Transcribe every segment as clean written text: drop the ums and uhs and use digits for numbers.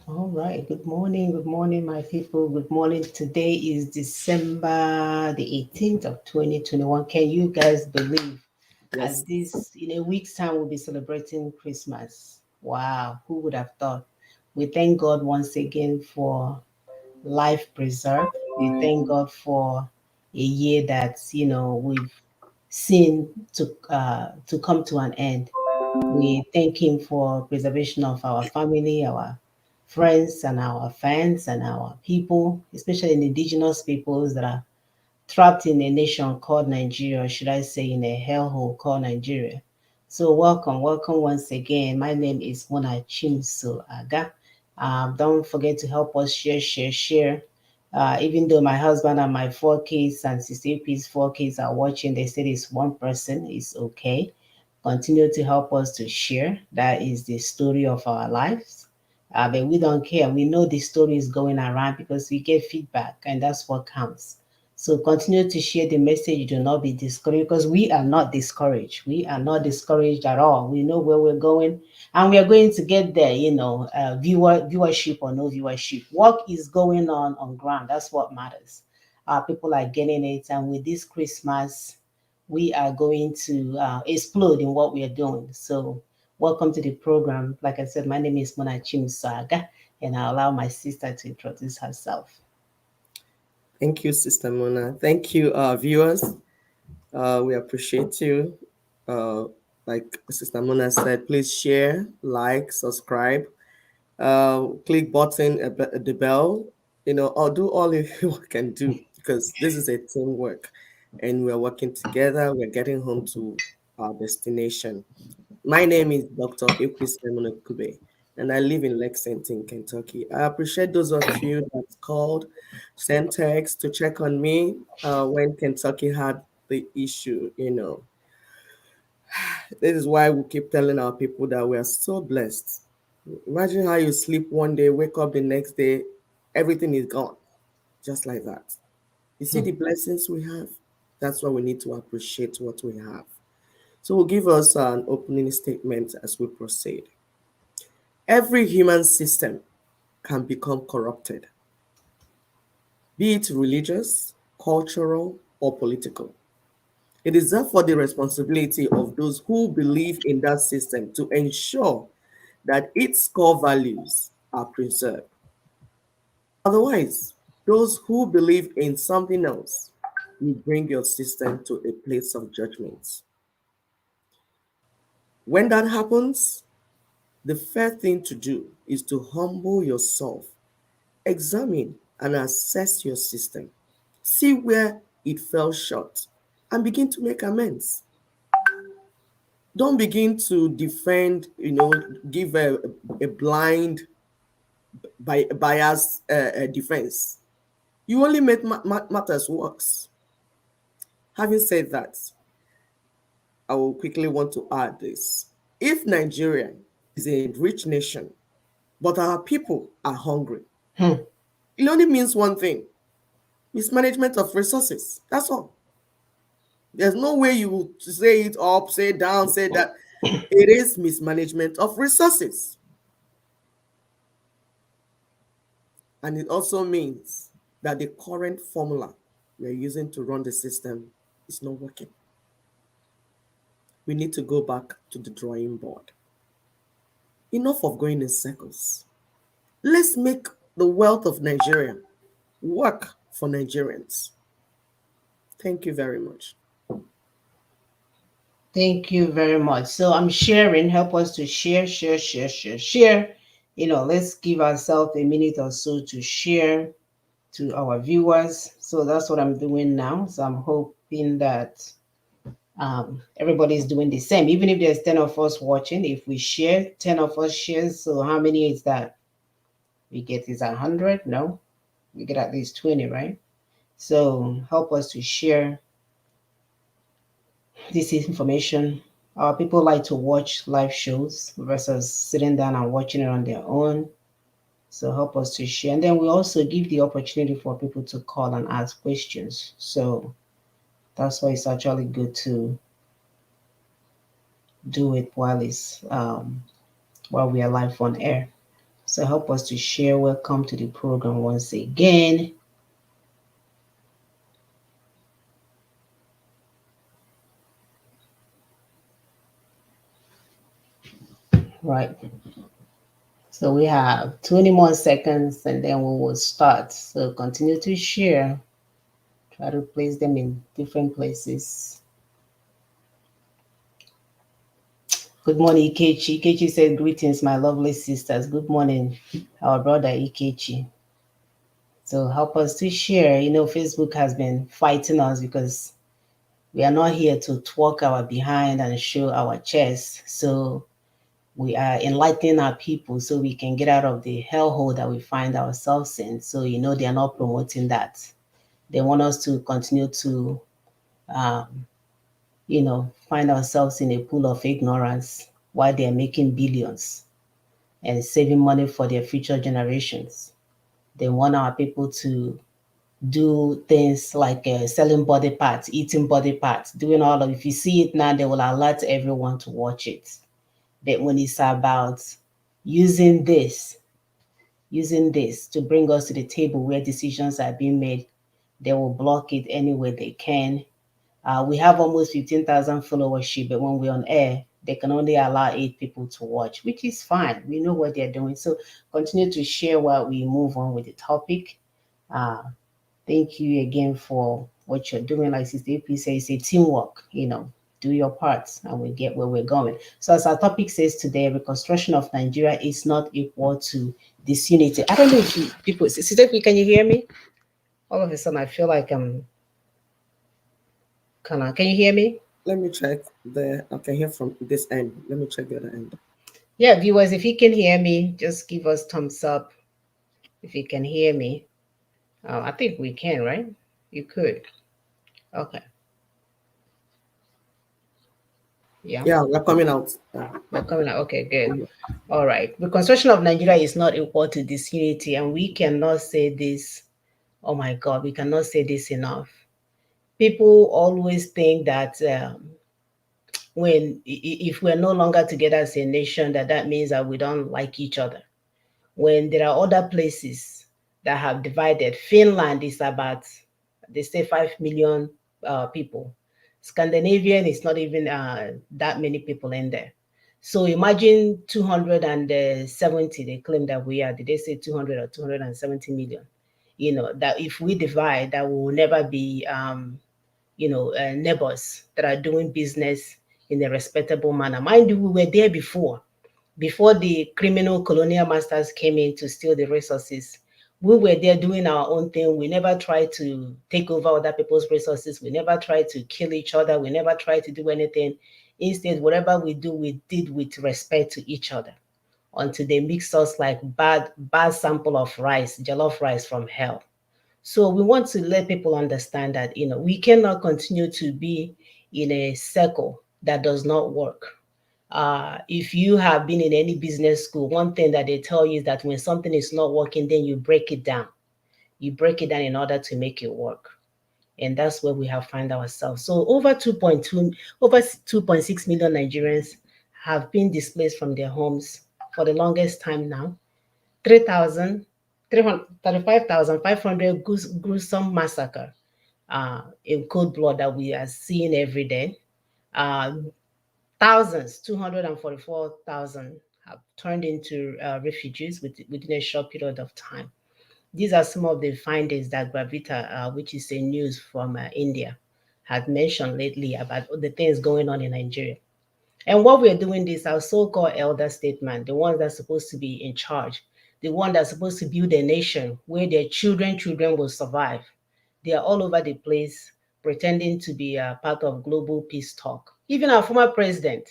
All right. Good morning, my people. Good morning. Today is December the 18th of 2021. Can you guys believe as Yes. this in a week's time we'll be celebrating Christmas? Wow, who would have thought? We thank God once again for life preserved. We thank God for a year that we've seen to come to an end. We thank Him for preservation of our family, our friends, and our fans, and our people, especially the indigenous peoples that are trapped in a nation called Nigeria, or should I say, in a hellhole called Nigeria. So, welcome once again. My name is Mona Chimso Aga. Don't forget to help us share. Even though my husband and my 4 kids and Sister P's 4 kids are watching, they said it's one person, it's okay. Continue to help us to share. That is the story of our lives. But we don't care. We know the story is going around because we get feedback, and that's what counts. So continue to share the message. Do not be discouraged because we are not discouraged. We are not discouraged at all. We know where we're going, and we are going to get there. Viewership or no viewership, work is going on ground. That's what matters. People are getting it, and with this Christmas, we are going to explode in what we are doing. So welcome to the program. Like I said, my name is Mona Saga, and I'll allow my sister to introduce herself. Thank you, Sister Mona. Thank you, viewers. We appreciate you. Uh, like Sister Mona said, please share, like, subscribe, click button, the bell, or do all you can do because this is a teamwork and we're working together. We're getting home to our destination. My name is Dr. Equis Kube, and I live in Lexington, Kentucky. I appreciate those of you that called, sent text to check on me when Kentucky had the issue. This is why we keep telling our people that we are so blessed. Imagine how you sleep one day, wake up the next day, everything is gone, just like that. You see the blessings we have? That's why we need to appreciate what we have. So we'll give us an opening statement as we proceed. Every human system can become corrupted, be it religious, cultural, or political. It is therefore the responsibility of those who believe in that system to ensure that its core values are preserved. Otherwise, those who believe in something else will bring your system to a place of judgment. When that happens, the fair thing to do is to humble yourself, examine and assess your system, see where it fell short, and begin to make amends. Don't begin to defend, give a blind, biased defense. You only make matters worse. Having said that, I will quickly want to add this. If Nigeria is a rich nation, but our people are hungry, Hmm. it only means one thing: mismanagement of resources. That's all. There's no way you say it up, say it down, say that. It is mismanagement of resources. And it also means that the current formula we're using to run the system is not working. We need to go back to the drawing board. Enough of going in circles. Let's make the wealth of Nigeria work for Nigerians. Thank you very much. Thank you very much. So I'm sharing. Help us to share. Let's give ourselves a minute or so to share to our viewers. So that's what I'm doing now. So I'm hoping that everybody's doing the same. Even if there's 10 of us watching, if we share, 10 of us share. So how many is that? We get is 100? No, we get at least 20, right? So help us to share this information. People like to watch live shows versus sitting down and watching it on their own. So help us to share. And then we also give the opportunity for people to call and ask questions. So that's why it's actually good to do it while we are live on air. So help us to share. Welcome to the program once again. Right. So we have 20 more seconds and then we will start. So continue to share. Try to place them in different places. Good morning, Ikechi. Ikechi said, greetings, my lovely sisters. Good morning, our brother Ikechi. So help us to share. Facebook has been fighting us because we are not here to twerk our behind and show our chest. So we are enlightening our people so we can get out of the hellhole that we find ourselves in. So, they are not promoting that. They want us to continue to, um, find ourselves in a pool of ignorance while they are making billions and saving money for their future generations. They want our people to do things like selling body parts, eating body parts, doing all of. If you see it now, they will alert everyone to watch it. That when it's about using this, using this to bring us to the table where decisions are being made, they will block it any way they can. We have almost 15,000 followership, but when we're on air, they can only allow 8 people to watch, which is fine. We know what they're doing. So continue to share while we move on with the topic. Uh, Thank you again for what you're doing. Like Sister AP says, it's a teamwork, do your part and we get where we're going. So as our topic says today, reconstruction of Nigeria is not equal to disunity. I don't know if people, Sister AP, can you hear me? All of a sudden I feel like I'm can you hear me? Let me check I can hear from this end. Let me check the other end. Yeah, viewers, if you can hear me, just give us thumbs up if you can hear me. I think we can, right? You could. Okay. Yeah. Yeah, we're coming out. Yeah. We're coming out. Okay, good. All right. Reconstruction of Nigeria is not equal to disunity, and we cannot say this. Oh my God, we cannot say this enough. People always think that if we're no longer together as a nation, that means that we don't like each other. When there are other places that have divided, Finland is about, they say, 5 million people. Scandinavian is not even that many people in there. So imagine 270, they claim that we are, did they say 200 or 270 million? That if we divide, that we will never be, neighbors that are doing business in a respectable manner. Mind you, we were there before the criminal colonial masters came in to steal the resources. We were there doing our own thing. We never tried to take over other people's resources. We never tried to kill each other. We never tried to do anything. Instead, whatever we do, we did with respect to each other until they mix us like bad sample of rice, jollof rice from hell. So we want to let people understand that, we cannot continue to be in a circle that does not work. If you have been in any business school, one thing that they tell you is that when something is not working, then you break it down. You break it down in order to make it work. And that's where we have found ourselves. So over 2.6 million Nigerians have been displaced from their homes for the longest time now. 3,000, 35,500 gruesome massacre in cold blood that we are seeing every day. Uh, Thousands, 244,000 have turned into refugees within a short period of time. These are some of the findings that Gravita, which is a news from India, had mentioned lately about the things going on in Nigeria. And what we're doing this, our so-called elder statesman, the ones that's supposed to be in charge, the one that's supposed to build a nation where their children will survive. They are all over the place pretending to be a part of global peace talk. Even our former president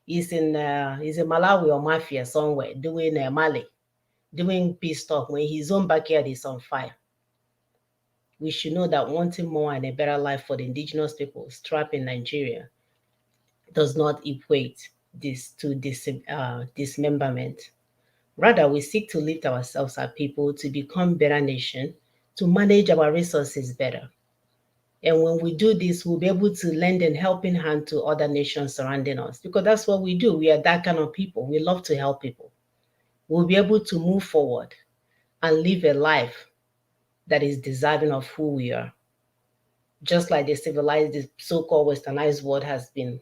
is in Malawi or Mafia somewhere doing Mali, doing peace talk when his own backyard is on fire. We should know that wanting more and a better life for the indigenous peoples trapped in Nigeria does not equate this to dismemberment. Rather, we seek to lift ourselves as people to become better nation, to manage our resources better. And when we do this, we'll be able to lend a helping hand to other nations surrounding us because that's what we do. We are that kind of people. We love to help people. we'll be able to move forward and live a life that is deserving of who we are. Just like the civilized, the so-called westernized world has been,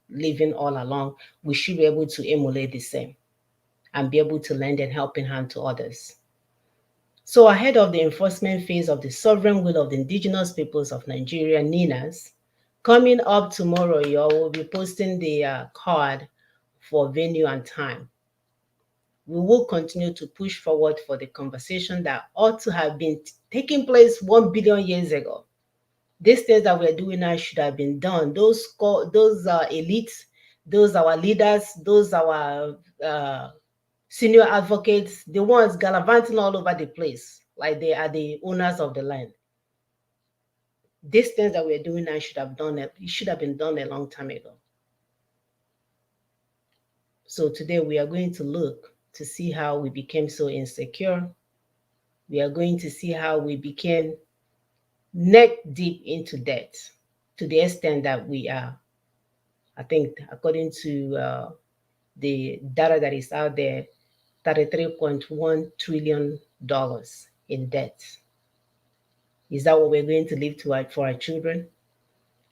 living all along, we should be able to emulate the same and be able to lend a helping hand to others. So ahead of the enforcement phase of the sovereign will of the indigenous peoples of Nigeria, NINAS, coming up tomorrow, y'all will be posting the card for venue and time. We will continue to push forward for the conversation that ought to have been taking place 1 billion years ago. These things that we're doing now should have been done. Those elites, those our leaders, those our senior advocates, the ones gallivanting all over the place, like they are the owners of the land. These things that we're doing now should have been done a long time ago. So today we are going to look to see how we became so insecure. We are going to see how we became neck deep into debt to the extent that we are, I think, according to the data that is out there, $33.1 trillion in debt. Is that what we're going to leave for our children?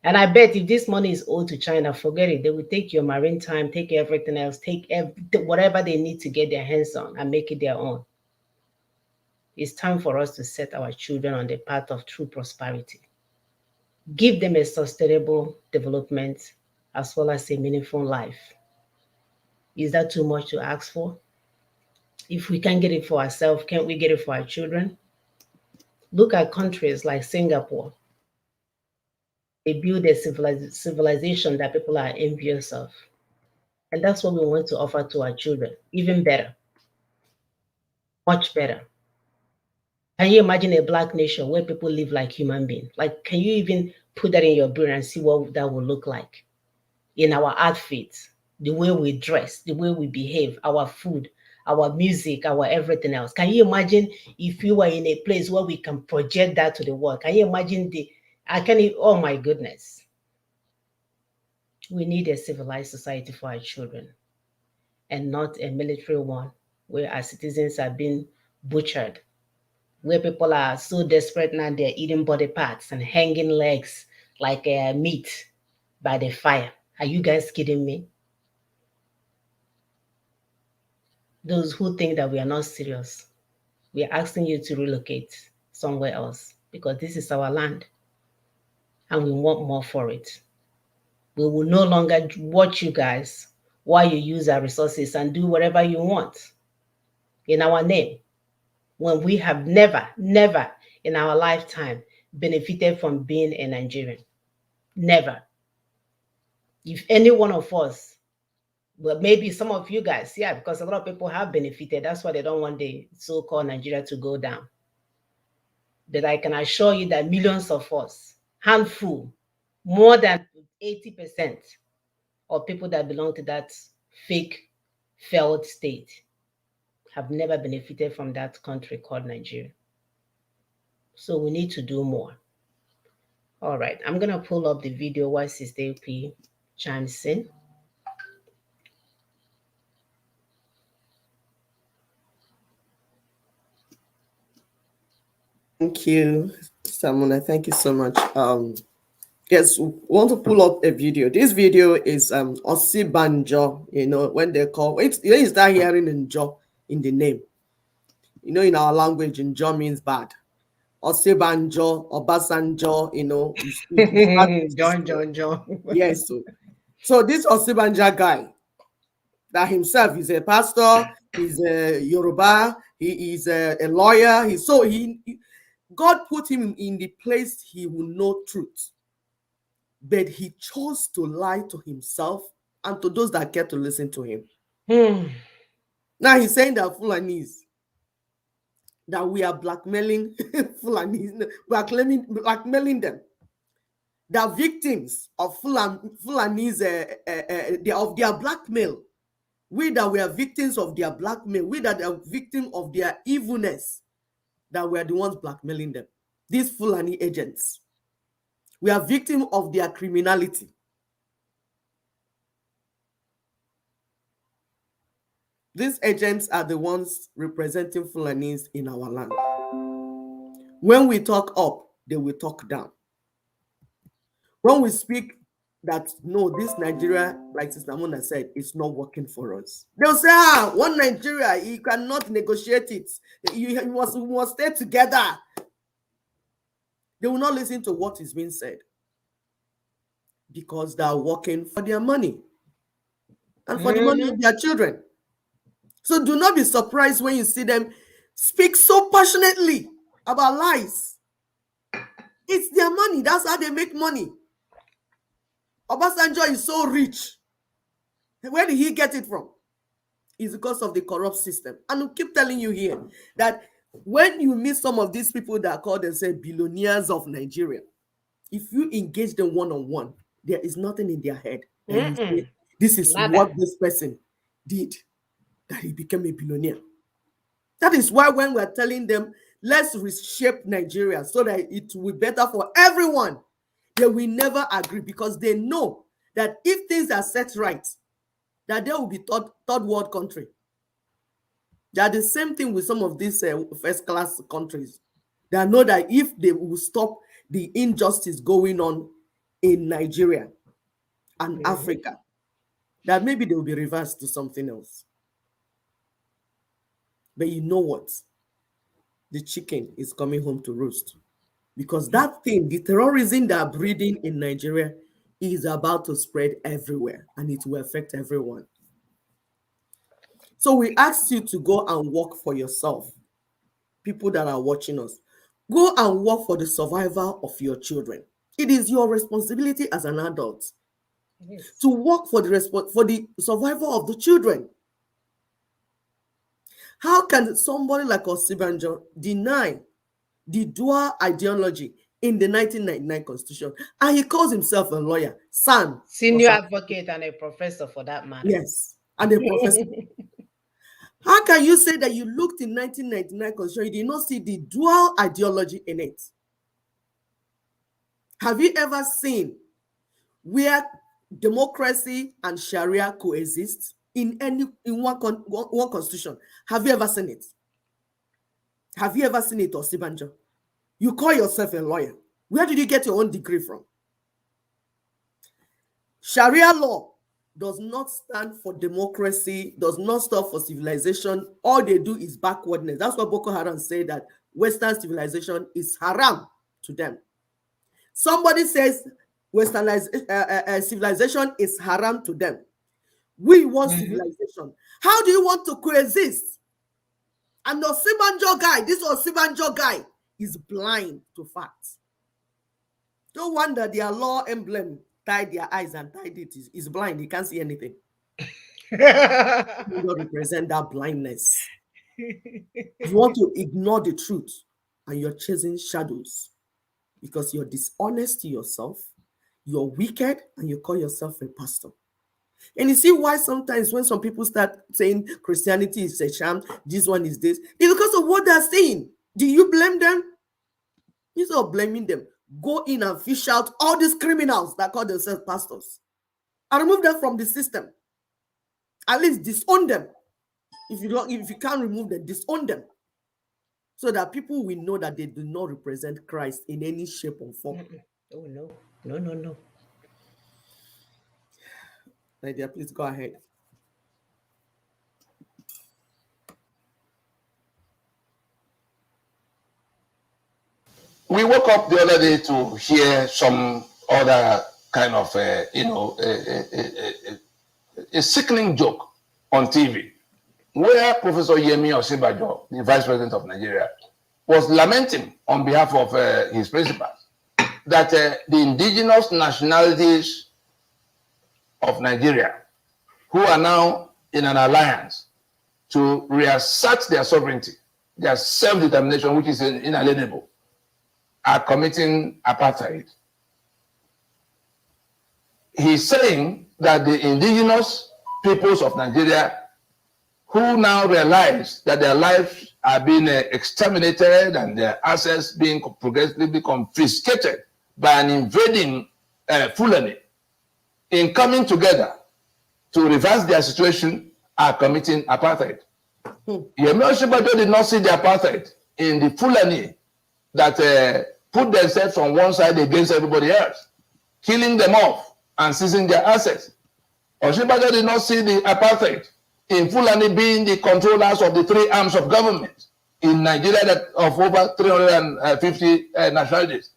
And I bet if this money is owed to China, forget it. They will take your maritime, take everything else, take whatever they need to get their hands on and make it their own. It's time for us to set our children on the path of true prosperity. Give them a sustainable development as well as a meaningful life. Is that too much to ask for? If we can't get it for ourselves, can't we get it for our children? Look at countries like Singapore. They build a civilization that people are envious of. And that's what we want to offer to our children. Even better, much better. Can you imagine a black nation where people live like human beings? Like, can you even put that in your brain and see what that would look like? In our outfits, the way we dress, the way we behave, our food, our music, our everything else. Can you imagine if you were in a place where we can project that to the world? Can you imagine oh my goodness. We need a civilized society for our children and not a military one where our citizens are being butchered, where people are so desperate now they're eating body parts and hanging legs like meat by the fire. Are you guys kidding me? Those who think that we are not serious, we are asking you to relocate somewhere else because this is our land and we want more for it. We will no longer watch you guys while you use our resources and do whatever you want in our name when we have never, never in our lifetime benefited from being a Nigerian. Never. If any one of us, well, maybe some of you guys, yeah, because a lot of people have benefited. That's why they don't want the so-called Nigeria to go down. But I can assure you that millions of us, handful, more than 80% of people that belong to that fake failed state have never benefited from that country called Nigeria. So we need to do more. All right, I'm going to pull up the video while Sister P chimes in. Thank you, Samuna. Thank you so much. Yes, we want to pull up a video. This video is Osibanjo, when they call it, you start hearing Njo in the name. In our language, Njo means bad. Osibanjo, Obasanjo, you start John. yes. So this Osibanja guy that himself is a pastor, he's a Yoruba, he is a lawyer. God put him in the place he will know truth. But he chose to lie to himself and to those that care to listen to him. Now he's saying that Fulanis, that we are blackmailing Fulanis, we are blackmailing them. They are victims of Fulanis, of their blackmail. We that we are victims of their blackmail, we that are victims of their evilness, that we are the ones blackmailing them. These Fulani agents. We are victims of their criminality. These agents are the ones representing Fulanis in our land. When we talk up, they will talk down. When we speak that no, this Nigeria, like Sister Mona said, is not working for us, they'll say, one Nigeria, you cannot negotiate it. We must stay together. They will not listen to what is being said because they are working for their money and for the money of their children. So do not be surprised when you see them speak so passionately about lies. It's their money. That's how they make money. Obasanjo is so rich. Where did he get it from? It's because of the corrupt system. And we keep telling you here that when you meet some of these people that call themselves billionaires of Nigeria, if you engage them one-on-one, there is nothing in their head. And you say, this is what this person did, that he became a billionaire. That is why when we're telling them, let's reshape Nigeria so that it will be better for everyone, they will never agree because they know that if things are set right, that there will be third world country. They are the same thing with some of these first-class countries. They know that if they will stop the injustice going on in Nigeria and Africa, that maybe they will be reversed to something else. But you know what? The chicken is coming home to roost. Because that thing, the terrorism they are breeding in Nigeria, is about to spread everywhere and it will affect everyone. So we ask you to go and work for yourself. People that are watching us, go and work for the survival of your children. It is your responsibility as an adult to work for the survival of the children. How can somebody like Osibanjo deny the dual ideology in the 1999 Constitution? And he calls himself a lawyer, son. Senior advocate and a professor for that matter. Yes, and a professor. How can you say that you looked in 1999 Constitution, you did not see the dual ideology in it? Have you ever seen where democracy and Sharia coexist in one constitution? Have you ever seen it? Have you ever seen it, Osibanjo? You call yourself a lawyer. Where did you get your own degree from? Sharia law does not stand for democracy, does not stand for civilization. All they do is backwardness. That's why Boko Haram say that Western civilization is haram to them. Somebody says Western civilization is haram to them. We want civilization. How do you want to coexist? And the Osibanjo guy, this Osibanjo guy, is blind to facts. No wonder their law emblem tied their eyes and tied it. Is blind. He can't see anything. You don't represent that blindness. You want to ignore the truth and you're chasing shadows because you're dishonest to yourself, you're wicked, and you call yourself a pastor. And you see why sometimes when some people start saying Christianity is a sham, this one is this, it's because of what they're saying. Do you blame them? Instead of blaming them, go in and fish out all these criminals that call themselves pastors and remove them from the system. At least disown them. If you can't remove them, disown them. So that people will know that they do not represent Christ in any shape or form. Oh, no. Lydia, please go ahead. We woke up the other day to hear some other kind of, a sickening joke on TV, where Professor Yemi Osinbajo, the Vice President of Nigeria, was lamenting on behalf of his principals that the indigenous nationalities of Nigeria, who are now in an alliance to reassert their sovereignty, their self-determination, which is inalienable, are committing apartheid. He's saying that the indigenous peoples of Nigeria, who now realize that their lives are being exterminated and their assets being progressively confiscated by an invading Fulani, in coming together to reverse their situation are committing apartheid. Hmm. Yemi Osinbajo did not see the apartheid in the Fulani that put themselves on one side against everybody else, killing them off and seizing their assets. Osinbajo did not see the apartheid in Fulani being the controllers of the three arms of government in Nigeria that of over 350 nationalities.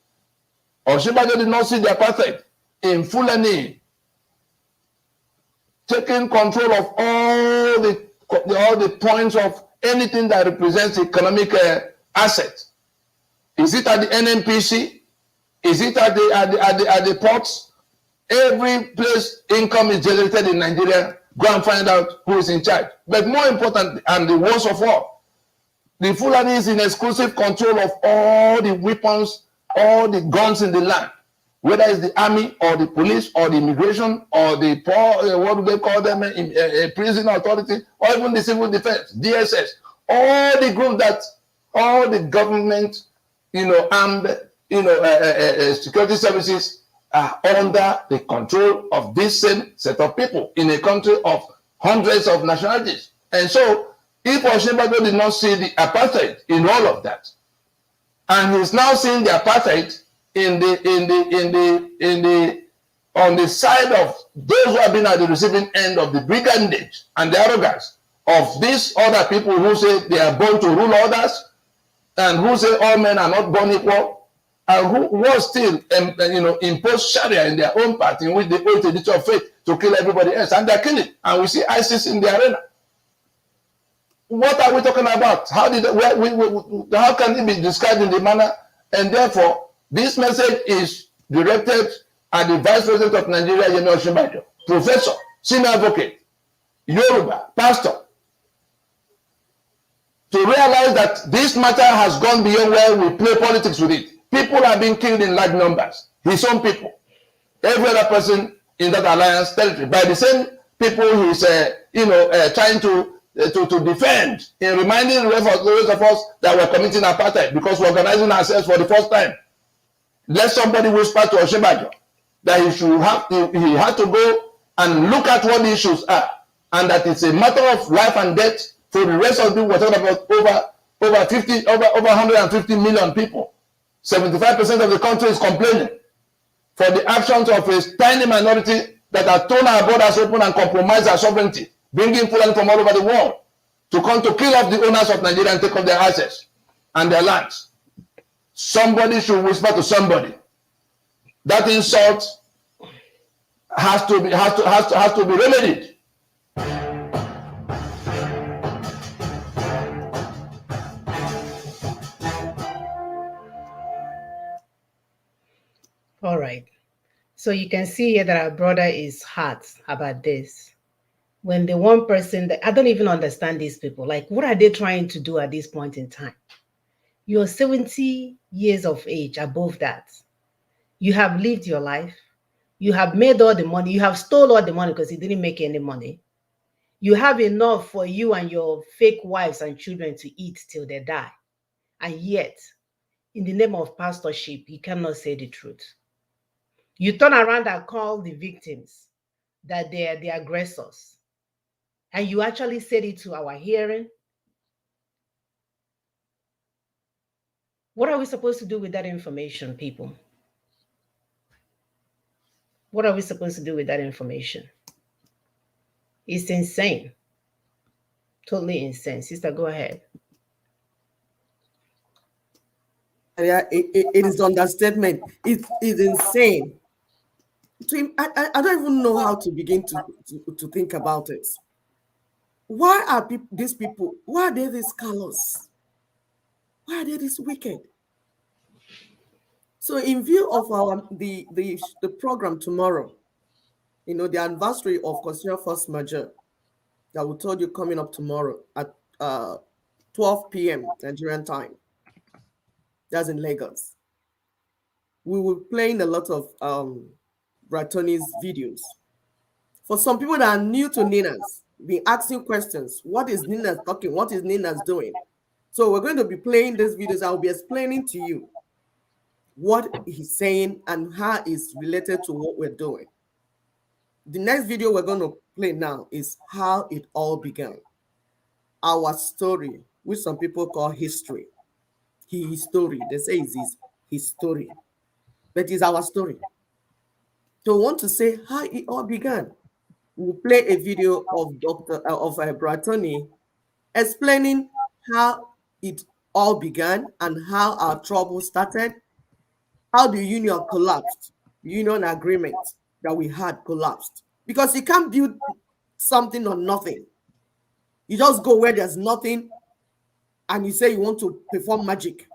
Osinbajo did not see the apartheid in Fulani taking control of all the points of anything that represents economic asset. Is it at the NNPC? Is it at the ports? Every place income is generated in Nigeria. Go and find out who is in charge. But more important, and the worst of all, the Fulani is in exclusive control of all the weapons, all the guns in the land, whether it's the army or the police or the immigration or the what do they call them, prison authority, or even the civil defense, DSS. All the group that all the government, armed, security services are under the control of this same set of people in a country of hundreds of nationalities. And so, if Osinbajo did not see the apartheid in all of that, and he's now seeing the apartheid on the side of those who have been at the receiving end of the brigandage and the arrogance of these other people who say they are born to rule others, and who say all men are not born equal, and who still impose Sharia in their own part, in which they owe the duty of faith to kill everybody else, and they're killing. And we see ISIS in the arena. What are we talking about? How can it be described in the manner? And therefore, this message is directed at the Vice President of Nigeria, Yemi Osinbajo, professor, senior advocate, Yoruba, pastor, to realize that this matter has gone beyond where we play politics with it. People are being killed in large numbers. His own people. Every other person in that alliance territory by the same people he's trying to defend, in reminding the rest of us that we're committing apartheid because we're organizing ourselves for the first time. Let somebody whisper to Osinbajo that he had to go and look at what the issues are, and that it's a matter of life and death for the rest of the we're talking about over 150 million people. 75% of the country is complaining for the actions of a tiny minority that have torn our borders open and compromised our sovereignty, bringing Fulani from all over the world to come to kill off the owners of Nigeria and take off their assets and their lands. Somebody should whisper to somebody. That insult has to be remedied. All right. So you can see here that our brother is hurt about this. When the one person that I don't even understand these people, like, what are they trying to do at this point in time? You're 70 years of age, above that. You have lived your life. You have made all the money. You have stole all the money because you didn't make any money. You have enough for you and your fake wives and children to eat till they die. And yet, in the name of pastorship, you cannot say the truth. You turn around and call the victims that they are the aggressors. And you actually said it to our hearing. What are we supposed to do with that information, people? What are we supposed to do with that information? It's insane. Totally insane. Sister, go ahead. Yeah, it is understatement. It is insane. I don't even know how to begin to think about it. Why are these people? Why are they this callous? Why are they this wicked? So, in view of the program tomorrow, the anniversary of Constitutional Force Majeure that we told you coming up tomorrow at 12 p.m. Nigerian time. That's in Lagos. We will be playing a lot of Bratoni's videos. For some people that are new to Ninas, be asking questions. What is Ninas talking? What is Ninas doing? So we're going to be playing these videos. I'll be explaining to you what he's saying and how it's related to what we're doing. The next video we're going to play now is how it all began. Our story, which some people call history. His story. They say it's his story. But it's our story. So we want to say how it all began. We'll play a video of Bratoni explaining how it all began and how our trouble started, how the union collapsed, the union agreement that we had collapsed. Because you can't build something on nothing. You just go where there's nothing and you say you want to perform magic.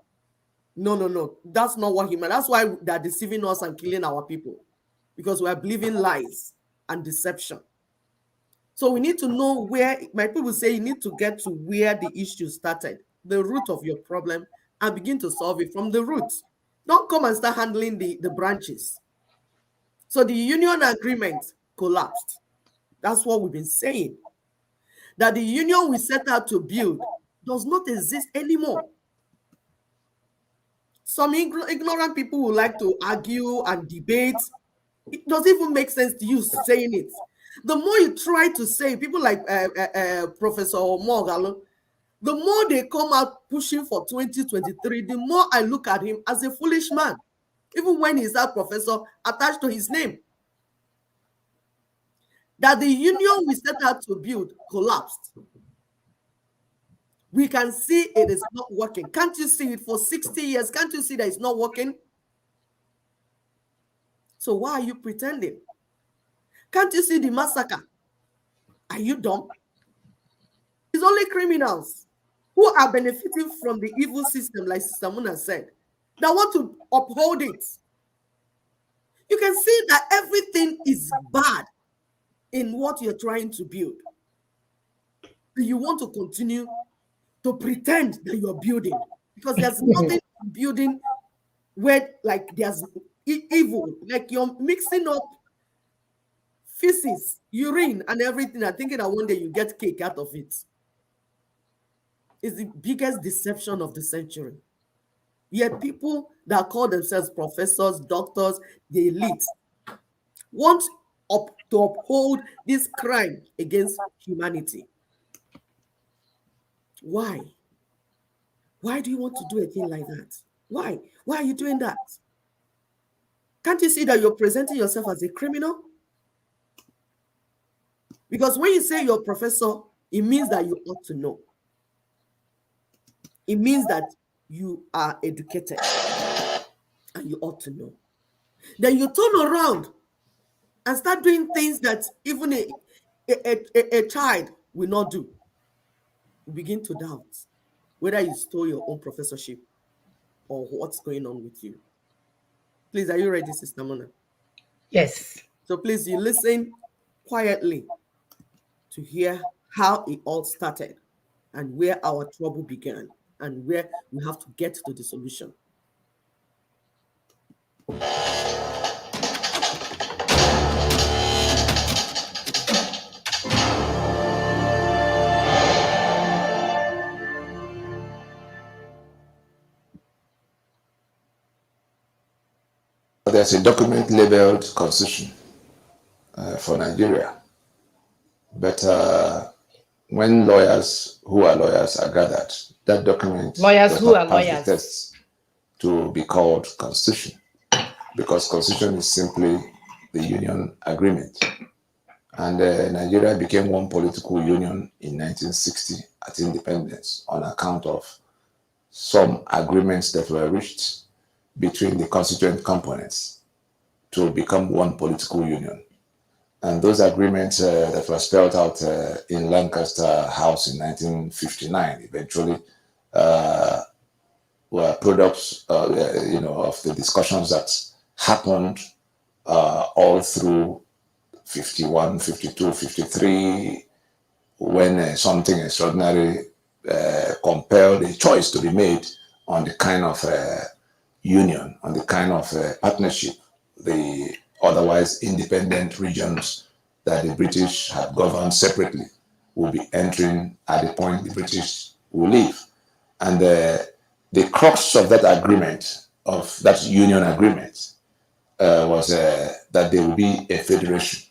No, no, no. That's not what human. That's why they're deceiving us and killing our people. Because we are believing lies and deception. So we need to know where, my people say you need to get to where the issue started, the root of your problem, and begin to solve it from the root. Don't come and start handling the branches. So the union agreement collapsed. That's what we've been saying. That the union we set out to build does not exist anymore. Some ignorant people would like to argue and debate. It doesn't even make sense to you saying it. The more you try to say, people like Professor Morgalo, the more they come out pushing for 2023, the more I look at him as a foolish man, even when he's that professor attached to his name. That the union we set out to build collapsed. We can see it is not working. Can't you see it for 60 years? Can't you see that it's not working? So why are you pretending? Can't you see the massacre? Are you dumb? It's only criminals who are benefiting from the evil system, like Sister Muna said, that want to uphold it. You can see that everything is bad in what you're trying to build. You want to continue to pretend that you're building, because there's nothing building where like there's evil, like you're mixing up feces, urine, and everything, and thinking that one day you get cake out of it. It's the biggest deception of the century. Yet people that call themselves professors, doctors, the elite, want to uphold this crime against humanity. Why? Why do you want to do a thing like that? Why? Why are you doing that? Can't you see that you're presenting yourself as a criminal? Because when you say you're a professor, it means that you ought to know. It means that you are educated and you ought to know. Then you turn around and start doing things that even a child will not do. You begin to doubt whether you stole your own professorship or what's going on with you. Please, are you ready, Sister Mona? Yes. So please, you listen quietly to hear how it all started and where our trouble began and where we have to get to the solution. There's a document labeled Constitution for Nigeria. But when lawyers who are lawyers are gathered, that document does not pass the test to be called Constitution, because Constitution is simply the union agreement. And Nigeria became one political union in 1960 at independence on account of some agreements that were reached between the constituent components to become one political union. And those agreements that were spelled out in Lancaster House in 1959 eventually were products, of the discussions that happened all through 51, 52, 53, when something extraordinary compelled a choice to be made on the kind of union, on the kind of partnership the otherwise independent regions that the British had governed separately will be entering at the point the British will leave. And the crux of that agreement, of that union agreement, was that there will be a federation.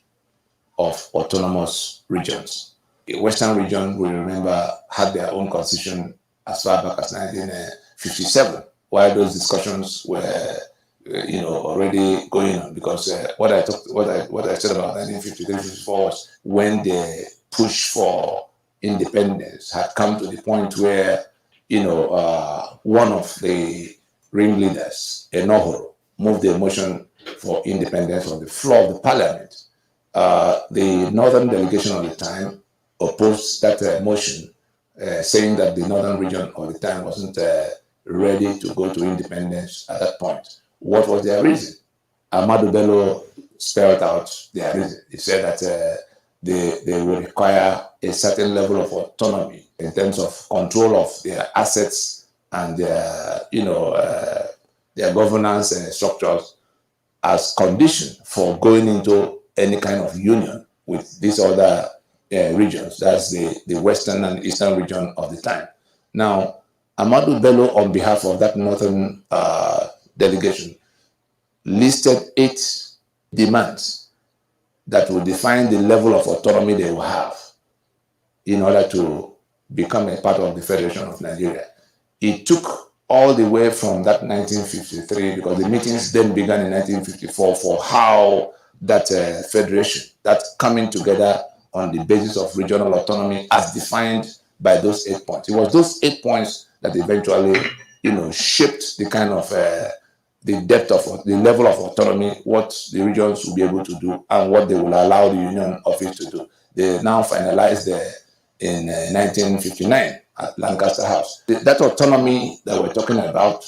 of autonomous regions. The Western region, we remember, had their own constitution as far back as 1957, while those discussions were, already going on. Because what I said about 1953-54 was when the push for independence had come to the point where, one of the ringleaders, Enohoro, moved the motion for independence on the floor of the parliament. The northern delegation at the time opposed that motion, saying that the northern region at the time wasn't ready to go to independence at that point. What was their reason? Ahmadu Bello spelled out their reason. He said that they will require a certain level of autonomy in terms of control of their assets and their governance structures as condition for going into any kind of union with these other regions. That's the western and eastern region of the time. Now, Ahmadu Bello, on behalf of that northern delegation, listed 8 demands that will define the level of autonomy they will have in order to become a part of the Federation of Nigeria. It took all the way from that 1953, because the meetings then began in 1954 for how that federation, that coming together on the basis of regional autonomy as defined by those 8 points. It was those 8 points that eventually, shaped the kind of the depth of the level of autonomy, what the regions will be able to do, and what they will allow the Union Office to do. They now finalized in 1959 at Lancaster House. That autonomy that we're talking about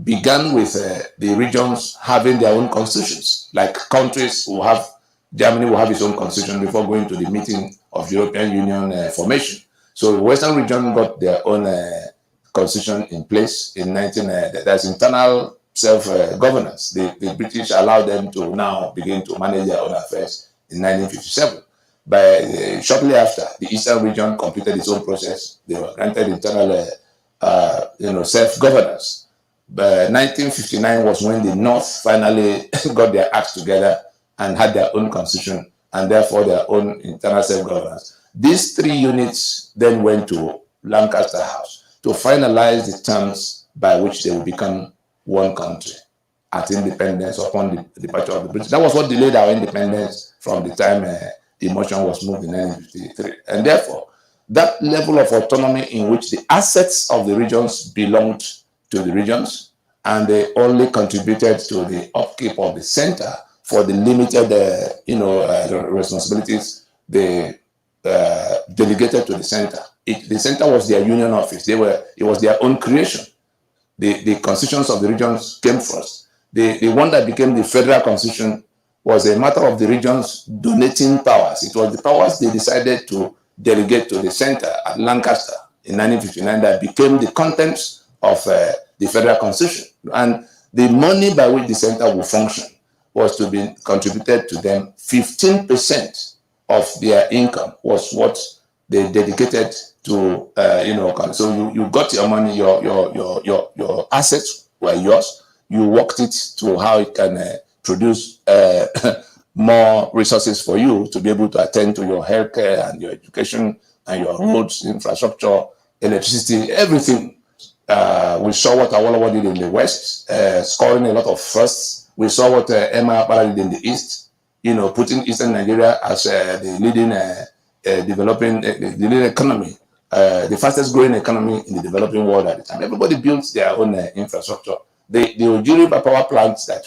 began with the regions having their own constitutions. Like countries who have, Germany will have its own constitution before going to the meeting of European Union formation. So the Western region got their own constitution in place in that's internal self-governance. The British allowed them to now begin to manage their own affairs in 1957. Shortly after, the Eastern region completed its own process. They were granted internal self-governance. But 1959 was when the North finally got their acts together and had their own constitution and therefore their own internal self-governance. These 3 units then went to Lancaster House to finalize the terms by which they will become one country at independence upon the departure of the British. That was what delayed our independence from the time the motion was moved in 1953. And therefore, that level of autonomy in which the assets of the regions belonged to the regions, and they only contributed to the upkeep of the center for the limited responsibilities they delegated to the center. The center was their union office. It was their own creation. The constitutions of the regions came first. The one that became the federal constitution was a matter of the regions donating powers. It was the powers they decided to delegate to the center at Lancaster in 1959 that became the contents of the federal constitution. And the money by which the center will function was to be contributed to them. 15% of their income was what they dedicated to, so you got your money, your assets were yours. You worked it to how it can produce more resources for you to be able to attend to your healthcare and your education and your roads, infrastructure, electricity, everything. We saw what Awolowo did in the West, scoring a lot of firsts. We saw what Emma Abara did in the East, putting Eastern Nigeria as the leading the leading economy, the fastest growing economy in the developing world at the time. Everybody built their own infrastructure. The Ojiriba power plants that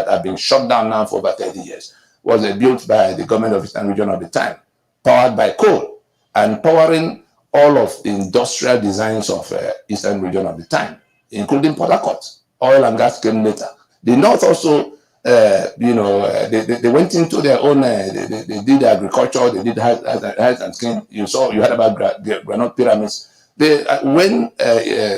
have been shut down now for over 30 years was built by the government of Eastern region at the time, powered by coal and powering all of the industrial designs of Eastern region at the time, including Port Harcourt. Oil and gas came later. The North also, they went into their own, they did agriculture, they did health and skin. You heard about granite pyramids. When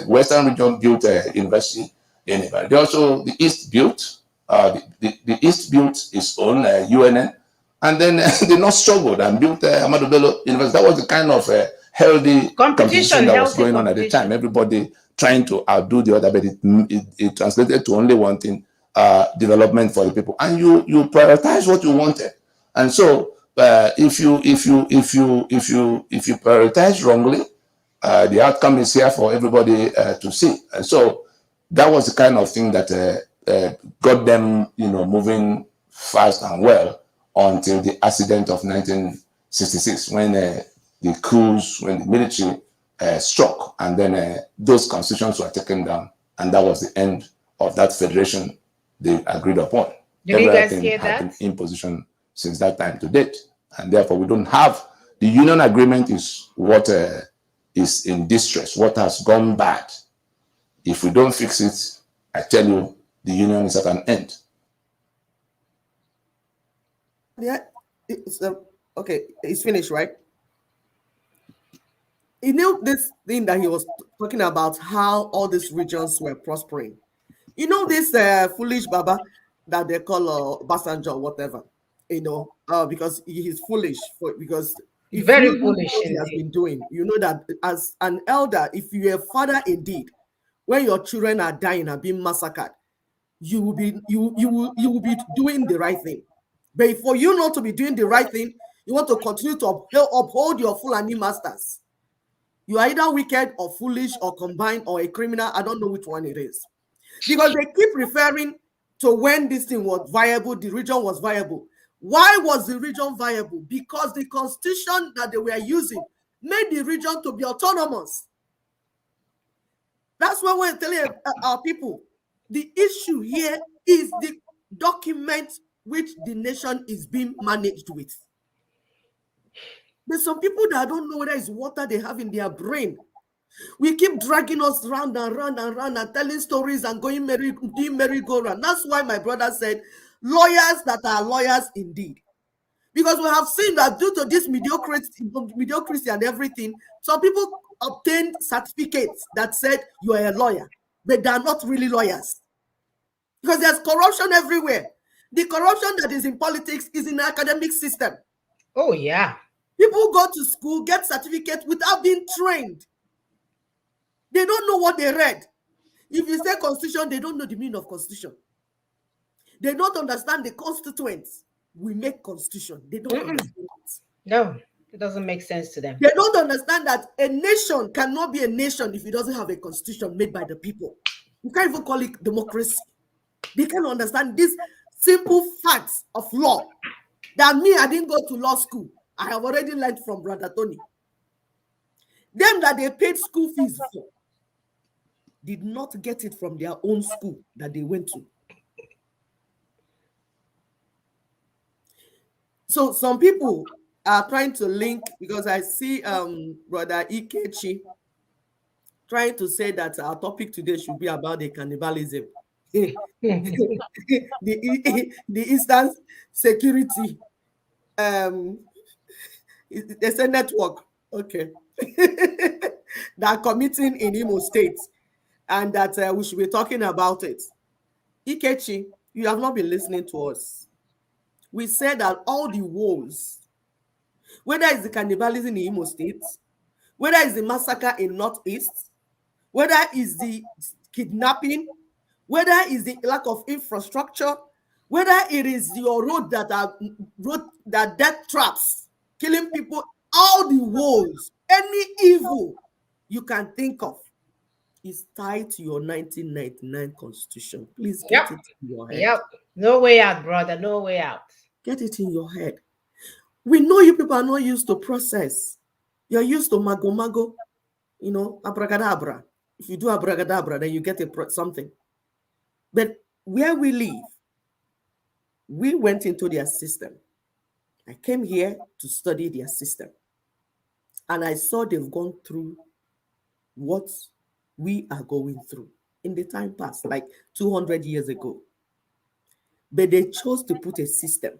Western region built a university, anybody. They also, the East built, the East built its own UNN, and then the North struggled and built Ahmadu Bello University. That was the kind of healthy competition that was going on at the time. Everybody trying to outdo the other, but it translated to only one thing, development for the people. And you prioritize what you wanted. And so, if you prioritize wrongly, the outcome is here for everybody to see. And so, that was the kind of thing that got them, moving fast and well until the accident of 1966, when when the military struck, and then those constitutions were taken down, and that was the end of that federation they agreed upon. Did you guys Everything hear had that? been in position since that time to date, and therefore we don't have the union agreement is what is in distress, what has gone bad. If we don't fix it, I tell you, the union is at an end. Yeah, okay, it's finished, right? You know this thing that he was talking about, how all these regions were prospering. You know this foolish Baba that they call Basanjo or whatever. Because he is foolish because if Very you know foolish what he has indeed. been doing, you know that as an elder, if you're a father indeed, when your children are dying and being massacred, you will be doing the right thing. But for you not to be doing the right thing, you want to continue to uphold your Fulani masters. You are either wicked or foolish or combined or a criminal. I don't know which one it is. Because they keep referring to when this thing was viable, the region was viable. Why was the region viable? Because the constitution that they were using made the region to be autonomous. That's why we're telling our people, the issue here is the document which the nation is being managed with. There's some people that don't know whether it's water they have in their brain. We keep dragging us round and round and round and telling stories and doing merry-go-round. That's why my brother said, lawyers that are lawyers indeed. Because we have seen that due to this mediocrity and everything, some people obtained certificates that said you are a lawyer, but they are not really lawyers. Because there's corruption everywhere. The corruption that is in politics is in the academic system. Oh, yeah. People go to school, get certificates without being trained. They don't know what they read. If you say constitution, they don't know the meaning of constitution. They don't understand the constituents. We make constitution. They don't understand it. No, it doesn't make sense to them. They don't understand that a nation cannot be a nation if it doesn't have a constitution made by the people. You can't even call it democracy. They can't understand these simple facts of law. That me, I didn't go to law school. I have already learned from Brother Tony. Them that they paid school fees for did not get it from their own school that they went to. So some people are trying to link, because I see Brother Ikechi trying to say that our topic today should be about the cannibalism. the Eastern security. There's a network, okay, that are committing in Imo State, and that we should be talking about it. Ikechi, you have not been listening to us. We said that all the wars, whether it's the cannibalism in Imo State, whether it's the massacre in Northeast, whether it's the kidnapping, whether it's the lack of infrastructure, whether it is your road that death traps, killing people, all the woes, any evil you can think of is tied to your 1999 constitution. Please get it in your head. Yep. No way out, brother. No way out. Get it in your head. We know you people are not used to process. You're used to mago, abracadabra. If you do abracadabra, then you get something. But where we live, we went into their system. I came here to study their system. And I saw they've gone through what we are going through in the time past, like 200 years ago. But they chose to put a system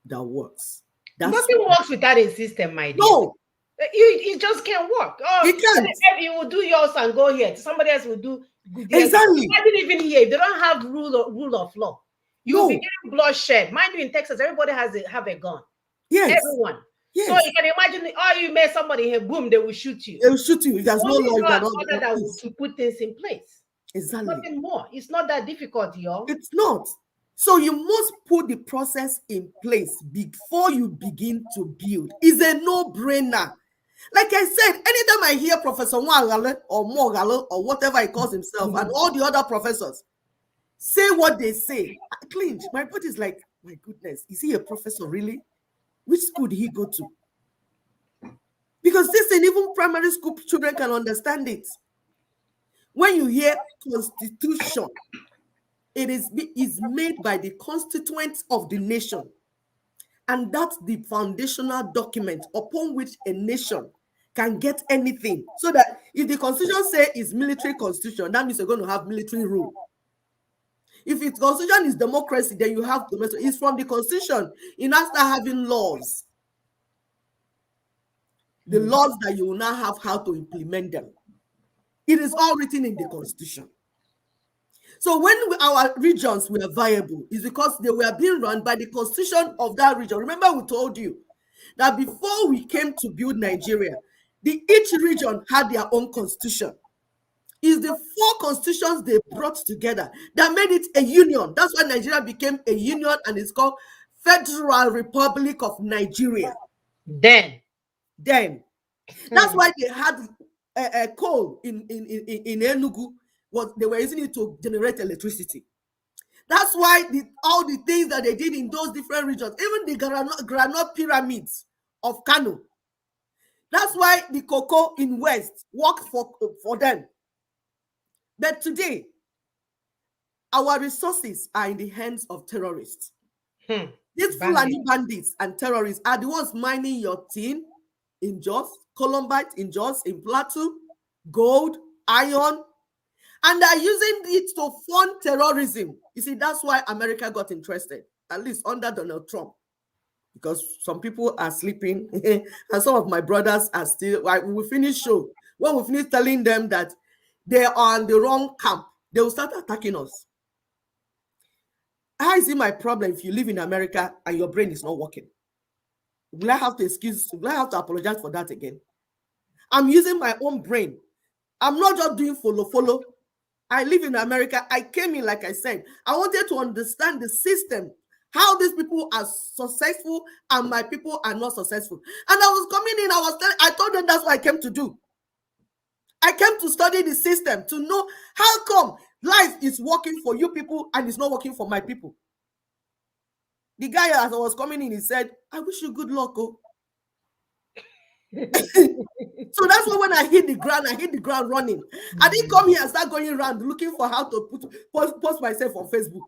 that works. Nothing works without a system, my dear. No. It just can't work. Oh, it can't. You will do yours and go here. Somebody else will do theirs. Exactly. I didn't even hear. They don't have rule of law. You'll be getting bloodshed. Mind you, in Texas, everybody have a gun. Yes. Everyone. Yes. So you can imagine, you met somebody here, boom, they will shoot you. They will shoot you. There's no law that to put things in place. Exactly. Nothing more. It's not that difficult, y'all. It's not. So you must put the process in place before you begin to build. It's a no-brainer. Like I said, anytime I hear Professor Nwagale or Mogale or whatever he calls himself and all the other professors say what they say, I clinch. My body is like, my goodness, is he a professor really? Which school did he go to? Because this thing, even primary school children can understand it. When you hear constitution, it is made by the constituents of the nation. And that's the foundational document upon which a nation can get anything. So that if the constitution say it's military constitution, that means you're going to have military rule. If its constitution is democracy, then you have democracy. It's from the constitution. You now start having laws. The laws that you will now have how to implement them. It is all written in the constitution. So when our regions were viable, it's because they were being run by the constitution of that region. Remember, we told you that before we came to build Nigeria, each region had their own constitution. It's the 4 constitutions they brought together that made it a union. That's why Nigeria became a union, and it's called Federal Republic of Nigeria. Then. That's why they had a coal in Enugu. They were using it to generate electricity. That's why all the things that they did in those different regions, even the granite pyramids of Kano. That's why the cocoa in West worked for them. But today, our resources are in the hands of terrorists. These Fulani bandits and terrorists are the ones mining your tin in Jos, columbite in Jos, in Plateau, gold, iron, and they're using it to fund terrorism. You see, that's why America got interested, at least under Donald Trump, because some people are sleeping and some of my brothers are still, like, we finish show. When we finish telling them that they are on the wrong camp, they will start attacking us. How is it my problem if you live in America and your brain is not working? Will I have to apologize for that again? I'm using my own brain. I'm not just doing follow. I live in America. I came in, like I said, I wanted to understand the system, how these people are successful and my people are not successful. And I was coming in, I told them that's what I came to do. I came to study the system, to know how come life is working for you people and it's not working for my people. The guy, as I was coming in, he said, I wish you good luck. Oh. So that's why when I hit the ground running. I didn't come here and start going around looking for how to post myself on Facebook.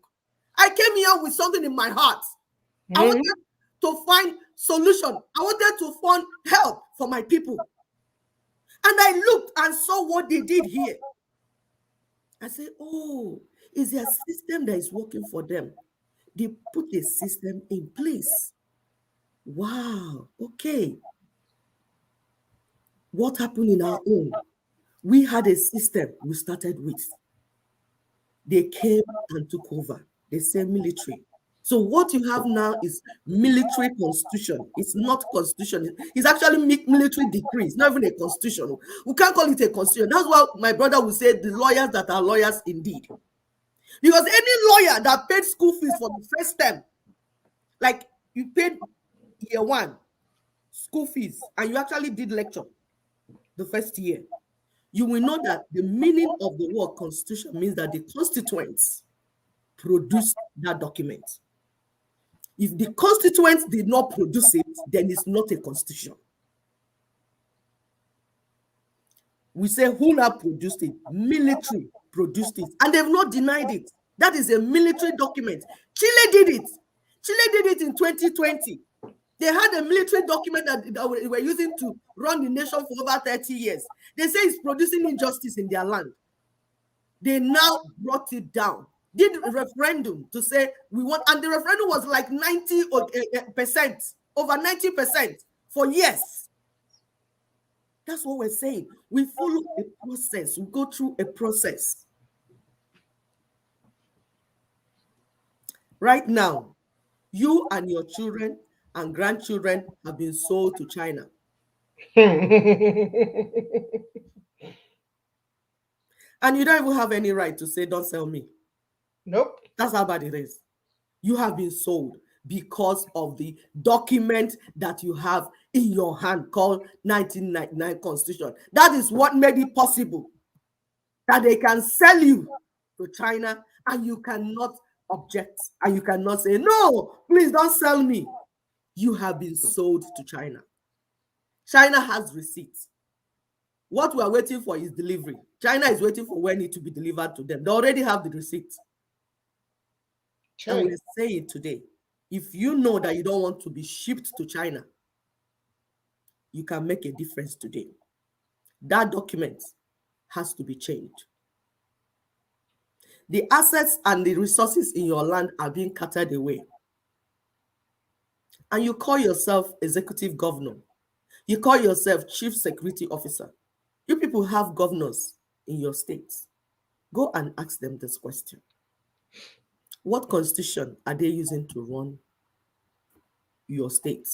I came here with something in my heart. I wanted to find solution. I wanted to find help for my people. And I looked and saw what they did here. I said, oh, is there a system that is working for them? They put a system in place. Wow, okay. What happened in our own? We had a system we started with. They came and took over. They say military. So what you have now is military constitution. It's not constitution. It's actually military decree. It's not even a constitution. We can't call it a constitution. That's why my brother will say the lawyers that are lawyers indeed. Because any lawyer that paid school fees for the first term, like you paid year 1 school fees and you actually did lecture the first year, you will know that the meaning of the word constitution means that the constituents produced that document. If the constituents did not produce it, then it's not a constitution. We say who now produced it? Military produced it, and they've not denied it. That is a military document. Chile did it. Chile did it in 2020. They had a military document that they were using to run the nation for over 30 years. They say it's producing injustice in their land. They now brought it down. Did a referendum to say we want, and the referendum was like 90%, over 90% for yes. That's what we're saying. We follow a process. We go through a process. Right now, you and your children and grandchildren have been sold to China. And you don't even have any right to say, don't sell me. Nope. That's how bad it is. You have been sold because of the document that you have in your hand called 1999 Constitution. That is what made it possible that they can sell you to China and you cannot object and you cannot say, no, please don't sell me. You have been sold to China. China has receipts. What we are waiting for is delivery. China is waiting for when it to be delivered to them. They already have the receipt. True. And we're saying today, if you know that you don't want to be shipped to China, you can make a difference today. That document has to be changed. The assets and the resources in your land are being carted away. And you call yourself executive governor. You call yourself chief security officer. You people have governors in your states. Go and ask them this question. What constitution are they using to run your state?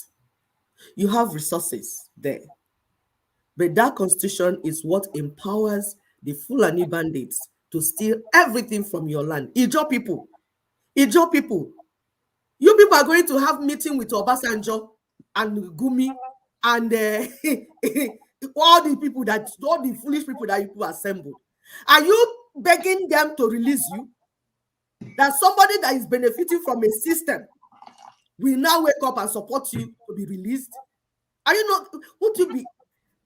You have resources there. But that constitution is what empowers the Fulani bandits to steal everything from your land. Ijo people, you people are going to have meeting with Obasanjo and Gumi and all the foolish people that you assembled. Are you begging them to release you? That somebody that is benefiting from a system will now wake up and support you to be released? Are you not? Would you be?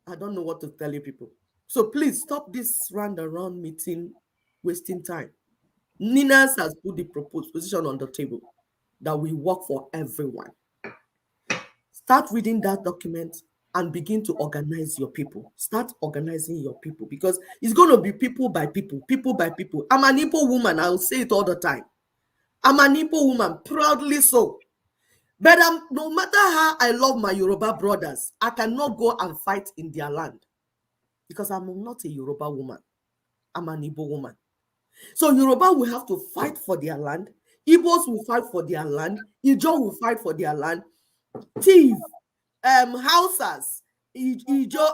I don't know what to tell you people. So please stop this round-around meeting, wasting time. Ninas has put the proposed position on the table that we work for everyone. Start reading that document and begin to organize your people. Start organizing your people because it's going to be people by people, people by people. I'm an Igbo woman. I'll say it all the time. I'm an Igbo woman, proudly so. But no matter how I love my Yoruba brothers, I cannot go and fight in their land because I'm not a Yoruba woman. I'm an Igbo woman. So Yoruba will have to fight for their land. Igbos will fight for their land. Ijo will fight for their land. Tiv, Hausas, Ijo,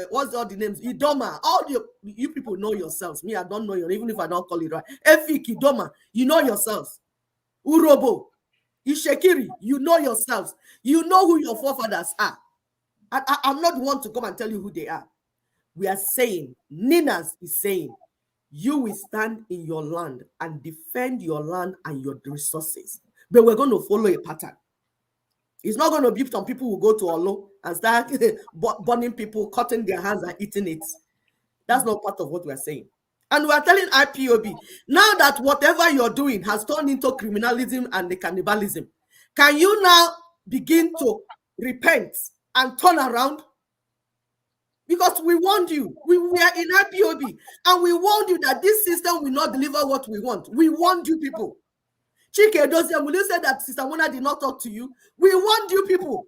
what's all the names? Idoma, all you people know yourselves. Me, I don't know you, even if I don't call it right. Efik, Idoma, you know yourselves. Urobo, Ishekiri, you know yourselves. You know who your forefathers are. I'm not the one to come and tell you who they are. We are saying, Ninas is saying, you will stand in your land and defend your land and your resources. But we're going to follow a pattern. It's not going to be some people who go to Olo and start burning people, cutting their hands and eating it. That's not part of what we're saying. And we're telling IPOB, now that whatever you're doing has turned into criminalism and the cannibalism, can you now begin to repent and turn around? Because we warned you. We are in IPOB and we warned you that this system will not deliver what we want. We warned you people. Chike Doziem, will you say that Sister Mona did not talk to you? We warned you people.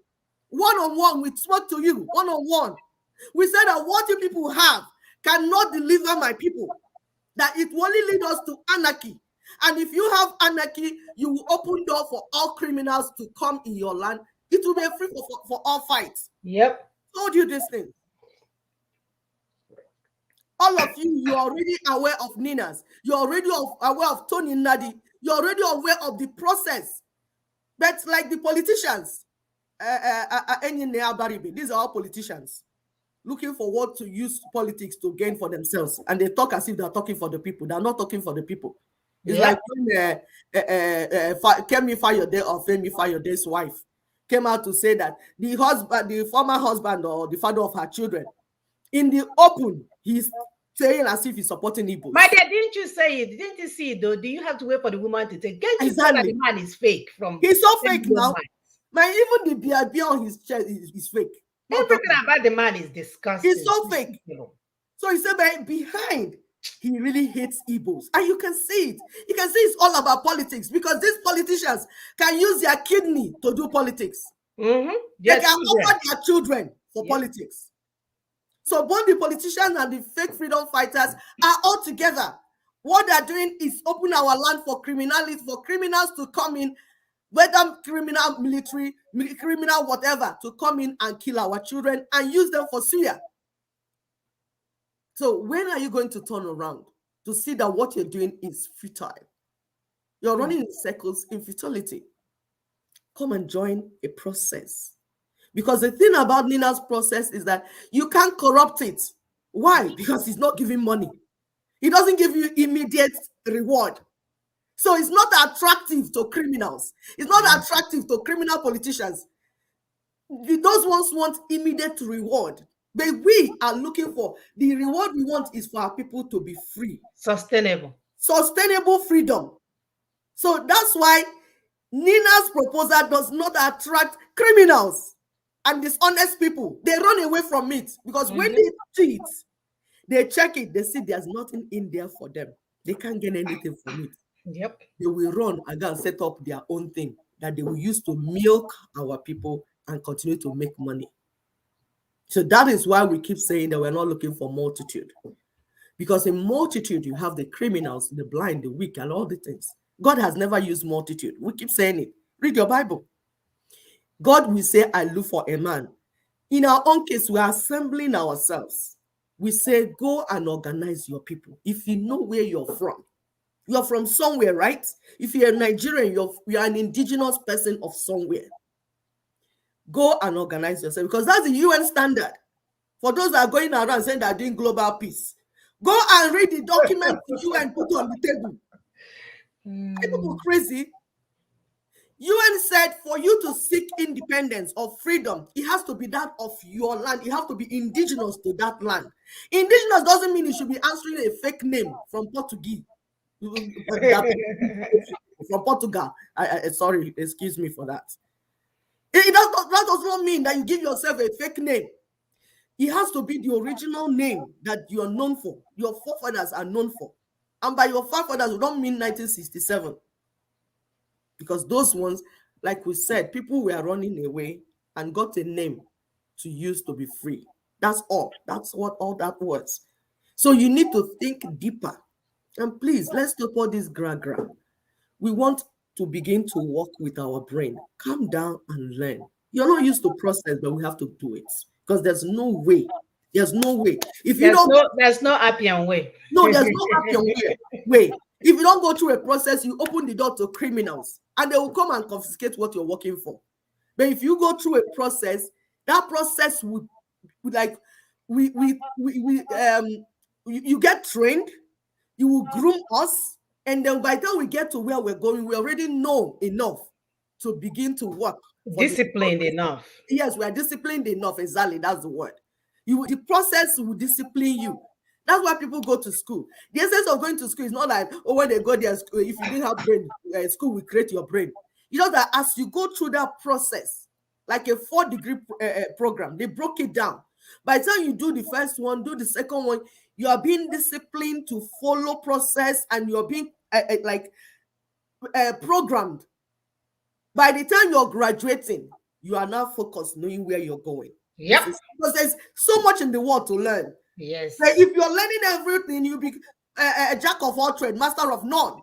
One-on-one, we spoke to you. One-on-one. We said that what you people have cannot deliver my people. That it will only lead us to anarchy. And if you have anarchy, you will open door for all criminals to come in your land. It will be free for all fights. Yep. Told you this thing. All of you, you're already aware of Ninas. You're already aware of Tony Nadi. You're already aware of the process. But like the politicians, these are all politicians looking for what to use politics to gain for themselves. And they talk as if they're talking for the people. They're not talking for the people. It's like when Kemi Fayode or Femi Fayode's wife came out to say that the former husband or the father of her children, in the open, he's saying as if he's supporting Igbo. My dad, didn't you say it? Didn't you see it though? Do you have to wait for the woman to take? Can't you say that the man is fake? He's so fake now. Man, even the BIB on his chest is fake. Everything about the man is disgusting. He's so fake. So he said that behind, he really hates Igbos. And you can see it. You can see it's all about politics because these politicians can use their kidney to do politics. Mm-hmm. They can offer their children for politics. So both the politicians and the fake freedom fighters are all together. What they're doing is open our land for criminals to come in, whether criminal, military, criminal, whatever, to come in and kill our children and use them for suya. So when are you going to turn around to see that what you're doing is futile? You're running in circles in futility. Come and join a process. Because the thing about Nina's process is that you can't corrupt it. Why? Because he's not giving money. He doesn't give you immediate reward. So it's not attractive to criminals. It's not attractive to criminal politicians. Those ones want immediate reward. But we are looking for the reward we want is for our people to be free. Sustainable. Sustainable freedom. So that's why Nina's proposal does not attract criminals and dishonest people. They run away from it because when they cheat, they check it, they see there's nothing in there for them. They can't get anything from it. Yep. They will run and go and set up their own thing that they will use to milk our people and continue to make money. So that is why we keep saying that we're not looking for multitude. Because in multitude, you have the criminals, the blind, the weak, and all the things. God has never used multitude. We keep saying it. Read your Bible. God will say, I look for a man. In our own case, we are assembling ourselves. We say, go and organize your people. If you know where you're from somewhere, right? If you're a Nigerian, you're an indigenous person of somewhere. Go and organize yourself because that's the UN standard. For those that are going around saying they're doing global peace, go and read the document the UN put on the table. Are people crazy? UN said for you to seek independence or freedom, it has to be that of your land. You have to be indigenous to that land. Indigenous doesn't mean you should be answering a fake name from Portuguese. From Portugal. Sorry, excuse me for that. That does not mean that you give yourself a fake name. It has to be the original name that you are known for. Your forefathers are known for. And by your forefathers, we don't mean 1967. Because those ones, like we said, people were running away and got a name to use to be free. That's all. That's what all that was. So you need to think deeper. And please, let's stop all this gra-gra. We want to begin to work with our brain. Calm down and learn. You're not used to process, but we have to do it. Because there's no way. There's no way. If you there's no Appian way. No, there's no Appian way. If you don't go through a process, you open the door to criminals and they will come and confiscate what you're working for. But if you go through a process, that process would like you get trained, you will groom us, and then by the time we get to where we're going, we already know enough to begin to work. Disciplined enough. Yes, we are disciplined enough. Exactly, that's the word. The process will discipline you. That's why people go to school. The essence of going to school is not like, oh, when they go there, if you didn't have brain, school will create your brain. You know that as you go through that process, like a 4-degree program, they broke it down. By the time you do the first one, do the second one, you are being disciplined to follow process and you're being programmed. By the time you're graduating, you are now focused, knowing where you're going. Yep. Because there's so much in the world to learn. Yes. Like if you're learning everything, you'll be a jack of all trades, master of none.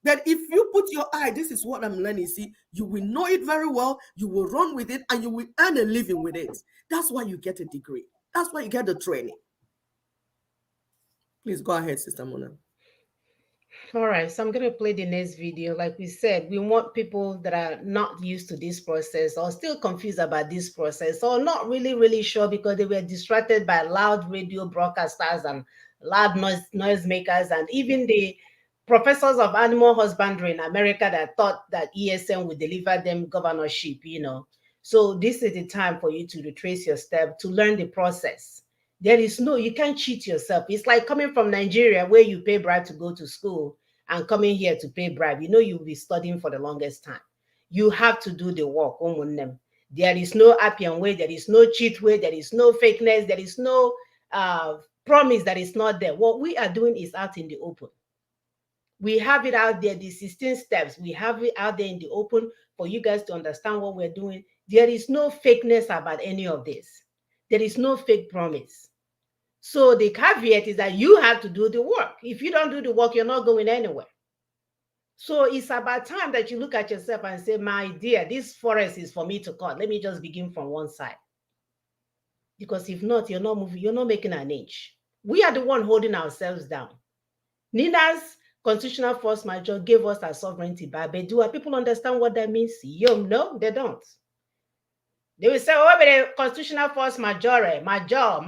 That if you put your eye, this is what I'm learning, see, you will know it very well, you will run with it, and you will earn a living with it. That's why you get a degree. That's why you get the training. Please go ahead, Sister Mona. All right, so I'm going to play the next video. Like we said, we want people that are not used to this process or still confused about this process or not really sure because they were distracted by loud radio broadcasters and loud noise makers and even the professors of animal husbandry in America that thought that ESN would deliver them governorship, So this is the time for you to retrace your step, to learn the process. You can't cheat yourself. It's like coming from Nigeria where you pay bribe to go to school and coming here to pay bribe. You'll be studying for the longest time. You have to do the work. There is no Appian way. There is no cheat way. There is no fakeness. There is no promise that is not there. What we are doing is out in the open. We have it out there, the 16 steps. We have it out there in the open for you guys to understand what we're doing. There is no fakeness about any of this. There is no fake promise. So the caveat is that you have to do the work. If you don't do the work, you're not going anywhere. So it's about time that you look at yourself and say, my dear, this forest is for me to cut. Let me just begin from one side. Because if not, you're not moving, you're not making an inch. We are the one holding ourselves down. Nina's constitutional force majeure gave us our sovereignty back. But do our people understand what that means? No, they don't. They will say, oh, but the constitutional force majeure, major.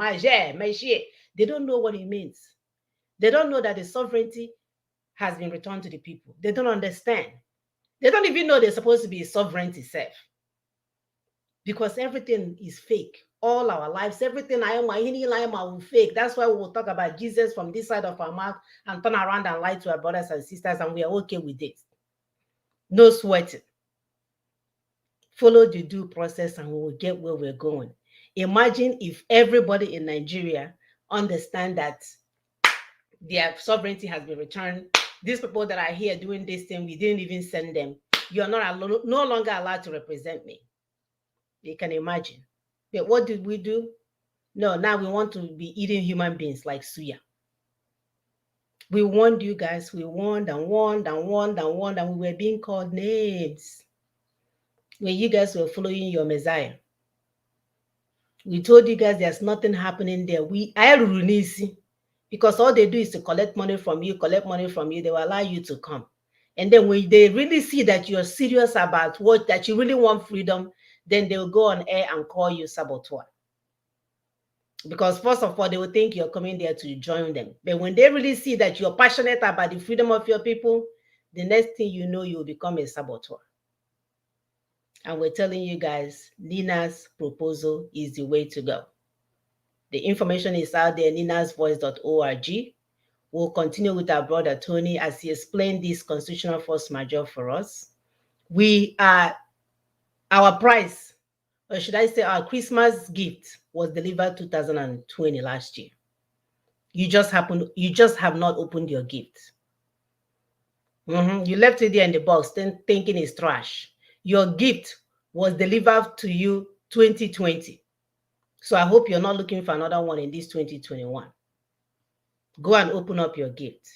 They don't know what it means. They don't know that the sovereignty has been returned to the people. They don't understand. They don't even know they're supposed to be sovereignty self. Because everything is fake. All our lives, everything I am fake. That's why we will talk about Jesus from this side of our mouth and turn around and lie to our brothers and sisters, and we are okay with it. No sweating. Follow the due process and we will get where we're going. Imagine if everybody in Nigeria understand that their sovereignty has been returned. These people that are here doing this thing, we didn't even send them. You're no longer allowed to represent me. You can imagine. But what did we do? No, now we want to be eating human beings like suya. We warned you guys. We warned and warned and warned and warned, and we were being called names when you guys were following your Messiah. We told you guys there's nothing happening there. Because all they do is to collect money from you. They will allow you to come. And then when they really see that you're serious about that you really want freedom, then they'll go on air and call you saboteur. Because first of all, they will think you're coming there to join them. But when they really see that you're passionate about the freedom of your people, the next thing you know, you'll become a saboteur. And we're telling you guys, Nina's proposal is the way to go. The information is out there, ninasvoice.org. We'll continue with our brother Tony as he explained this constitutional force majeure for us. Our price, or should I say our Christmas gift, was delivered 2020 last year. You just have not opened your gift. You left it there in the box, then thinking it's trash. Your gift was delivered to you 2020. So I hope you're not looking for another one in this 2021. Go and open up your gift.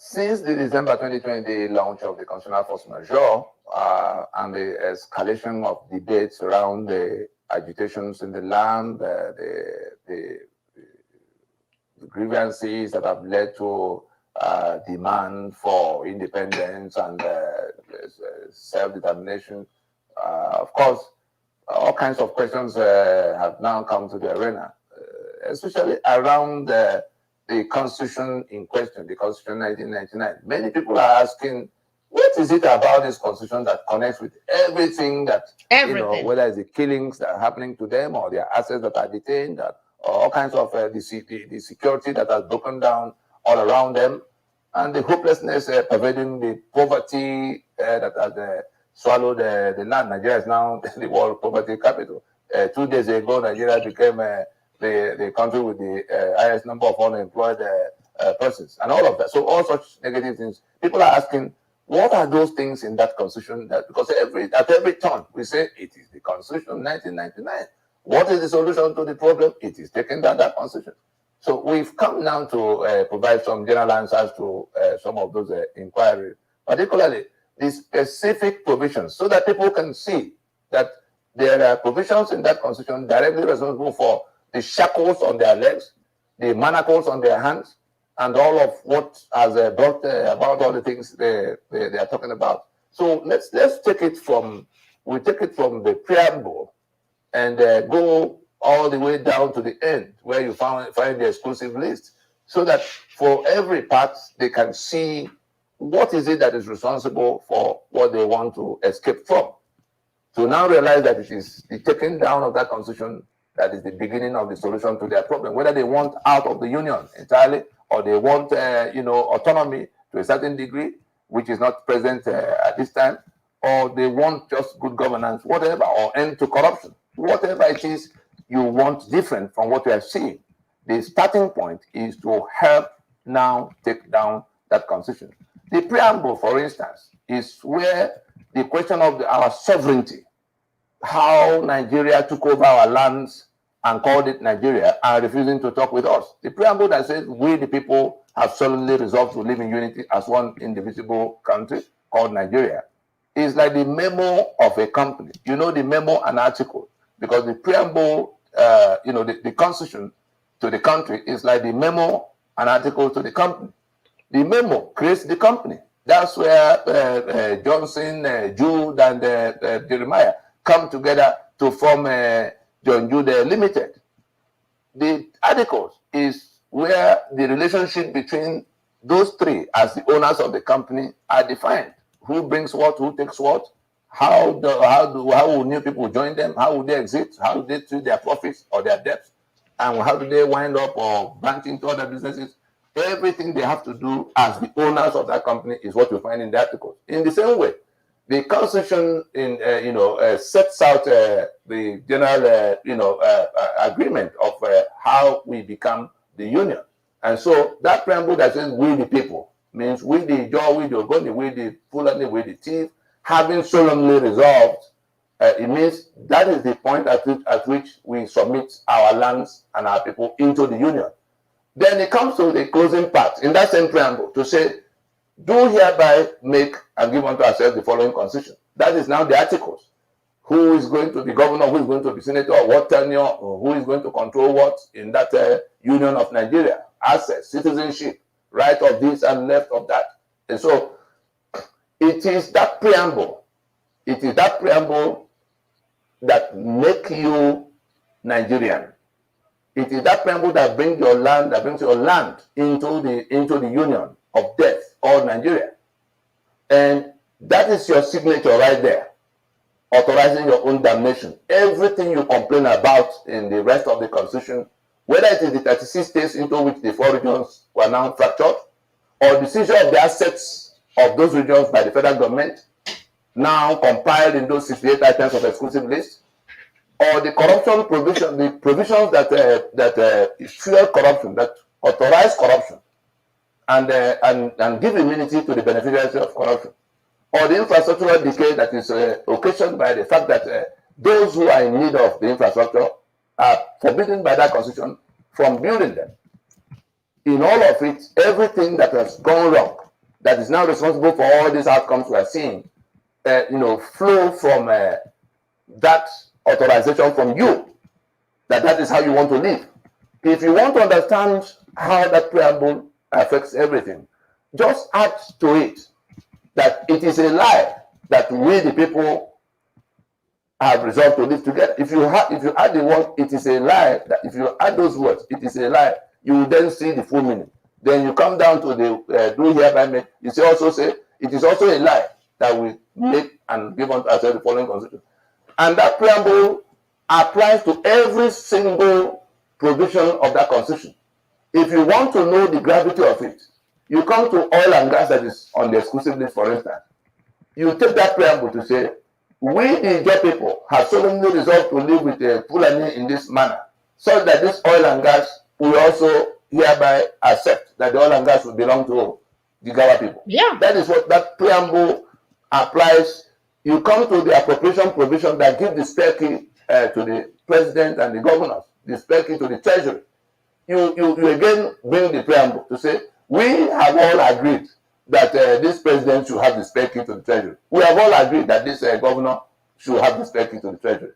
Since the December 2020 launch of the Constitutional Force Majeure and the escalation of debates around the agitations in the land, the grievances that have led to demand for independence and self-determination, of course, all kinds of questions have now come to the arena, especially around the constitution in question, the Constitution 1999. Many people are asking, what is it about this constitution that connects with everything that, whether it's the killings that are happening to them or their assets that are detained, or all kinds of the security that has broken down all around them, and the hopelessness pervading the poverty that has swallowed the land. Nigeria is now the world poverty capital. 2 days ago, Nigeria became the country with the highest number of unemployed persons, and all of that. So all such negative things. People are asking, what are those things in that constitution? Because at every turn we say it is the Constitution 1999. What is the solution to the problem? It is taking down that constitution. So we've come now to provide some general answers to some of those inquiries, particularly the specific provisions, so that people can see that there are provisions in that constitution directly responsible for the shackles on their legs, the manacles on their hands, and all of what has brought about all the things they are talking about. So let's take it from the preamble and go all the way down to the end where you find the exclusive list, so that for every part they can see what is it that is responsible for what they want to escape from. To now realize that it is the taking down of that constitution that is the beginning of the solution to their problem, whether they want out of the union entirely or they want autonomy to a certain degree, which is not present at this time, or they want just good governance, whatever, or end to corruption. Whatever it is you want different from what we are seeing, the starting point is to help now take down that constitution. The preamble, for instance, is where the question of our sovereignty, how Nigeria took over our lands and called it Nigeria and refusing to talk with us. The preamble that says we the people have solemnly resolved to live in unity as one indivisible country called Nigeria is like the memo of a company. You know, the memo and article, because the preamble, the constitution to the country is like the memo and article to the company. The memo creates the company. That's where Johnson, Jude, and Jeremiah come together to form John Jude Limited. The articles is where the relationship between those three as the owners of the company are defined. Who brings what, who takes what, how will new people join them, how will they exit, how do they treat their profits or their debts, and how do they wind up or branch into other businesses. Everything they have to do as the owners of that company is what you find in the articles. In the same way, the Constitution sets out the general agreement of how we become the union. And so that preamble that says "we the people" means we the Jaw, we the Ogoni, we the Fulani, we the Thief, having solemnly resolved. It means that is the point at which we submit our lands and our people into the union. Then it comes to the closing part in that same preamble to say, "Do hereby make and give unto ourselves the following constitution." That is now the articles. Who is going to be governor, who is going to be senator, what tenure, or who is going to control what in that Union of Nigeria, assets, citizenship, right of this and left of that. And so it is that preamble that make you Nigerian. It is that preamble that brings your land into the union of death or Nigeria. And that is your signature right there, authorizing your own damnation. Everything you complain about in the rest of the Constitution, whether it is the 36 states into which the 4 regions were now fractured, or the seizure of the assets of those regions by the federal government, now compiled in those 68 items of exclusive list, or the corruption provision, the provisions that fuel corruption, that authorize corruption, and give immunity to the beneficiaries of corruption, or the infrastructural decay that is occasioned by the fact that those who are in need of the infrastructure are forbidden by that constitution from building them. In all of it, everything that has gone wrong, that is now responsible for all these outcomes we are seeing, flow from that authorization from you, that is how you want to live. If you want to understand how that preamble affects everything, just add to it that it is a lie that we the people have resolved to live together. If you add the word "it is a lie," that if you add those words, "it is a lie," you will then see the full meaning. Then you come down to the "do hereby make." You also say it is also a lie that we make and give unto ourselves the following constitution. And that preamble applies to every single provision of that constitution. If you want to know the gravity of it, you come to oil and gas that is on the exclusive list, for instance. You take that preamble to say, "We the Jaw people have solemnly resolved to live with the Fulani in this manner, so that this oil and gas will also hereby accept that the oil and gas will belong to the Gawa people." Yeah. That is what that preamble applies. You come to the appropriation provision that gives the spare key to the president and the governors, the spare key to the treasury. You again bring the preamble to say, "We have all agreed that this president should have the spare key to the treasury. We have all agreed that this governor should have the spare key to the treasury."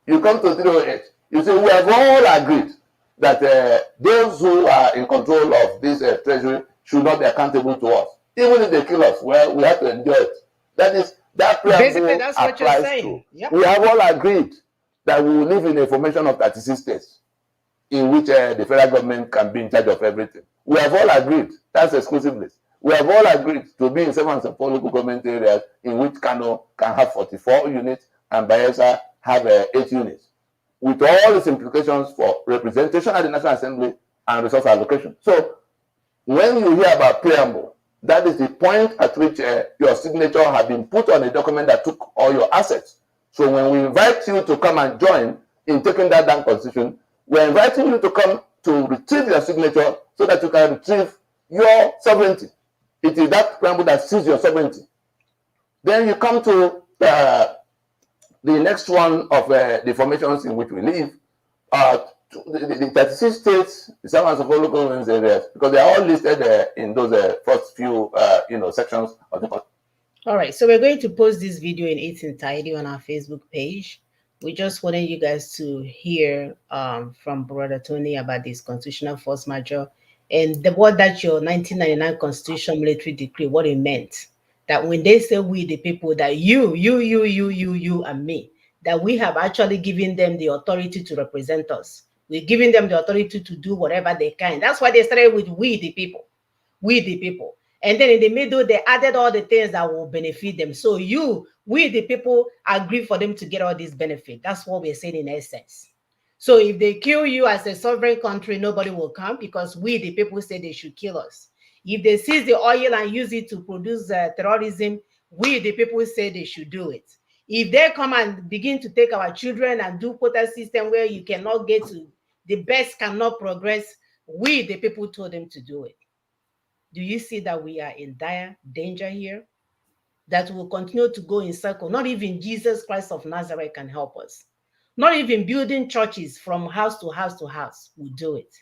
You come to 308, you say, "We have all agreed that those who are in control of this treasury should not be accountable to us. Even if they kill us, well, we have to endure it." That Basically, that's what you're applies saying. to. Yep. We have all agreed that we will live in a formation of 36 states in which the federal government can be in charge of everything. We have all agreed. That's exclusive list. We have all agreed to be in 7 and 4 local government areas in which Kano can have 44 units and Bayelsa have 8 units, with all its implications for representation at the National Assembly and resource allocation. So when you hear about preamble, that is the point at which your signature has been put on a document that took all your assets. So when we invite you to come and join in taking that down constitution, we're inviting you to come to retrieve your signature so that you can retrieve your sovereignty. It is that preamble that sees your sovereignty. Then you come to the next one of the formations in which we live, the 36 states, the 7 and 4 local government areas, because they are all listed in those first few sections of the constitution. All right, so we're going to post this video in its entirety on our Facebook page. We just wanted you guys to hear from Brother Tony about this constitutional force majeure and the what that your 1999 constitution military decree, what it meant. That when they say we the people, that you and me, that we have actually given them the authority to represent us. We're giving them the authority to do whatever they can. That's why they started with we the people, we the people. And then in the middle, they added all the things that will benefit them. So we the people, agree for them to get all these benefits. That's what we're saying in essence. So if they kill you as a sovereign country, nobody will come because we the people say they should kill us. If they seize the oil and use it to produce terrorism, we the people say they should do it. If they come and begin to take our children and do quota system where you cannot get to, the best cannot progress, we the people told them to do it. Do you see that we are in dire danger here? That will continue to go in circle. Not even Jesus Christ of Nazareth can help us. Not even building churches from house to house to house will do it.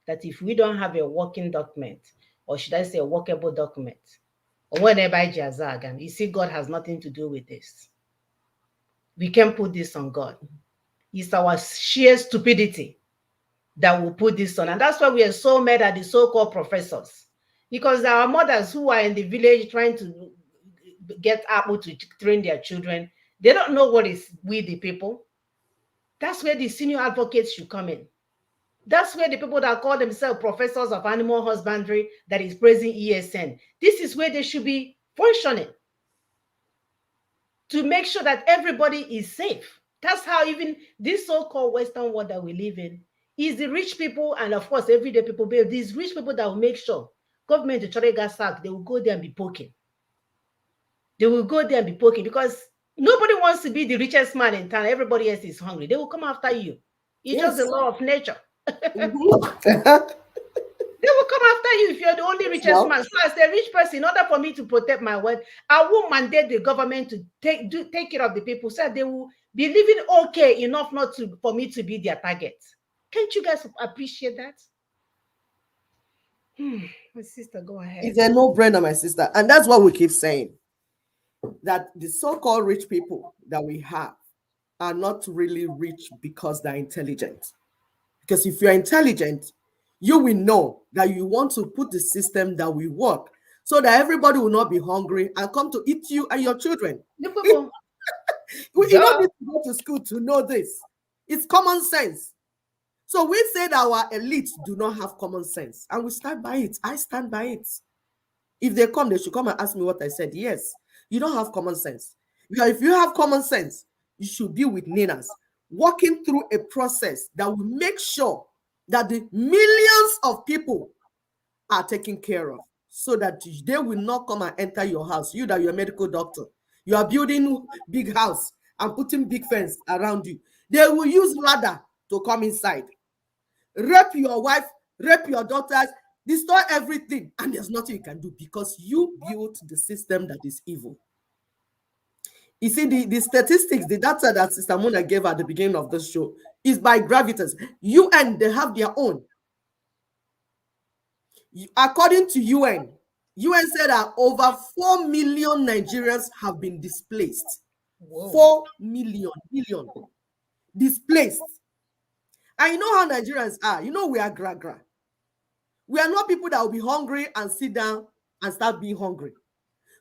That if we don't have a working document, or should I say a workable document, or whatever, you see, God has nothing to do with this. We can put this on God. It's our sheer stupidity that will put this on. And that's why we are so mad at the so-called professors. Because there are mothers who are in the village trying to get Apple to train their children. They don't know what is we the people. That's where the senior advocates should come in. That's where the people that call themselves professors of animal husbandry that is praising ESN. This is where they should be functioning to make sure that everybody is safe. That's how even this so-called Western world that we live in is the rich people and of course everyday people, but these rich people that will make sure government to try to get sacked, they will go there and be poking. They will go there and be poking because nobody wants to be the richest man in town. Everybody else is hungry. They will come after you. It's just the Yes. law of nature. Mhm. They will come after you if you're the only richest Well, man. So as a rich person, in order for me to protect my wealth, I will mandate the government to take care of the people so they will be living okay enough not to for me to be their target. Can't you guys appreciate that? My sister, go ahead. it's a no-brainer, my sister. And that's what we keep saying. That the so-called rich people that we have are not really rich because they're intelligent. Because if you're intelligent, you will know that you want to put the system that will work so that everybody will not be hungry and come to eat you and your children. The people, You don't duh. need to go to school to know this. It's common sense. So we said our elites do not have common sense, and we stand by it. I stand by it. If they come, they should come and ask me what I said. Yes, you don't have common sense. Because if you have common sense, you should be with Ninas, walking through a process that will make sure that the millions of people are taken care of so that they will not come and enter your house. You that you're a medical doctor, you are building big house and putting big fence around you. They will use ladder to come inside, rape your wife, rape your daughters, destroy everything, and there's nothing you can do because you built the system that is evil. You see, the statistics, the data that Sister Mona gave at the beginning of this show is by gravitas. UN, they have their own. According to UN said that over 4 million Nigerians have been displaced. Whoa. 4 million displaced. And you know how Nigerians are. You know we are gra. We are not people that will be hungry and sit down and start being hungry.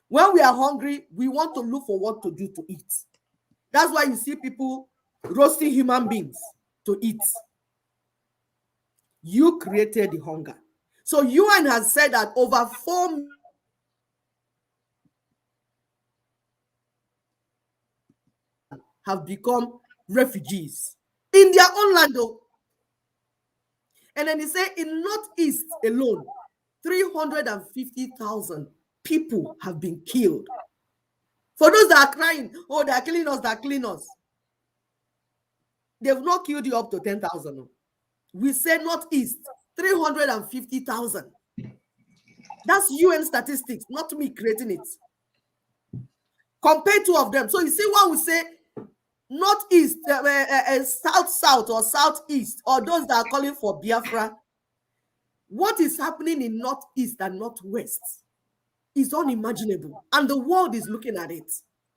When we are hungry, we want to look for what to do to eat. That's why you see people roasting human beings to eat. You created the hunger. So UN has said that over 4 have become refugees in their own land. And then they say in Northeast alone, 350,000 people have been killed. For those that are crying, oh, they are killing us, they are killing us. They've not killed you up to 10,000. We say Northeast, 350,000. That's UN statistics, not me creating it. Compare two of them. So you see what we say, Northeast, South or Southeast, or those that are calling for Biafra. What is happening in Northeast and Northwest? is unimaginable. And the world is looking at it.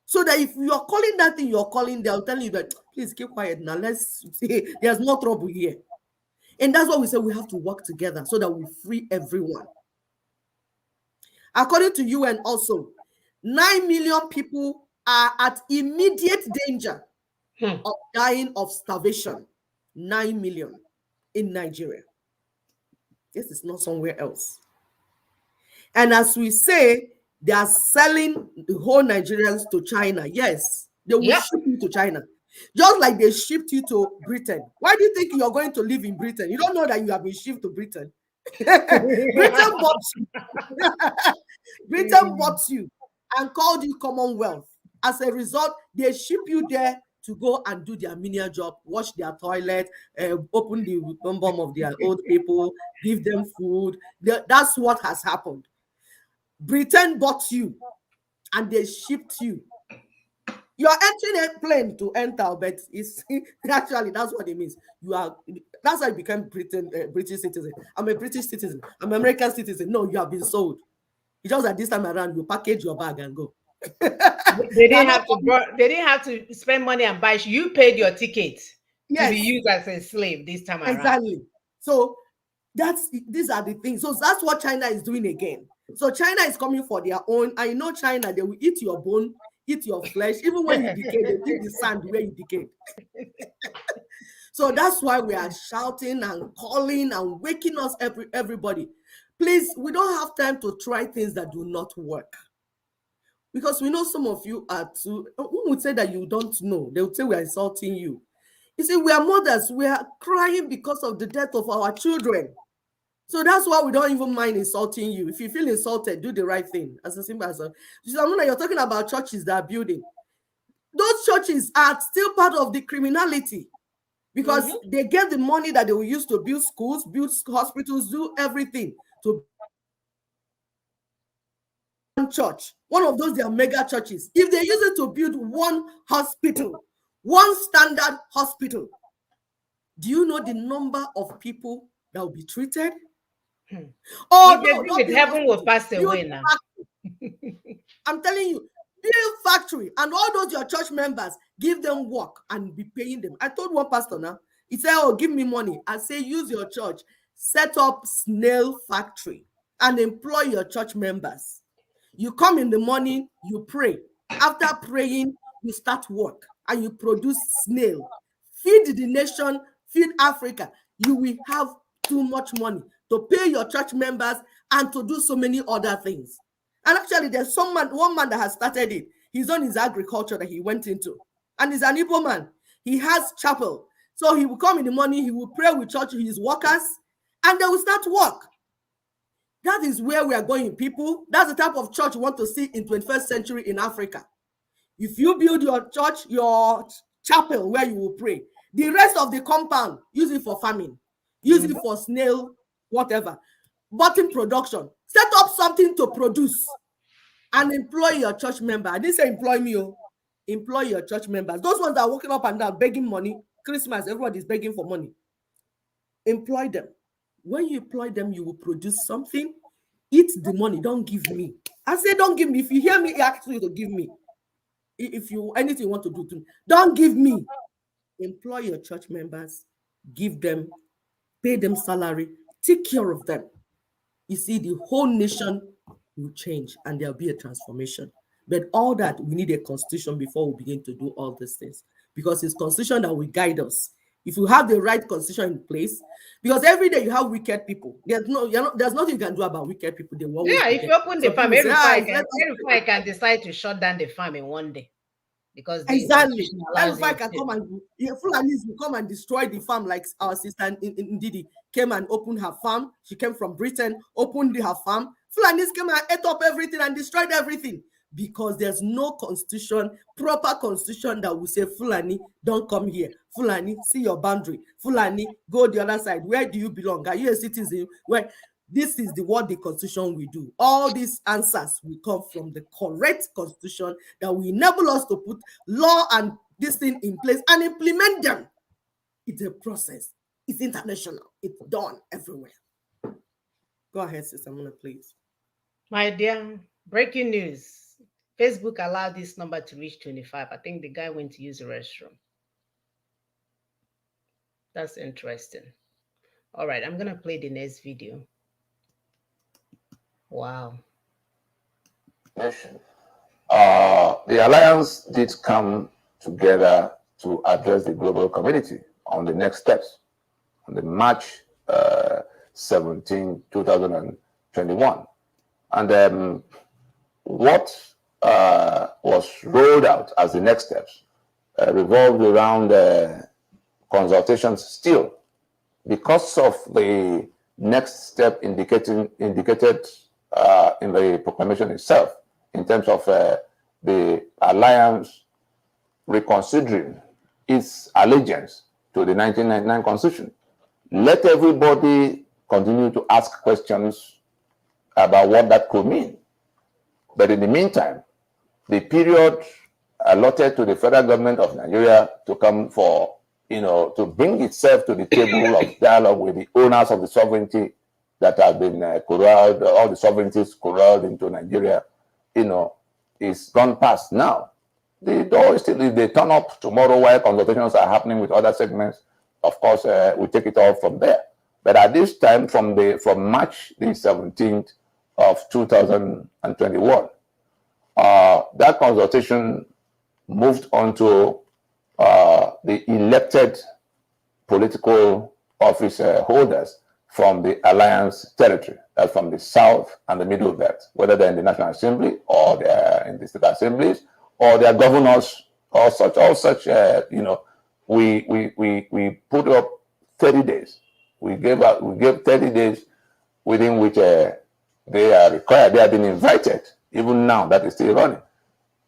So that if you're calling that thing you're calling, they'll tell you that, please keep quiet now. Let's see, there's no trouble here. And that's why we say we have to work together so that we free everyone. According to UN also, 9 million people are at immediate danger of dying of starvation. 9 million in Nigeria. This is not somewhere else. And as we say, they are selling the whole Nigerians to China. Yes, they will Yep. ship you to China. Just like they shipped you to Britain. Why do you think you're going to live in Britain? You don't know that you have been shipped to Britain. Britain bought you. Britain bought you and called you Commonwealth. As a result, they ship you there to go and do their menial job, wash their toilet, open the bum of their old people, give them food. That's what has happened. Britain bought you and they shipped you. You are entering a plane to enter, but it's actually that's what it means. You are that's how you become British citizen. I'm a British citizen. I'm an American citizen. No, you have been sold. It's just that this time around you package your bag and go. They didn't have to. They didn't have to spend money and buy. You paid your ticket to be Yes, used as a slave this time around. exactly. So these are the things. So that's what China is doing again. So China is coming for their own. I know China, they will eat your bone, eat your flesh. Even when you decay, they eat the sand where you decay. So that's why we are shouting and calling and waking us everybody. Please, we don't have time to try things that do not work. Because we know some of you are too, who would say that you don't know? They would say we are insulting you. You see, we are mothers. We are crying because of the death of our children. So that's why we don't even mind insulting you. If you feel insulted, do the right thing. As a simple as that. You're talking about churches that are building. Those churches are still part of the criminality because they get the money that they will use to build schools, build hospitals, do everything to one church. One of those, they are mega churches. If they use it to build one hospital, one standard hospital, do you know the number of people that will be treated? Oh, If they no, do not it, build heaven will hospital. pass away Build now. I'm telling you, build factory and all those your church members, give them work and be paying them. I told one pastor now, he said, oh, give me money. I say, use your church, set up snail factory and employ your church members. You come in the morning, you pray. After praying, you start work and you produce snail. Feed the nation, feed Africa. You will have too much money to pay your church members and to do so many other things. And actually, there's one man that has started it. He's on his agriculture that he went into. And he's an Igbo man. He has chapel. So he will come in the morning, he will pray with church, his workers, and they will start work. That is where we are going, people. That's the type of church we want to see in 21st century in Africa. If you build your church, your chapel where you will pray, the rest of the compound, use it for farming, use it for snail, whatever. Button production. Set up something to produce and employ your church member. I didn't say employ me, oh. Employ your church members. Those ones that are walking up and down begging money, Christmas, everybody's begging for money. Employ them. When you employ them, you will produce something. Eat the money. Don't give me. I say don't give me. If you hear me, ask you to give me. If you anything you want to do to me, don't give me. Employ your church members. Give them, pay them salary. Take care of them. You see, the whole nation will change and there'll be a transformation. But all that, we need a constitution before we begin to do all these things. Because it's constitution that will guide us. If you have the right constitution in place, because every day you have wicked people. There's nothing you can do about wicked people. They will always Yeah, be if there. you open the So farm, people say, every can decide to shut down the farm in one day because the exactly. constitution That's allows why I you can to. come and Fulanis will come and destroy the farm, like our sister in Didi came and opened her farm. She came from Britain, opened her farm. Fulanis came and ate up everything and destroyed everything because there's no constitution, proper constitution that will say Fulani, don't come here. Fulani, see your boundary. Fulani, go the other side. Where do you belong? Are you a citizen? Where? This is what the constitution will do. All these answers will come from the correct constitution that will enable us to put law and this thing in place and implement them. It's a process. It's international. It's done everywhere. Go ahead, Sister Mona, please. My dear, Breaking news. Facebook allowed this number to reach 25. I think the guy went to use the restroom. That's interesting. All right, I'm going to play the next video. Wow. Nation. The alliance did come together to address the global community on the next steps on the March 17, 2021. And what was rolled out as the next steps revolved around consultations still, because of the next step indicated in the proclamation itself, in terms of the alliance reconsidering its allegiance to the 1999 Constitution. Let everybody continue to ask questions about what that could mean. But in the meantime, the period allotted to the federal government of Nigeria to come for, to bring itself to the table of dialogue with the owners of the sovereignty that have been corralled, all the sovereignties corralled into Nigeria, is gone past now. The door is still, if they turn up tomorrow while consultations are happening with other segments, of course, we take it all from there. But at this time, from March the 17th of 2021, that consultation moved on to the elected political office holders from the alliance territory, that's from the south and the middle belt, whether they're in the National Assembly or they're in the state assemblies or their governors or such, we put up 30 days. We gave 30 days within which they are required. They have been invited, even now that is still running.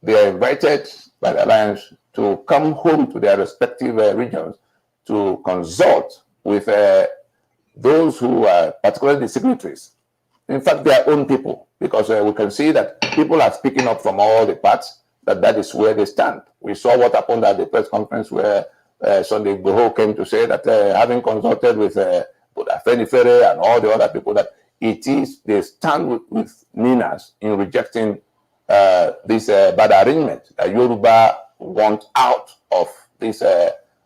They are invited by the alliance to come home to their respective regions to consult with those who are particularly the signatories. In fact, their own people, because we can see that people are speaking up from all the parts, that is where they stand. We saw what happened at the press conference where Sunday Igboho came to say that having consulted with Afenifere and all the other people, that they stand with Ninas in rejecting this bad arrangement. Yoruba want out of this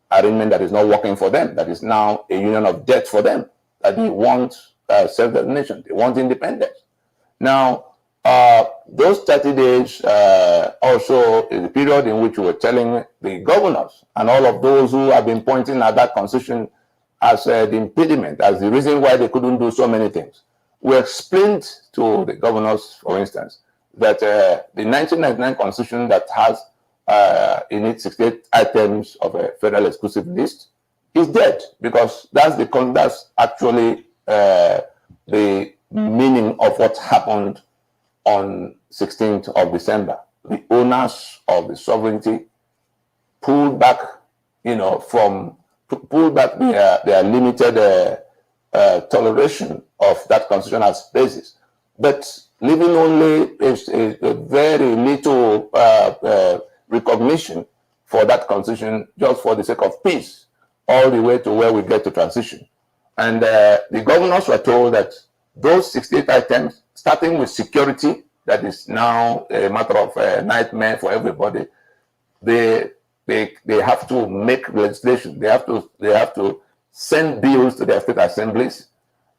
arrangement that is not working for them, that is now a union of death for them, that they want self-determination, they want independence. Now, those 30 days also is the period in which we were telling the governors and all of those who have been pointing at that constitution as the impediment, as the reason why they couldn't do so many things. We explained to the governors, for instance, that the 1999 constitution that has in it 68 items of a federal exclusive list is dead, because that's actually the meaning of what happened on 16th of December. The owners of the sovereignty pulled back, pulled back their limited toleration of that constitution as basis, but leaving only a very little recognition for that constitution, just for the sake of peace, all the way to where we get to transition. And the governors were told that those 68 items, starting with security, that is now a matter of nightmare for everybody, they have to make legislation. They have to send bills to their state assemblies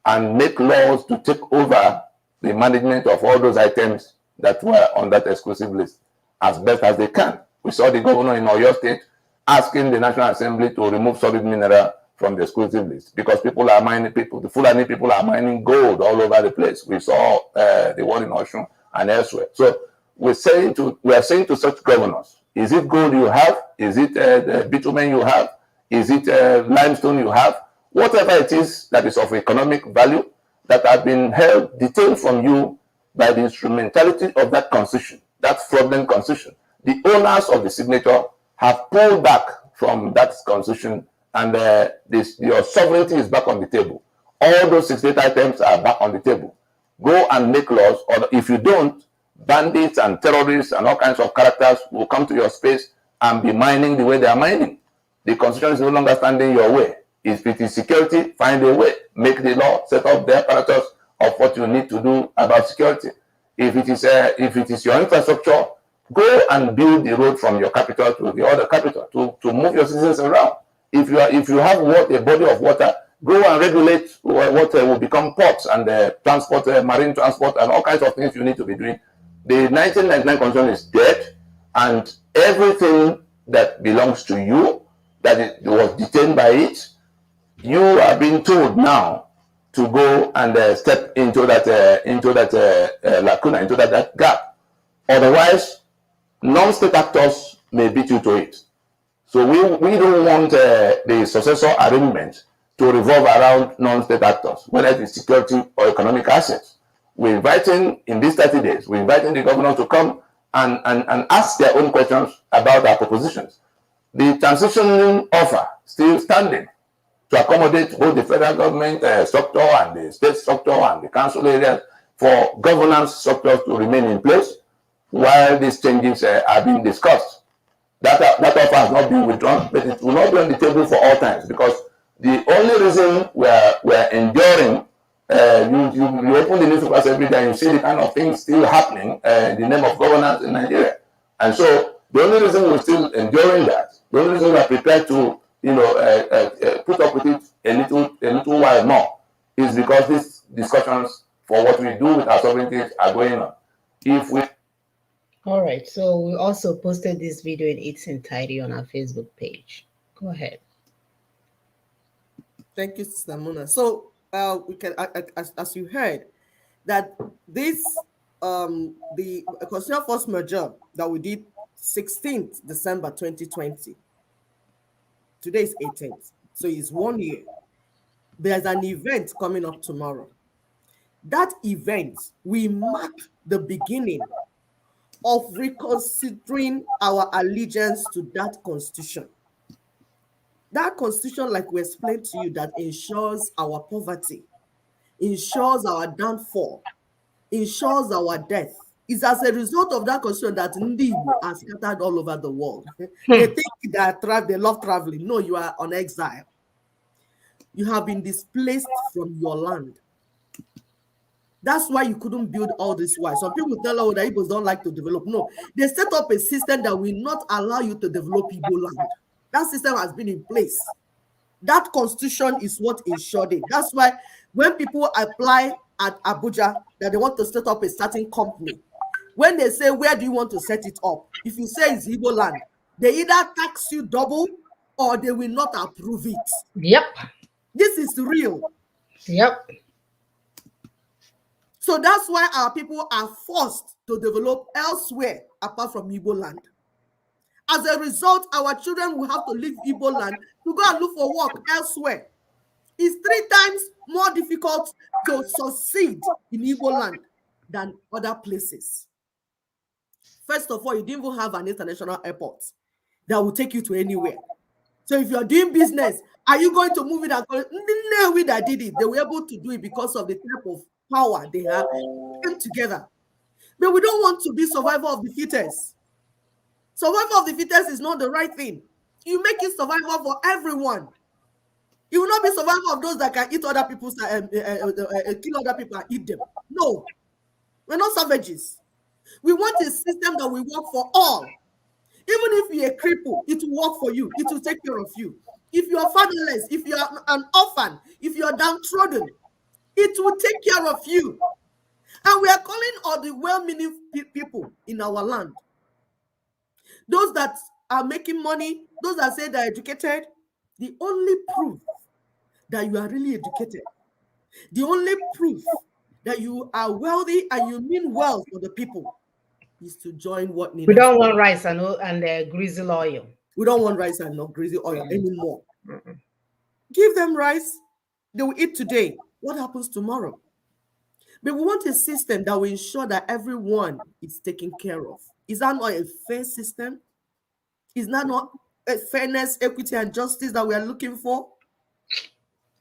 and make laws to take over the management of all those items that were on that exclusive list as best as they can. We saw the governor in Oyo State asking the National Assembly to remove solid mineral from the exclusive list because the Fulani people are mining gold all over the place. We saw the one in Osun and elsewhere. So we are saying to such governors, is it gold you have? Is it bitumen you have? Is it limestone you have? Whatever it is that is of economic value that have been detained from you by the instrumentality of that constitution, that fraudulent constitution. The owners of the signature have pulled back from that constitution, and your sovereignty is back on the table. All those 68 items are back on the table. Go and make laws, or if you don't, bandits and terrorists and all kinds of characters will come to your space and be mining the way they are mining. The constitution is no longer standing your way. If it is security, find a way. Make the law, set up the apparatus of what you need to do about security. If it is your infrastructure, go and build the road from your capital to the other capital to move your citizens around. If you have a body of water, go and regulate what will become ports and transport, marine transport, and all kinds of things you need to be doing. The 1999 constitution is dead, and everything that belongs to you, that it was detained by it, you are being told now to go and step into that lacuna, into that gap. Otherwise, non-state actors may beat you to it. So we don't want the successor arrangement to revolve around non-state actors, whether it is security or economic assets. We're inviting, in these 30 days, we're inviting the governors to come and ask their own questions about our propositions. The transition offer still standing to accommodate both the federal government structure and the state structure and the council areas, for governance structures to remain in place while these changes are being discussed. That offer has not been withdrawn, but it will not be on the table for all times, because the only reason we're enduring, you open the newspapers every day and you see the kind of things still happening in the name of governance in Nigeria. And so the only reason we're still enduring that, the only reason we're prepared to put up with it a little while more, is because these discussions for what we do with our sovereignty are going on. If we All right, so we also posted this video in its entirety on our Facebook page. Go ahead. Thank you, Sister Mona. So we can, as you heard, that this the constitutional force merger that we did 16th December 2020. Today is 18th, so it's 1 year. There's an event coming up tomorrow. That event will mark the beginning of reconsidering our allegiance to that constitution. That constitution, like we explained to you, that ensures our poverty, ensures our downfall, ensures our death, is as a result of that constitution that Ndi are scattered all over the world. They think that they love traveling. No, you are on exile. You have been displaced from your land. That's why you couldn't build all this. Why? Some people tell us that Igbos don't like to develop. No, they set up a system that will not allow you to develop Igbo land. That system has been in place. That constitution is what ensured it. That's why when people apply at Abuja that they want to set up a certain company, when they say, where do you want to set it up? If you say it's Igbo land, they either tax you double or they will not approve it. Yep. This is real. Yep. So that's why our people are forced to develop elsewhere apart from Igbo land. As a result, our children will have to leave Igbo land to go and look for work elsewhere. It's 3 times more difficult to succeed in Igbo land than other places. First of all, you didn't even have an international airport that will take you to anywhere. So if you're doing business, are you going to move it and call it? No, we that did it. They were able to do it because of the type of power they have came together. But we don't want to be survival of the fittest. Survival of the fittest is not the right thing. You make it survival for everyone. It will not be survival of those that can eat other people's, kill other people and eat them. No, we're not savages. We want a system that will work for all. Even if you're a cripple, it will work for you. It will take care of you. If you are fatherless, if you are an orphan, if you are downtrodden, it will take care of you. And we are calling all the well-meaning people in our land. Those that are making money, those that say they're educated, the only proof that you are really educated, the only proof that you are wealthy and you mean well for the people is to join what Nina. We don't want rice and greasy oil. We don't want rice and no greasy oil anymore. Give them rice, they will eat today. What happens tomorrow? But we want a system that will ensure that everyone is taken care of. Is that not a fair system? Is that not a fairness, equity, and justice that we are looking for?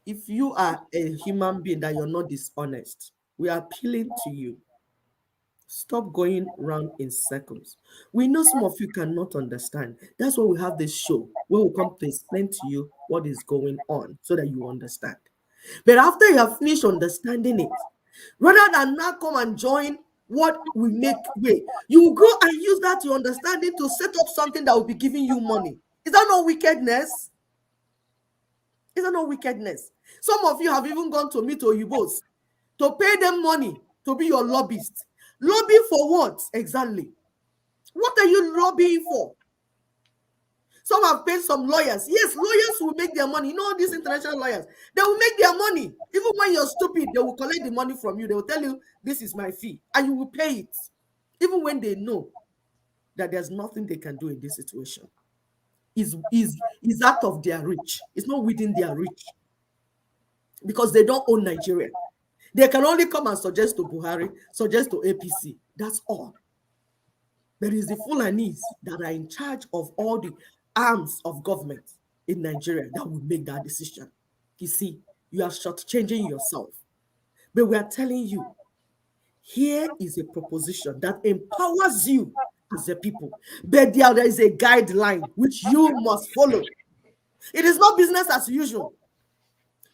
If you are a human being that you're not dishonest, we are appealing to you. Stop going around in circles. We know some of you cannot understand. That's why we have this show where we come to explain to you what is going on so that you understand. But after you have finished understanding it, rather than now come and join what will make way. You will go and use that your understanding to set up something that will be giving you money. Is that not wickedness? Is that not wickedness? Some of you have even gone to meet Oyibos to pay them money to be your lobbyist. Lobby for what exactly? What are you lobbying for? Some have paid some lawyers. Yes, lawyers will make their money. You know, these international lawyers, they will make their money. Even when you're stupid, they will collect the money from you. They will tell you, this is my fee, and you will pay it. Even when they know that there's nothing they can do in this situation. Is out of their reach. It's not within their reach because they don't own Nigeria. They can only come and suggest to Buhari, suggest to APC. That's all. There is the Fulanis that are in charge of all the arms of government in Nigeria that will make that decision. You see, you are shortchanging yourself. But we are telling you, here is a proposition that empowers you as a people. But there is a guideline which you must follow. It is not business as usual.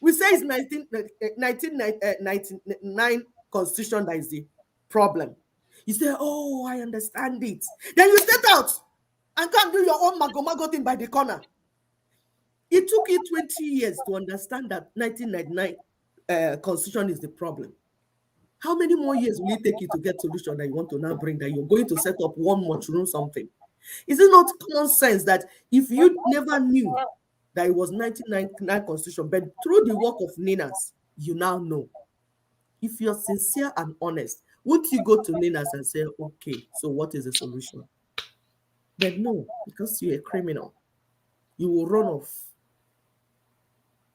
We say it's 1999 constitution that is the problem. You say, oh, I understand it. Then you step out and come do your own mago thing by the corner. It took you 20 years to understand that 1999 constitution is the problem. How many more years will it take you to get solution that you want to now bring, that you're going to set up one mushroom something? Is it not common sense that if you never knew that it was 1999 constitution, but through the work of Ninas, you now know? If you're sincere and honest, won't you go to Ninas and say, okay, so what is the solution? But no, because you're a criminal, you will run off.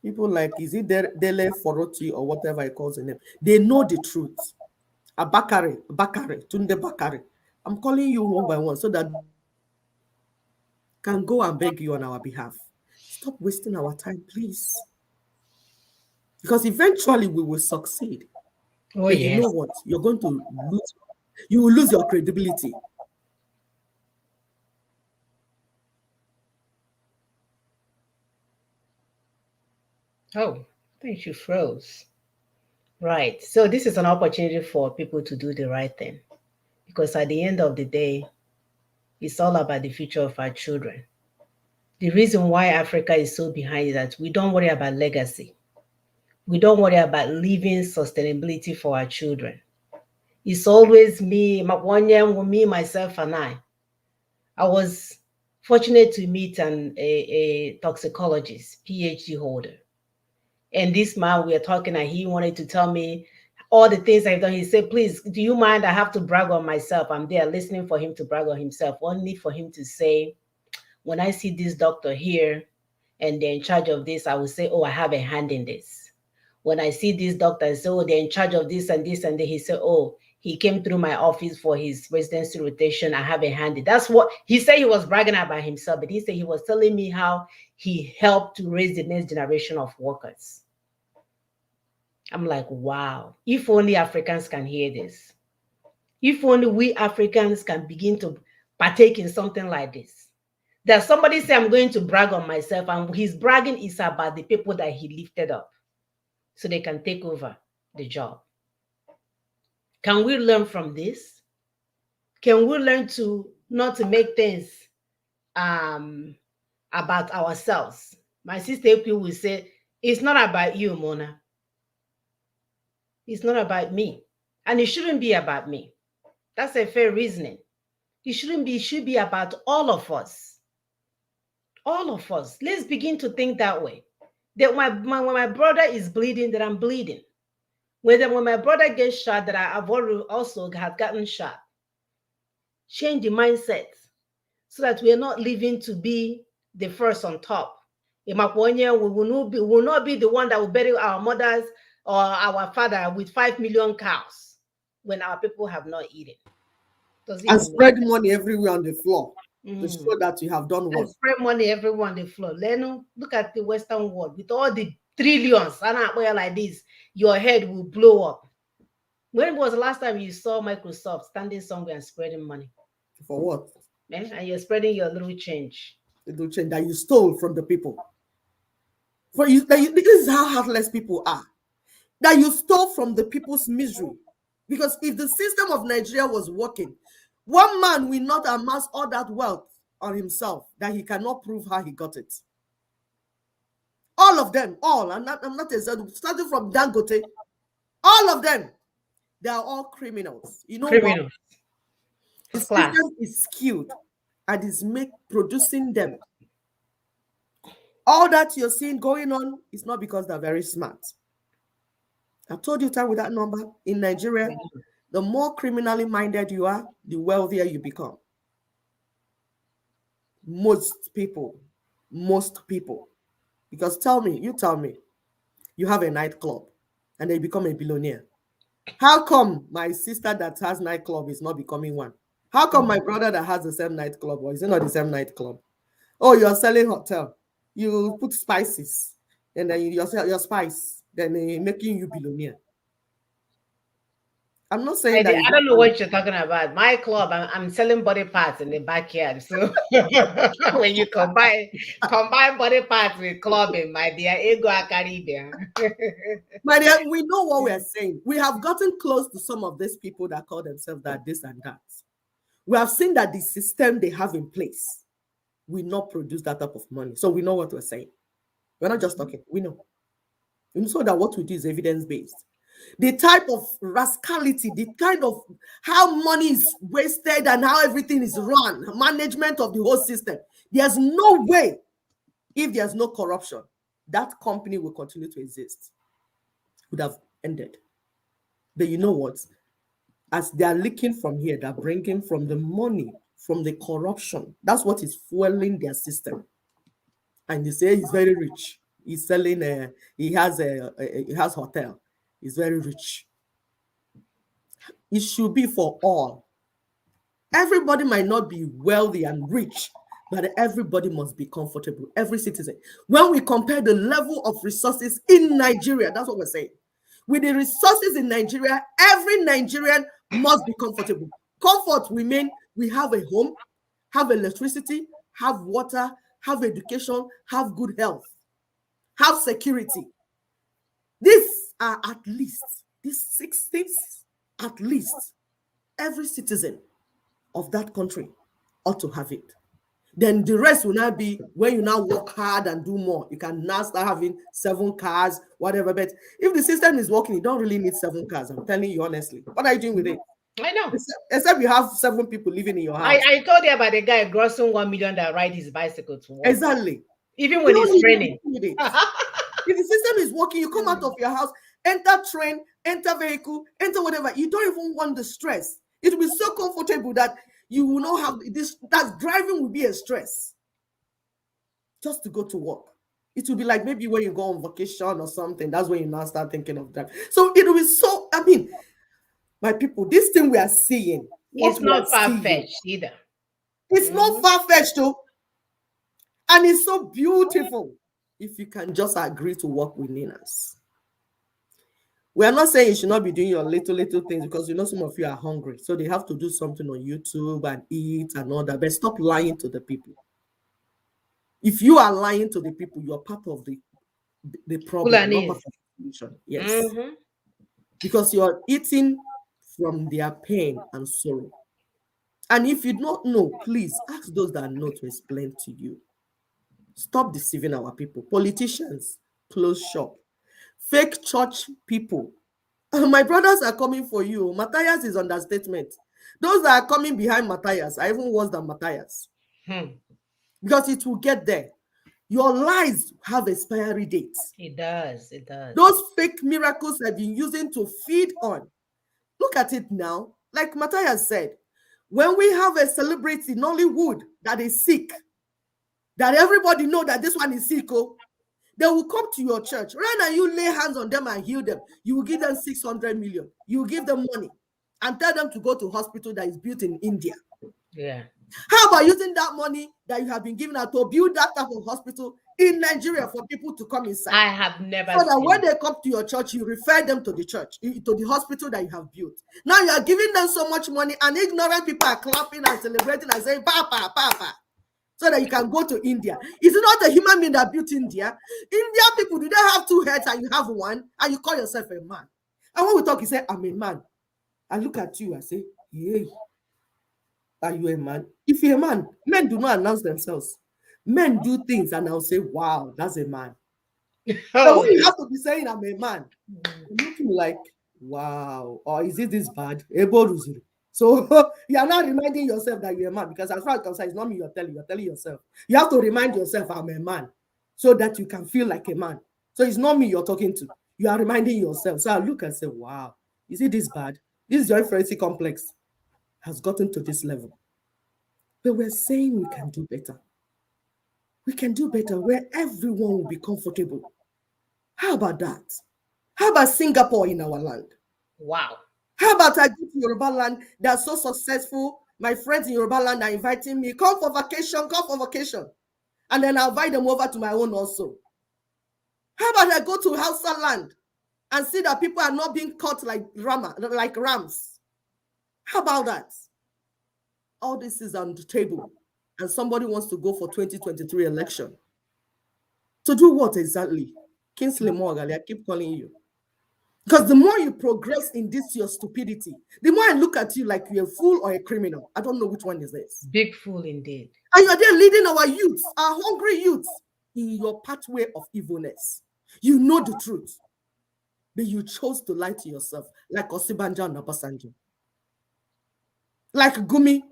People like, is it Dele Foroti or whatever he calls him? They know the truth. Bakare, Tunde Bakare. I'm calling you one by one so that can go and beg you on our behalf. Stop wasting our time, please. Because eventually we will succeed. Oh, But you yes. know what? You're going to lose. You will lose your credibility. Oh, I think you froze. Right. So this is an opportunity for people to do the right thing. Because at the end of the day, it's all about the future of our children. The reason why Africa is so behind is that we don't worry about legacy. We don't worry about leaving sustainability for our children. It's always me, me, myself, and I. I was fortunate to meet a toxicologist, PhD holder. And this man, we are talking, and he wanted to tell me all the things I've done. He said, please, do you mind? I have to brag on myself. I'm there listening for him to brag on himself, only for him to say, when I see this doctor here and they're in charge of this, I will say, oh, I have a hand in this. When I see this doctor, I say, oh, they're in charge of this and this, and then he said, oh, he came through my office for his residency rotation. I have a hand in. That's what he said. He was bragging about himself, but he said he was telling me how he helped to raise the next generation of workers. I'm like, wow, if only Africans can hear this. If only we Africans can begin to partake in something like this. That somebody say, I'm going to brag on myself, and his bragging is about the people that he lifted up so they can take over the job. Can we learn from this? Can we learn to not to make things about ourselves? My sister April will say, it's not about you, Mona. It's not about me. And it shouldn't be about me. That's a fair reasoning. It shouldn't be, it should be about all of us. All of us. Let's begin to think that way. That when my brother is bleeding, that I'm bleeding. When my brother gets shot, that I've also have gotten shot. Change the mindset so that we are not living to be the first on top. We will not be the one that will bury our mothers or our father with 5 million cows when our people have not eaten. Does it And even make spread sense? money everywhere on the floor to Mm. show that you have done And what? spread money everywhere on the floor. Leno, look at the Western world with all the trillions and like this, your head will blow up. When was the last time you saw Microsoft standing somewhere and spreading money? For what? And you're spreading your little change. It will change that you stole from the people. For you, this is how heartless people are. That you stole from the people's misery. Because if the system of Nigeria was working, one man will not amass all that wealth on himself that he cannot prove how he got it. All of them, all. I'm not starting from Dangote. All of them, they are all criminals. You know what? Criminals. The First class. system is skewed and is producing them. All that you're seeing going on is not because they're very smart. I told you time with that number. In Nigeria, the more criminally minded you are, the wealthier you become. Most people. Because tell me, you have a nightclub and they become a billionaire. How come my sister that has nightclub is not becoming one? How come my brother that has the same nightclub, or is it not the same nightclub? Oh, you're selling hotel. You put spices, and then you sell your spice, then making you billionaire. I'm not saying that. I don't know what you're talking about. My club, I'm selling body parts in the backyard. So when you combine body parts with clubbing, my dear, ego Caribbean. My dear, we know what we are saying. We have gotten close to some of these people that call themselves that, this and that. We have seen that the system they have in place will not produce that type of money. So we know what we're saying. We're not just talking. We know. And so that what we do is evidence-based. The type of rascality, the kind of how money is wasted and how everything is run, management of the whole system. There's no way, if there's no corruption, that company will continue to exist. It would have ended. But you know what? As they are leaking from here, they're bringing from the money, from the corruption. That's what is fueling their system. And they say he's very rich. He's selling, he has hotel. He's very rich. It should be for all. Everybody might not be wealthy and rich, but everybody must be comfortable. Every citizen. When we compare the level of resources in Nigeria, that's what we're saying. With the resources in Nigeria, every Nigerian must be comfortable. Comfort, we mean we have a home, have electricity, have water, have education, have good health, have security. These are at least, these 6 things, at least every citizen of that country ought to have it. Then the rest will not be when you now work hard and do more. You can now start having 7 cars, whatever. But if the system is working, you don't really need 7 cars. I'm telling you honestly. What are you doing with it? I know. Except you have 7 people living in your house. I told you about the guy grossing 1 million that ride his bicycle to work. Exactly. Even when he's training. If the system is working, you come out of your house, enter train, enter vehicle, enter whatever. You don't even want the stress. It will be so comfortable that you will not have this. That driving will be a stress. Just to go to work. It will be like maybe when you go on vacation or something. That's when you now start thinking of that. So it will be so, I mean, my people, this thing we are seeing. It's not far-fetched either. It's not far-fetched though. And it's so beautiful if you can just agree to work with Ninas. We are not saying you should not be doing your little things, because you know some of you are hungry. So they have to do something on YouTube and eat and all that. But stop lying to the people. If you are lying to the people, you're part of the problem, not part of the solution. Yes. Because you're eating from their pain and sorrow. And if you don't know, please ask those that know to explain to you. Stop deceiving our people. Politicians, close shop. Fake church people. My brothers are coming for you. Matthias is understatement. Those that are coming behind Matthias are even worse than Matthias. Because it will get there. Your lies have expiry dates. It does. It does. Those fake miracles have been using to feed on. Look at it now. Like Matthias said, when we have a celebrity in Nollywood that is sick, that everybody know that this one is sick, they will come to your church. Rather than you lay hands on them and heal them, you will give them 600 million. You will give them money and tell them to go to hospital that is built in India. Yeah. How about using that money that you have been given out to build that type of hospital in Nigeria for people to come inside? I have never So that when they come to your church, you refer them to the church, to the hospital that you have built. Now you are giving them so much money, and ignorant people are clapping and celebrating and saying, Papa, Papa, so that you can go to India. Is it not a human being that built India? India people, do they have 2 heads and you have one, and you call yourself a man? And when we talk, you say, I'm a man. I look at you, I say, hey, are you a man? If you're a man, men do not announce themselves. Men do things and I'll say, wow, that's a man. But Oh, when you have to be saying I'm a man, I'm looking like, wow, or is it this bad? So you are not reminding yourself that you're a man, because as far as concerned, it's not me you're telling yourself. You have to remind yourself I'm a man so that you can feel like a man. So it's not me you're talking to. You are reminding yourself. So I look and say, wow, is it this bad? This is your inferiority complex has gotten to this level. But we're saying we can do better. We can do better where everyone will be comfortable. How about that? How about Singapore in our land? wow. How about I go to Yoruba land? They are so successful. My friends in Yoruba land are inviting me, come for vacation, come for vacation. And then I'll invite them over to my own also. How about I go to Hausa land and see that people are not being caught like rams? How about that? All this is on the table. And somebody wants to go for 2023 election. To do what exactly? Kingsley Morgan, I keep calling you. Because the more you progress in this, your stupidity, the more I look at you like you're a fool or a criminal. I don't know which one is this. Big fool indeed. And you're there leading our youths, our hungry youths, in your pathway of evilness. You know the truth, but you chose to lie to yourself, like Osibanjo and Obasanjo. Like Gumi,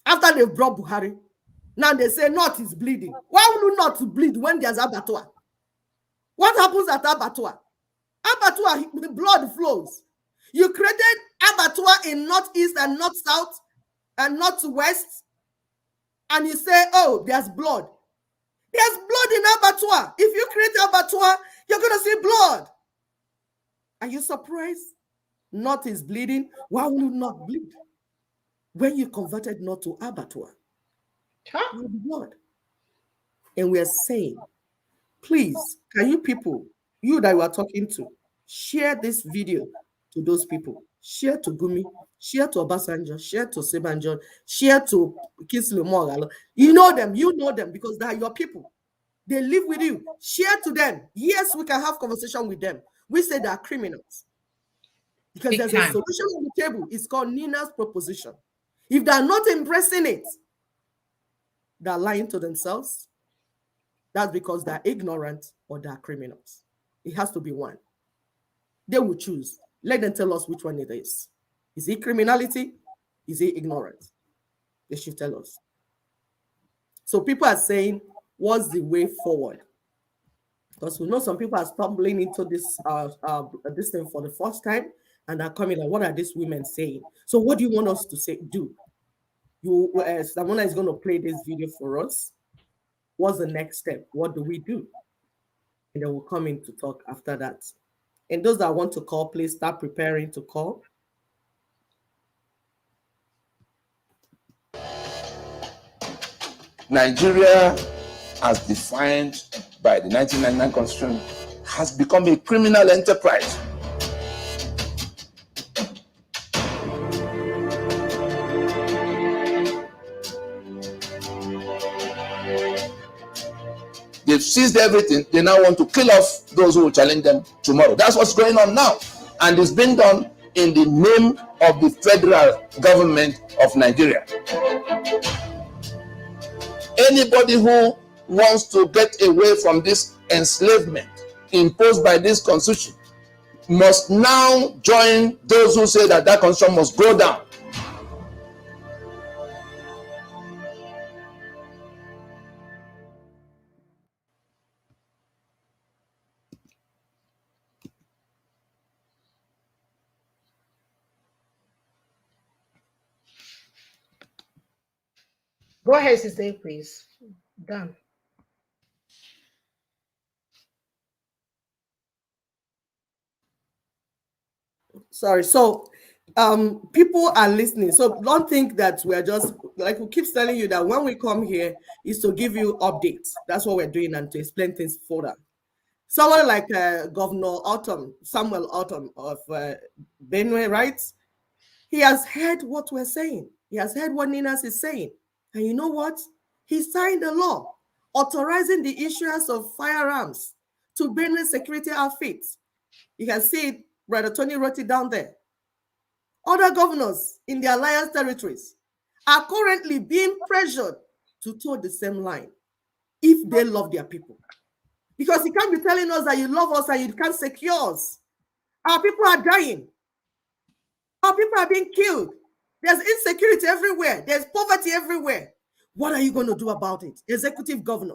after they brought Buhari, now they say North is bleeding. Why would you not bleed when there's abattoir? What happens at abattoir? Abattoir, the blood flows. You created abattoir in northeast and north south and northwest, and you say, oh, there's blood. There's blood in abattoir. If you create abattoir, you're going to see blood. Are you surprised? North is bleeding. Why will you not bleed? When you converted north to abattoir, Huh? you will be blood. And we are saying, please, can you people, you that you are talking to, share this video to those people. Share to Gumi, share to Obasanjo, share to Sebanjo, share to Kingsley Mogalo. You know them because they are your people. They live with you. Share to them. Yes, we can have conversation with them. We say they are criminals because Big there's a time. solution on the table. It's called Nina's proposition. If they are not embracing it, they're lying to themselves. That's because they're ignorant or they're criminals. It has to be one. They will choose. Let them tell us which one it is. Is it criminality? Is it ignorance? They should tell us. So people are saying, what's the way forward? Because we know some people are stumbling into this thing for the first time and are coming like, what are these women saying? So what do you want us to say? Do Samona is going to play this video for us. What's the next step? What do we do? And then we'll come in to talk after that. And those that want to call, please start preparing to call. Nigeria, as defined by the 1999 Constitution, has become a criminal enterprise. They've seized everything. They now want to kill off those who will challenge them tomorrow. That's what's going on now. And it's being done in the name of the federal government of Nigeria. Anybody who wants to get away from this enslavement imposed by this constitution must now join those who say that that constitution must go down. Go ahead, Sister, please. Done. Sorry. So people are listening. So don't think that we're just like we keep telling you that when we come here is to give you updates. That's what we're doing and to explain things further. Someone like Governor Samuel Autumn of Benue, right? He has heard what we're saying. He has heard what Ninas is saying. And you know what? He signed a law authorizing the issuance of firearms to Benue security outfits. You can see it, Brother Tony wrote it down there. Other governors in the alliance territories are currently being pressured to toe the same line if they love their people. Because you can't be telling us that you love us and you can't secure us. Our people are dying. Our people are being killed. There's insecurity everywhere. There's poverty everywhere. What are you going to do about it? Executive governor.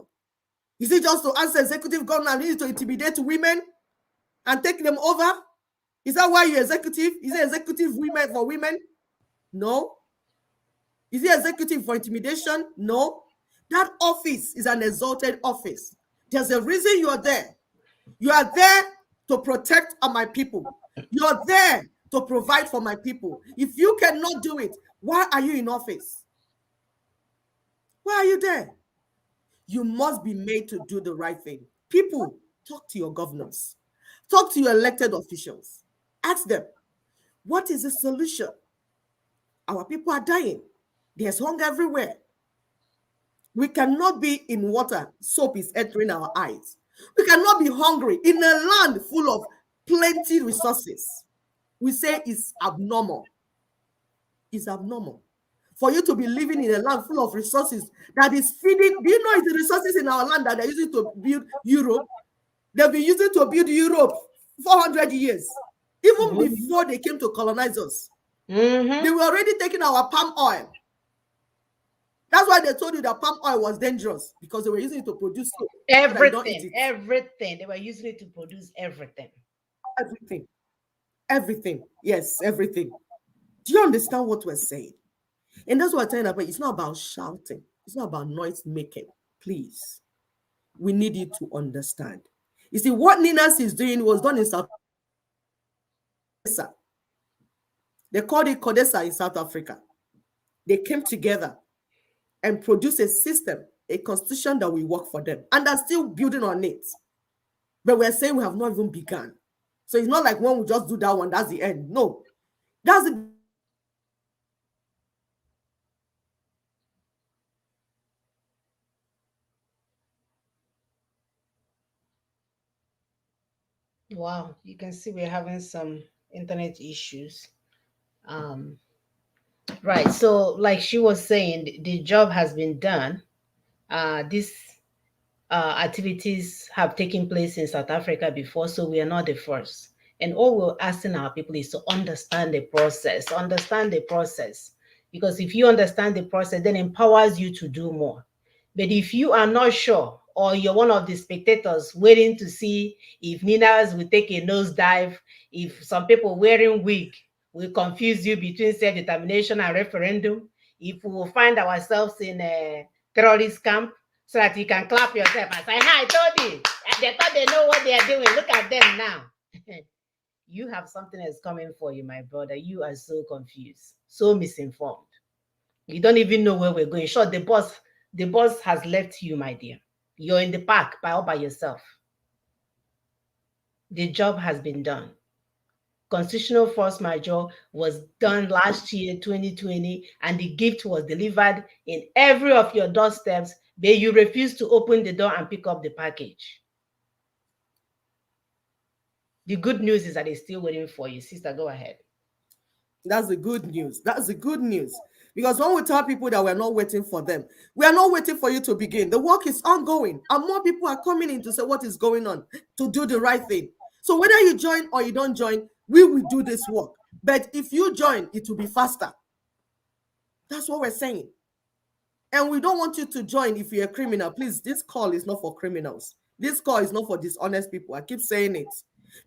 Is it just to answer executive governor and need to intimidate women and take them over? Is that why you're executive? Is it executive women for women? No. Is it executive for intimidation? No. That office is an exalted office. There's a reason you are there. You are there to protect my people. You are there to provide for my people. If you cannot do it, why are you in office? Why are you there? You must be made to do the right thing. People, talk to your governors. Talk to your elected officials. Ask them, what is the solution? Our people are dying. There's hunger everywhere. We cannot be in water, soap is entering our eyes. We cannot be hungry in a land full of plenty resources. We say it's abnormal. It's abnormal. For you to be living in a land full of resources that is feeding, do you know it's the resources in our land that they're using to build Europe? They've been using to build Europe 400 years, even before they came to colonize us. They were already taking our palm oil. That's why they told you that palm oil was dangerous, because they were using it to produce soap. Everything. They were using it to produce everything. Everything. Yes, everything. Do you understand what we're saying? And that's what I'm telling you about. It's not about shouting. It's not about noise making. Please. We need you to understand. You see, what Ninas is doing was done in South Africa. They called it Codesa in South Africa. They came together and produced a system, a constitution that will work for them. And they're still building on it. But we're saying we have not even begun. So it's not like when we just do that one, that's the end. No. That's the Wow, you can see we're having some internet issues. Um, right. So, like she was saying, the job has been done. These activities have taken place in South Africa before, so we are not the first. And all we're asking our people is to understand the process, because if you understand the process, then empowers you to do more. But if you are not sure, or you're one of the spectators waiting to see if Ninas will take a nosedive, if some people wearing wig will confuse you between self-determination and referendum, if we will find ourselves in a terrorist camp, so that you can clap yourself and say, "Hi, I told you." And they thought they know what they are doing. Look at them now. You have something that's coming for you, my brother. You are so confused, so misinformed. You don't even know where we're going. Sure, the boss has left you, my dear. You're in the park all by yourself. The job has been done. Constitutional force majeure was done last year, 2020, and the gift was delivered in every of your doorsteps, but you refuse to open the door and pick up the package. The good news is that it's still waiting for you. Sister, go ahead. That's the good news. That's the good news. Because when we tell people that we're not waiting for them, we are not waiting for you to begin. The work is ongoing, and more people are coming in to say what is going on, to do the right thing. So whether you join or you don't join, we will do this work. But if you join, it will be faster. That's what we're saying. And we don't want you to join if you're a criminal. Please, this call is not for criminals. This call is not for dishonest people. I keep saying it.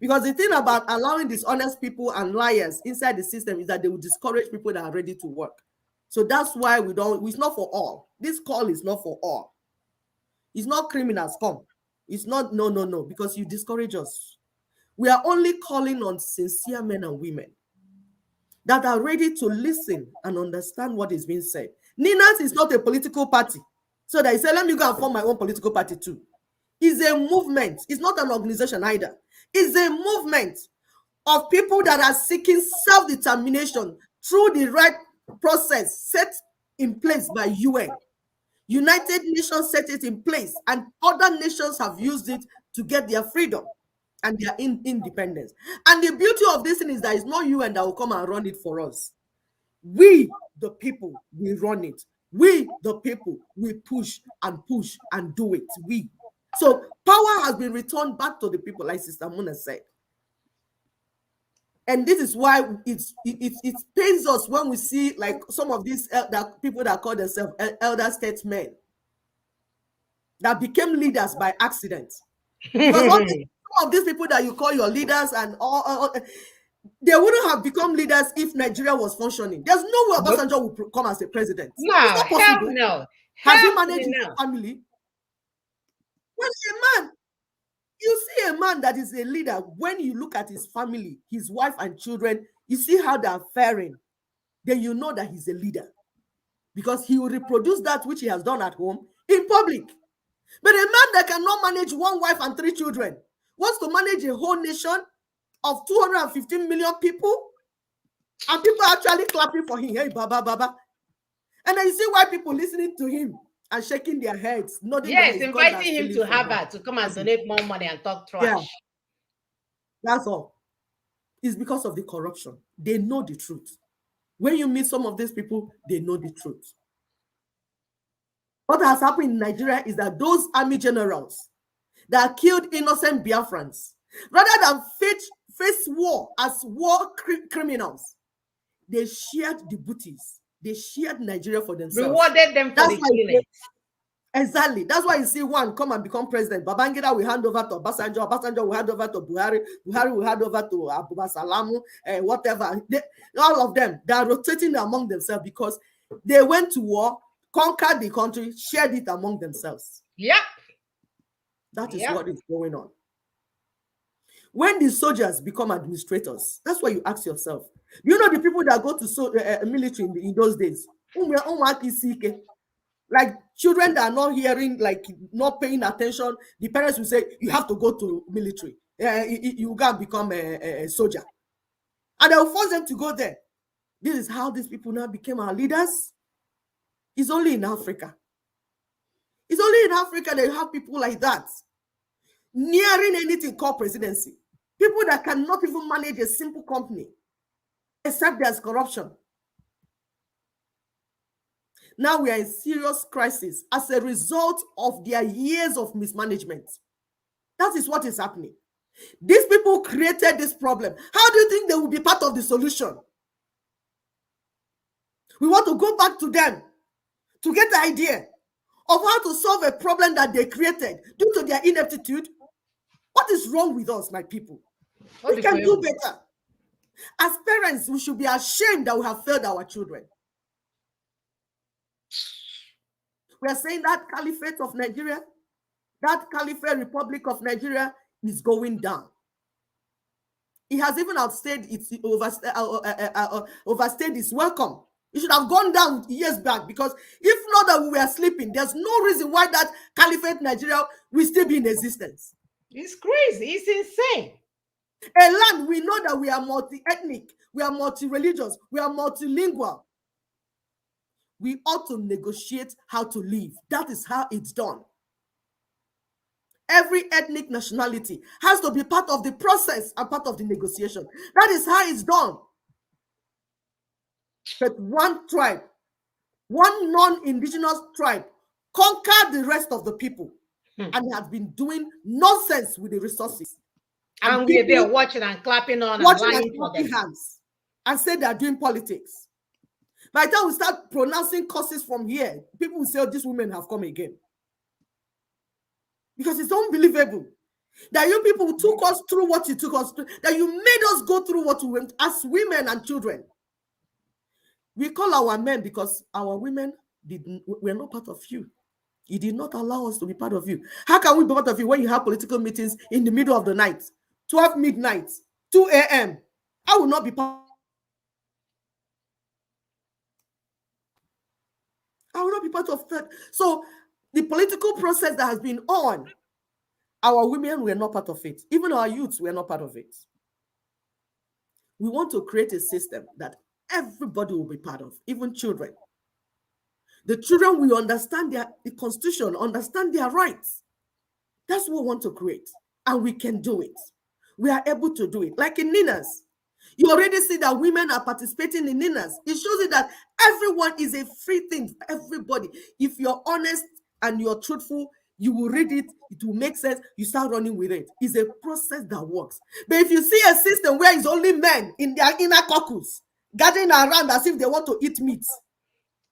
Because the thing about allowing dishonest people and liars inside the system is that they will discourage people that are ready to work. So that's why it's not for all. This call is not for all. It's not criminals come. It's not, no, because you discourage us. We are only calling on sincere men and women that are ready to listen and understand what is being said. Ninas is not a political party. So they say, let me go and form my own political party too. It's a movement. It's not an organization either. It's a movement of people that are seeking self-determination through the right process set in place by UN. United Nations set it in place, and other nations have used it to get their freedom. and their independence. And the beauty of this thing is that it's not you and that will come and run it for us. We, the people, we run it. We, the people, we push and do it. We. So power has been returned back to the people, like Sister Muna said. And this is why it pains us when we see like some of these people that call themselves elder statesmen that became leaders by accident. Because some of these people that you call your leaders and all they wouldn't have become leaders if Nigeria was functioning. There's no way Nope. Obasanjo would come as a president. No, It's not hell possible. no. Has he Hell managed his no. family? When a man, you see a man that is a leader, when you look at his family, his wife and children, you see how they are faring, then you know that he's a leader. Because he will reproduce that which he has done at home in public. But a man that cannot manage one wife and 3 children wants to manage a whole nation of 215 million people, and people are actually clapping for him. Hey, Baba, Baba. And then you see why people listening to him and shaking their heads, nodding Yes, that it's God inviting him to Harvard to come and donate more money and talk trash. Yeah, that's all. It's because of the corruption. They know the truth. When you meet some of these people, they know the truth. What has happened in Nigeria is that those army generals that killed innocent Biafrans, rather than face war as war criminals, they shared the booties. They shared Nigeria for themselves. Rewarded them for the killing. Exactly. That's why you see one come and become president. Babangida will hand over to Obasanjo. Obasanjo will hand over to Buhari. Buhari will hand over to Abubakar Salamu, whatever. All of them, they are rotating among themselves because they went to war, conquered the country, shared it among themselves. Yep. That is what is going on. When the soldiers become administrators, that's why you ask yourself. You know the people that go to military in those days? Like children that are not hearing, like not paying attention, the parents will say, you have to go to military. You can become a soldier. And they will force them to go there. This is how these people now became our leaders. It's only in Africa. It's only in Africa that you have people like that nearing anything called presidency. People that cannot even manage a simple company, except there's corruption. Now we are in serious crisis as a result of their years of mismanagement. That is what is happening. These people created this problem. How do you think they will be part of the solution? We want to go back to them to get the idea of how to solve a problem that they created due to their ineptitude. What is wrong with us, my people? We can do better. As parents, we should be ashamed that we have failed our children. We are saying that caliphate of Nigeria, that caliphate Republic of Nigeria is going down. It has even outstayed its overstayed its welcome. It should have gone down years back, because if not that we were sleeping, there's no reason why that caliphate Nigeria will still be in existence. It's crazy. It's insane. A land, we know that we are multi-ethnic, we are multi-religious, we are multilingual. We ought to negotiate how to live. That is how it's done. Every ethnic nationality has to be part of the process and part of the negotiation. That is how it's done. But one tribe, one non-indigenous tribe, conquered the rest of the people and has been doing nonsense with the resources. And we're there watching and clapping on watching and clapping hands and say they're doing politics. By the time we start pronouncing curses from here, people will say, oh, these women have come again. Because it's unbelievable that you people took us through what you took us through, that you made us go through what we went as women and children. We call our men because our women were not part of you. You did not allow us to be part of you. How can we be part of you when you have political meetings in the middle of the night, 12 midnight, 2 a.m.? I will not be part. I will not be part of that. So the political process that has been on, our women were not part of it. Even our youths were not part of it. We want to create a system that everybody will be part of, even children. The children will understand the constitution, understand their rights. That's what we want to create, and we can do it. we are able to do it. Like in Ninas, you already see that women are participating in Ninas. It shows you that everyone is a free thing for everybody. If you're honest and you're truthful, you will read it, it will make sense, you start running with it. It's a process that works. But if you see a system where it's only men in their inner caucus gathering around as if they want to eat meat,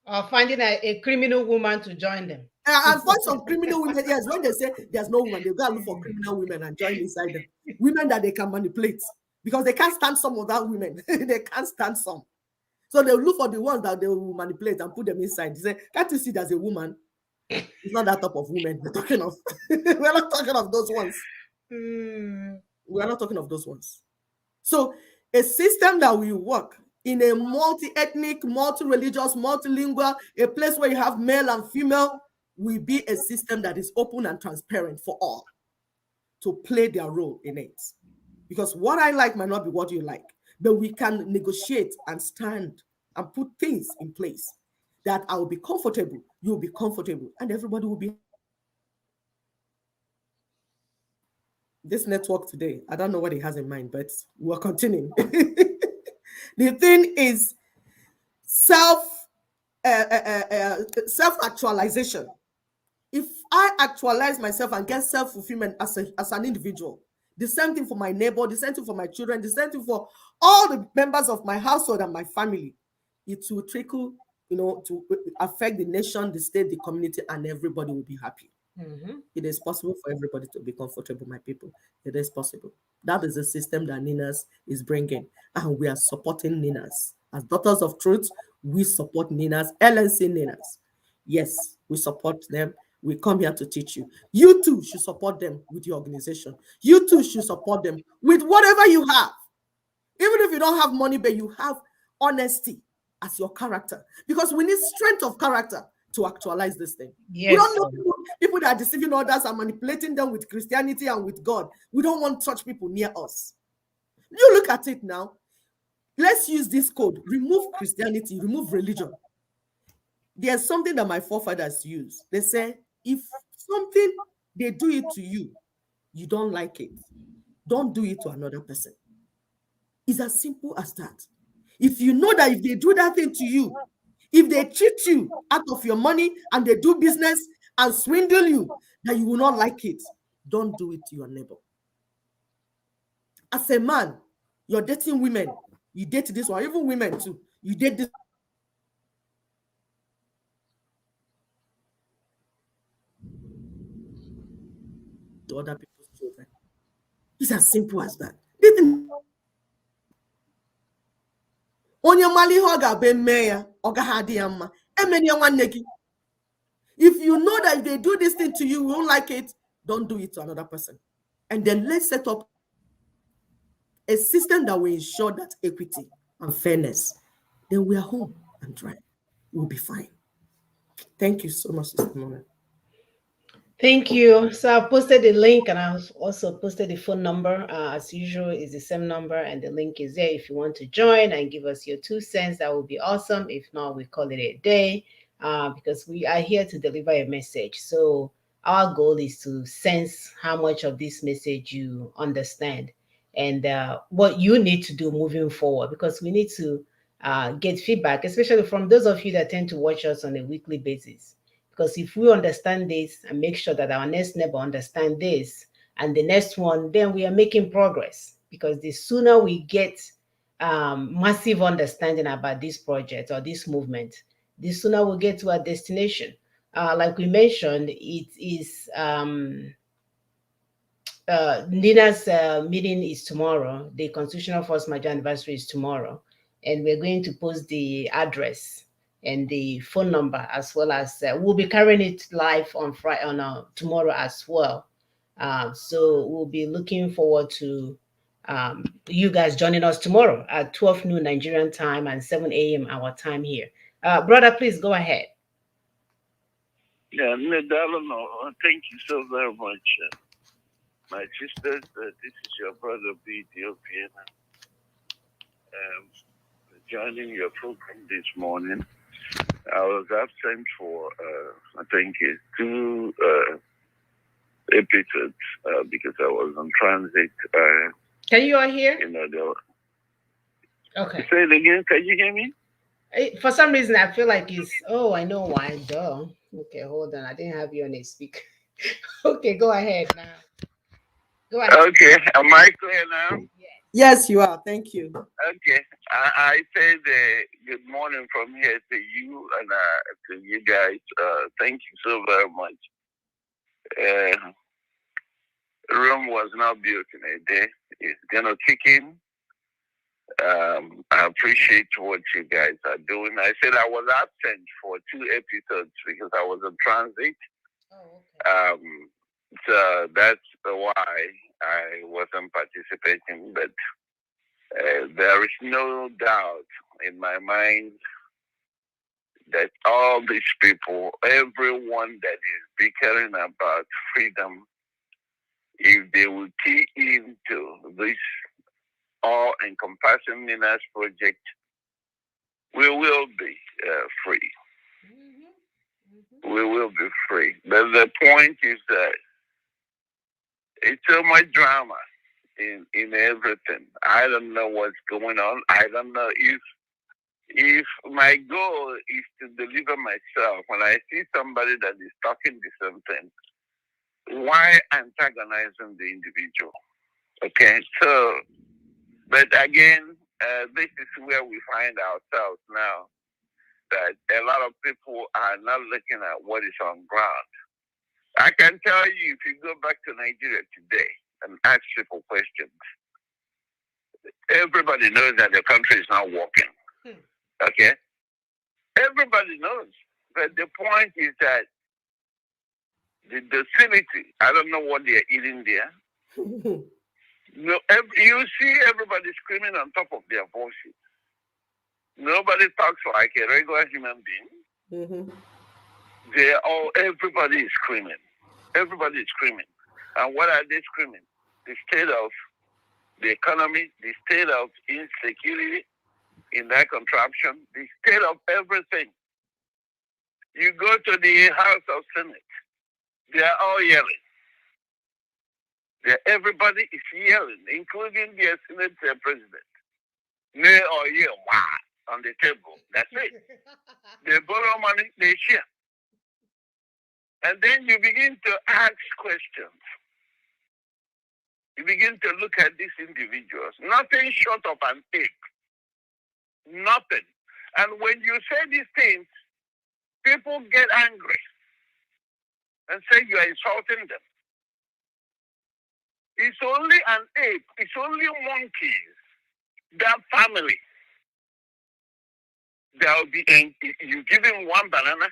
or finding a criminal woman to join them. and find some criminal women, yes, when they say there's no woman, they go and look for criminal women and join inside them. Women that they can manipulate because they can't stand some of that women. They can't stand some. So they'll look for the ones that they will manipulate and put them inside. They say, can't you see there's a woman? It's not that type of women we're talking of. We're not talking of those ones. We're not talking of those ones. So a system that will work in a multi-ethnic, multi-religious, multilingual, a place where you have male and female, will be a system that is open and transparent for all to play their role in it. Because what I like might not be what you like, but we can negotiate and stand and put things in place that I will be comfortable, you'll be comfortable, and everybody will be. This network today, I don't know what it has in mind, but we're continuing. The thing is self-actualization. If I actualize myself and get self-fulfillment as an individual, the same thing for my neighbor, the same thing for my children, the same thing for all the members of my household and my family, it will trickle, to affect the nation, the state, the community, and everybody will be happy. It is possible for everybody to be comfortable, my people. It is possible. That is the system that Ninas is bringing, and we are supporting Ninas. As Daughters of Truth, we support Ninas, LNC Ninas. Yes, we support them. We come here to teach you. You too should support them with your organization. You too should support them with whatever you have. Even if you don't have money, but you have honesty as your character. Because we need strength of character to actualize this thing. Yes. We don't know people that are deceiving others and manipulating them with Christianity and with God. We don't want such people near us. You look at it now. Let's use this code. Remove Christianity, remove religion. There's something that my forefathers use. They say, if something, they do it to you, you don't like it, don't do it to another person. It's as simple as that. If you know that if they do that thing to you, if they cheat you out of your money and they do business and swindle you, that you will not like it, don't do it to your neighbor. As a man, you're dating women, you date this one, even women too, you date this to other people's children. It's as simple as that. Onye mali ihe ọ ga-abụ eme ya, ọ gaghị adị ya mma. Emeni ya nwanne gị. If you know that if they do this thing to you, you won't like it, don't do it to another person. And then let's set up a system that will ensure that equity and fairness. Then we are home and dry. We'll be fine. Thank you so much, Sister Mona. Thank you. So I posted the link and I also posted the phone number. As usual, is the same number and the link is there. If you want to join and give us your 2 cents, that would be awesome. If not, we call it a day because we are here to deliver a message. So our goal is to sense how much of this message you understand and what you need to do moving forward, because we need to get feedback, especially from those of you that tend to watch us on a weekly basis. Because if we understand this and make sure that our next neighbor understand this and the next one, then we are making progress. Because the sooner we get massive understanding about this project or this movement, the sooner we'll get to our destination. Like we mentioned, it is Nina's meeting is tomorrow. The Constitutional First Major Anniversary is tomorrow. And we're going to post the address and the phone number, as well as we'll be carrying it live on Friday, tomorrow as well. So we'll be looking forward to you guys joining us tomorrow at 12 noon Nigerian time and 7 a.m. our time here. Brother, please go ahead. Yeah, thank you so very much. My sisters, this is your brother, B. Ethiopian, joining your program this morning. I was absent for, I think, 2 episodes because I was on transit Can you all hear? You know, the, Okay. say it again. Can you hear me? For some reason, I feel like it's. Oh, I know why. Duh. Okay, hold on. I didn't have you on a speaker. Okay, go ahead now. Go ahead. Okay. Am I clear now? Yes, you are. Thank you. Okay. I said good morning from here to you and to you guys. Thank you so very much. Rome was not built in a day. It's gonna kick in. I appreciate what you guys are doing. I said I was absent for 2 episodes because I was in transit. Oh, okay. So that's why I wasn't participating. But there is no doubt in my mind that all these people, everyone that is bickering about freedom, if they will key into this all-encompassing Minas project, we will be free. We will be free. But the point is that it's so much drama in everything. I don't know what's going on. I don't know if my goal is to deliver myself. When I see somebody that is talking the same thing, why antagonizing the individual? Okay, so but again, this is where we find ourselves now. That a lot of people are not looking at what is on ground. I can tell you, if you go back to Nigeria today and ask people questions, everybody knows that the country is not working. Okay? Everybody knows. But the point is that the docility, I don't know what they're eating there. No, you see everybody screaming on top of their voices. Nobody talks like a regular human being. Mm-hmm. Everybody is screaming. Everybody is screaming. And what are they screaming? The state of the economy, the state of insecurity in that contraption, the state of everything. You go to the House of Senate, they are all yelling. Everybody is yelling, including the Senate president. Nay or ye, wah, on the table. That's it. They borrow money, they share. And then you begin to ask questions. You begin to look at these individuals. Nothing short of an ape. Nothing. And when you say these things, people get angry and say you are insulting them. It's only an ape. It's only monkeys. That family. They'll be, you give them one banana,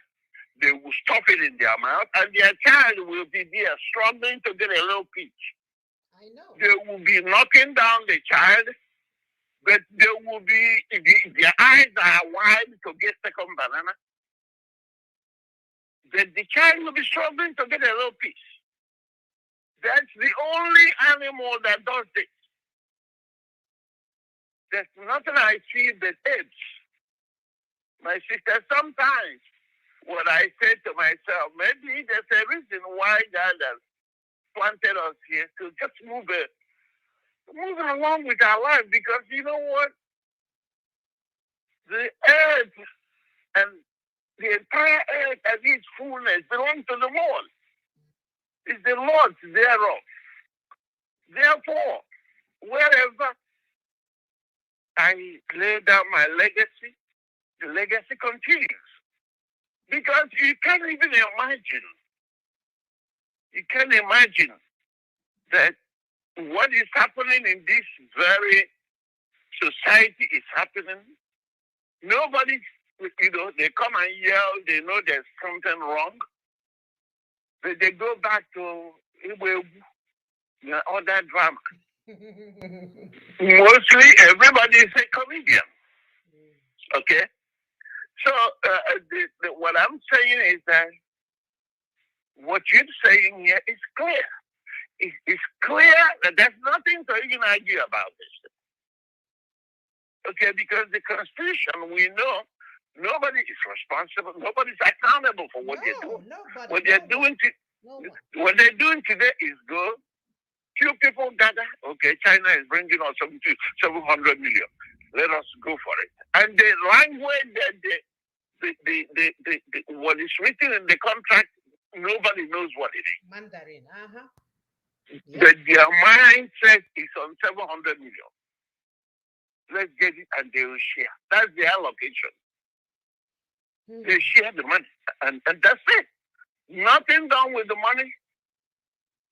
they will stuff it in their mouth, and their child will be there struggling to get a little peach. I know. They will be knocking down the child, but they will be, their eyes are wide to get second banana. But the child will be struggling to get a little piece. That's the only animal that does this. There's nothing I see but apes. My sister, sometimes what I say to myself, maybe there's a reason why God has planted us here to just move along with our life, because you know what? The earth and the entire earth and its fullness belong to the Lord. It's the Lord's thereof. Therefore, wherever I lay down my legacy, the legacy continues. Because you can't even imagine. You can't imagine that what is happening in this very society is happening. Nobody, they come and yell, they know there's something wrong. But they go back to all that drama. Mostly everybody is a comedian. Okay? So what I'm saying is that what you're saying here is clear. It's clear that there's nothing to even argue about this. Okay, because the Constitution, we know nobody is responsible, nobody's accountable for what they're doing. Nobody, what they're doing today is go few people gather. Okay, China is bringing us 700 million. Let us go for it. And the language that what is written in the contract, nobody knows what it is. Mandarin. But their mindset is on 700 million. Let's get it and they will share. That's the allocation. They share the money. And that's it. Nothing done with the money.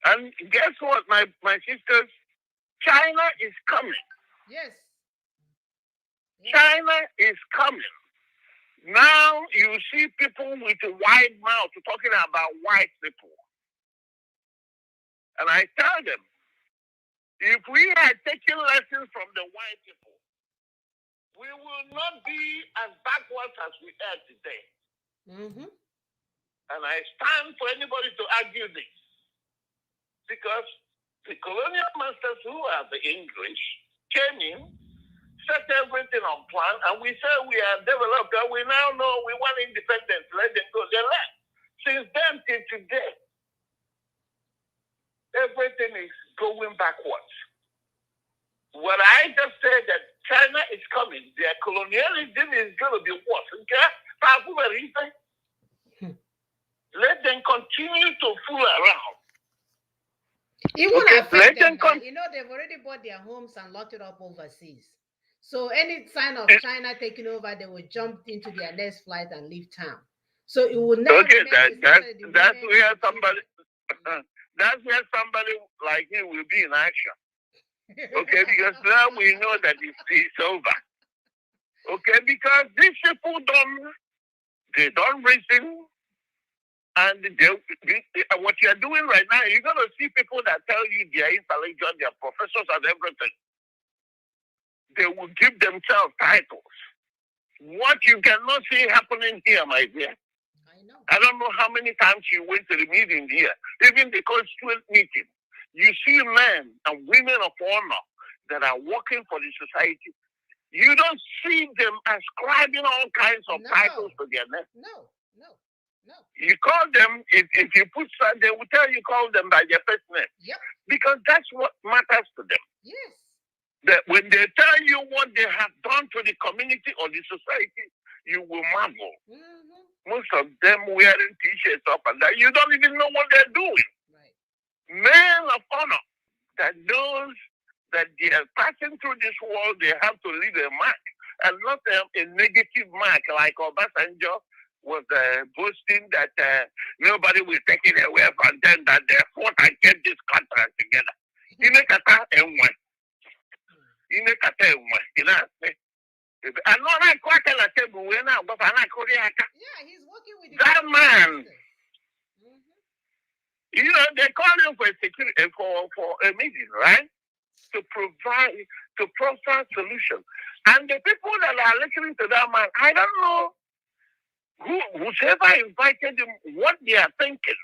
And guess what, my sisters? China is coming. Yes. China is coming. Now you see people with a wide mouth talking about white people. And I tell them, if we had taken lessons from the white people, we will not be as backwards as we are today. And I stand for anybody to argue this. Because the colonial masters who are the English came in, set everything on plan, and we said we are developed, and we now know we want independence. Let them go. They left. Since then till today, everything is going backwards. What I just said that China is coming, their colonialism is going to be worse. Okay? Let them continue to fool around. It won't affect them. They've already bought their homes and locked it up overseas. So any sign of China taking over, they will jump into their next flight and leave town. So it will never. Okay, that's where somebody. That's where somebody like you will be in action. Okay, because now we know that it's over. Okay, because these people don't reason, and what you're doing right now, you're gonna see people that tell you they are intelligent, they are professors and everything. They will give themselves titles. What you cannot see happening here, my dear. I don't know how many times you went to the meeting here, even the constituent meeting. You see men and women of honor that are working for the society. You don't see them ascribing all kinds of titles to their name. No. You call them, if you put some, they will tell you call them by their first name. Yep. Because that's what matters to them. Yes. That when they tell you what they have done to the community or the society, you will marvel. Most of them wearing t-shirts up and down. You don't even know what they're doing. Right. Men of honor that knows that they are passing through this world, they have to leave a mark. And not a negative mark like Obasanjo was boasting that nobody will take it away from them, that they fought and kept this contract together. Yeah, he's working with that man. You know, they call him for security for a meeting, right? To provide solution. And the people that are listening to that man, I don't know whoever invited him, what they are thinking.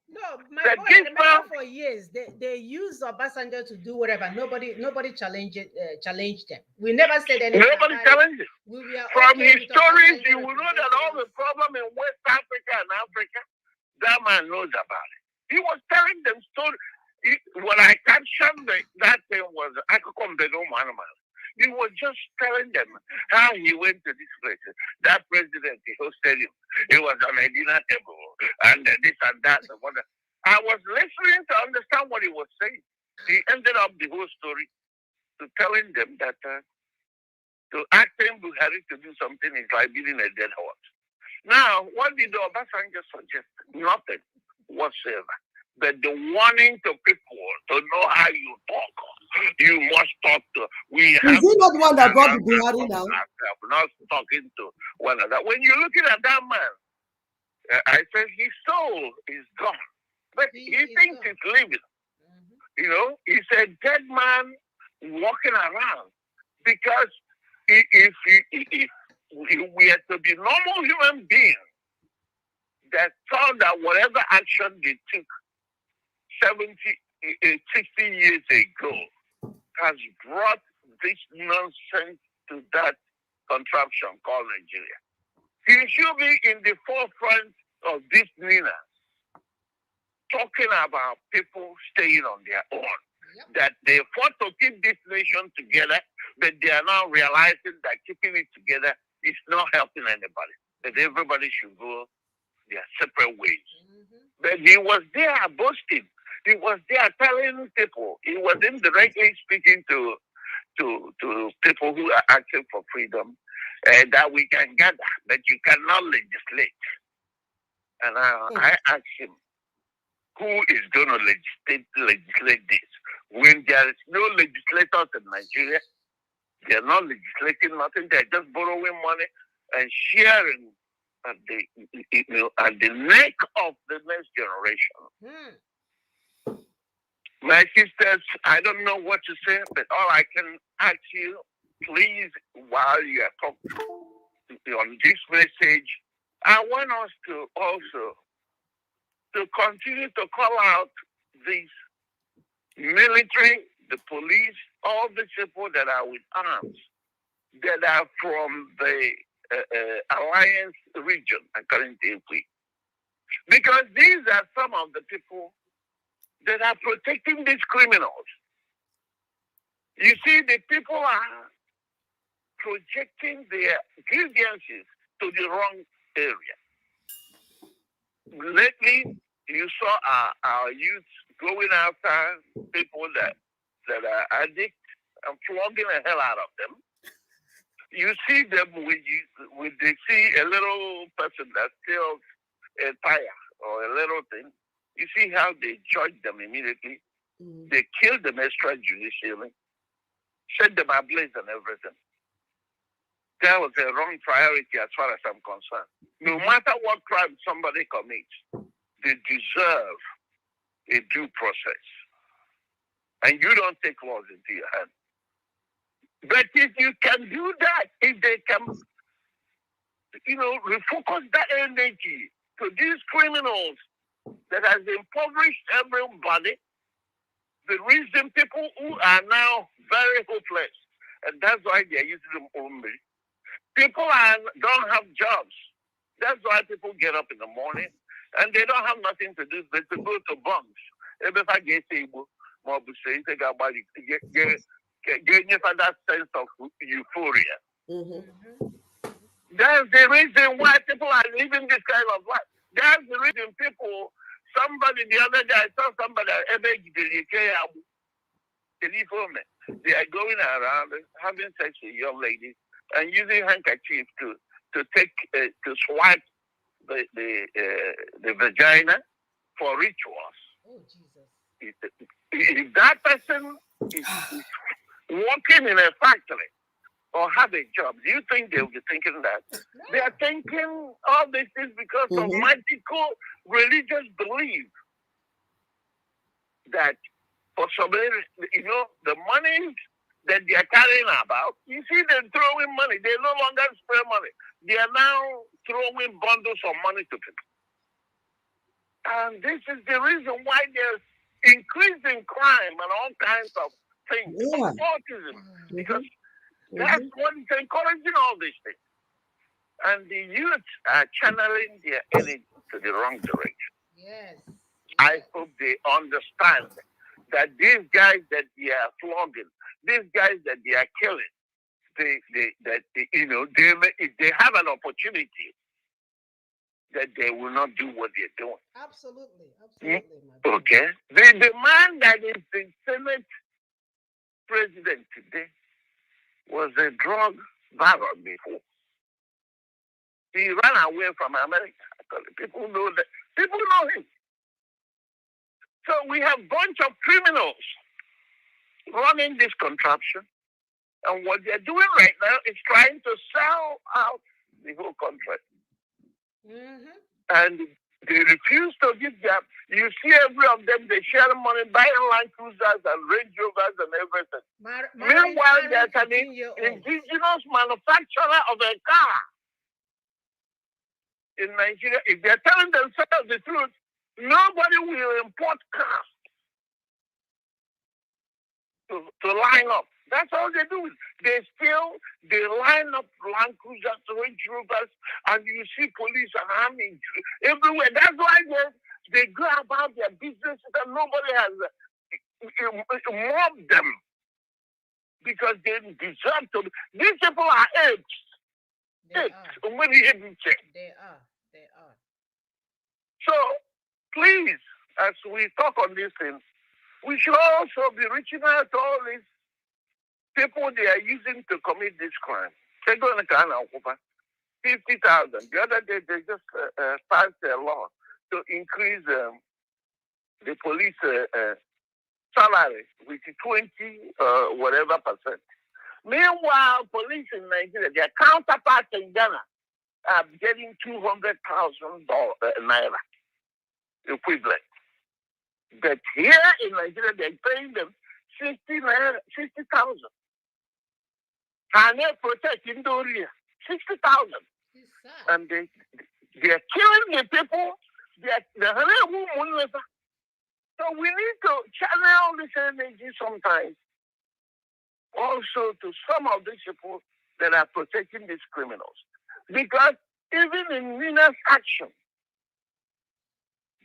No, my boy, remember for years they used Obasanjo to do whatever. Nobody challenged them. We never said anything. Nobody challenged it. From okay his stories, you will know that all the problem in West Africa and Africa, that man knows about it. He was telling them stories. When I captioned that thing was he was just telling them how he went to this place. That president, he hosted him. He was on a dinner table and this and that. I was listening to understand what he was saying. He ended up the whole story to telling them that to asking Buhari to do something is like beating a dead horse. Now, what did Obasanjo suggest? Nothing whatsoever. But the warning to people to know how you talk. You must talk to. Is he not the one that brought the Buhari now? Not talking to one another. When you're looking at that man, I said his soul is gone, but he thinks he's living. You know, he's a dead man walking around because if we are to be normal human beings that thought that whatever action they took 60 years ago has brought this nonsense to that contraption called Nigeria. He should be in the forefront of this Nina, talking about people staying on their own. that they fought to keep this nation together, but they are now realizing that keeping it together is not helping anybody. That everybody should go their separate ways. But he was there boasting. He was there telling people. He was indirectly speaking to people who are asking for freedom that we can gather, but you cannot legislate. And I asked him, who is going to legislate this? When there is no legislators in Nigeria, they're not legislating nothing. They're just borrowing money and sharing at the neck of the next generation. My sisters, I don't know what to say, but all I can ask you, please, while you are talking on this message, I want us to also to continue to call out these military, the police, all the people that are with arms, that are from the Alliance region, according to Ikwi. Because these are some of the people that are protecting these criminals. You see, the people are projecting their grievances to the wrong area. Lately, you saw our youth going after people that are addicts and flogging the hell out of them. You see them when they see a little person that steals a tire or a little thing. You see how they judge them immediately. They kill them extrajudicially, set them ablaze and everything. That was a wrong priority as far as I'm concerned. No matter what crime somebody commits, they deserve a due process. And you don't take laws into your hand. But if you can do that, if they can, refocus that energy to these criminals that has impoverished everybody, the reason people who are now very hopeless, and that's why they're using them only. People don't have jobs. That's why people get up in the morning and they don't have nothing to do but to go to bunks. If I get able, get that sense of euphoria. That's the reason why people are living this kind of life. That's the reason somebody the other day, I saw somebody, they are going around having sex with young ladies and using handkerchief to swipe the vagina for rituals. Oh, Jesus. If that person is working in a factory or have a job, do you think they'll be thinking that? No. They are thinking all these things because of magical religious belief that for some reason, the money that they are carrying about, you see them throwing money. They no longer spray money. They are now throwing bundles of money to people. And this is the reason why there's increasing crime and all kinds of things. Yeah. Autism, because that's what is encouraging all these things. And the youth are channeling their energy to the wrong direction. Yes. I hope they understand that these guys that they are flogging, these guys that they are killing, if they have an opportunity, that they will not do what they're doing. Absolutely. Okay. The man that is the Senate president today was a drug baron before. He ran away from America. People know that. People know him. So we have a bunch of criminals running this contraption. And what they're doing right now is trying to sell out the whole country. And they refuse to give them. You see every of them, they share money, buying Land Cruisers and Range Rovers and everything. Meanwhile, there's an indigenous manufacturer of a car in Nigeria. If they're telling themselves the truth, nobody will import cars to line up. That's all they do. They line up Land Cruisers, Range Rovers, and you see police and army everywhere. That's why they go about their business and nobody has mob them because they deserve to. These people are apes. They Apes. are. They are. They are. So please, as we talk on these things, we should also be reaching out to all these people they are using to commit this crime. They're going to kind of 50,000. The other day they just passed a law to increase the police salary with 20 whatever percent. Meanwhile, police in Nigeria, their counterparts in Ghana are getting $200,000 naira equivalent. But here in Nigeria, they're paying them 60,000. And they protect in Doria, 60,000. And they're killing the people. So we need to channel this energy sometimes also to some of these people that are protecting these criminals. Because even in Nina's action,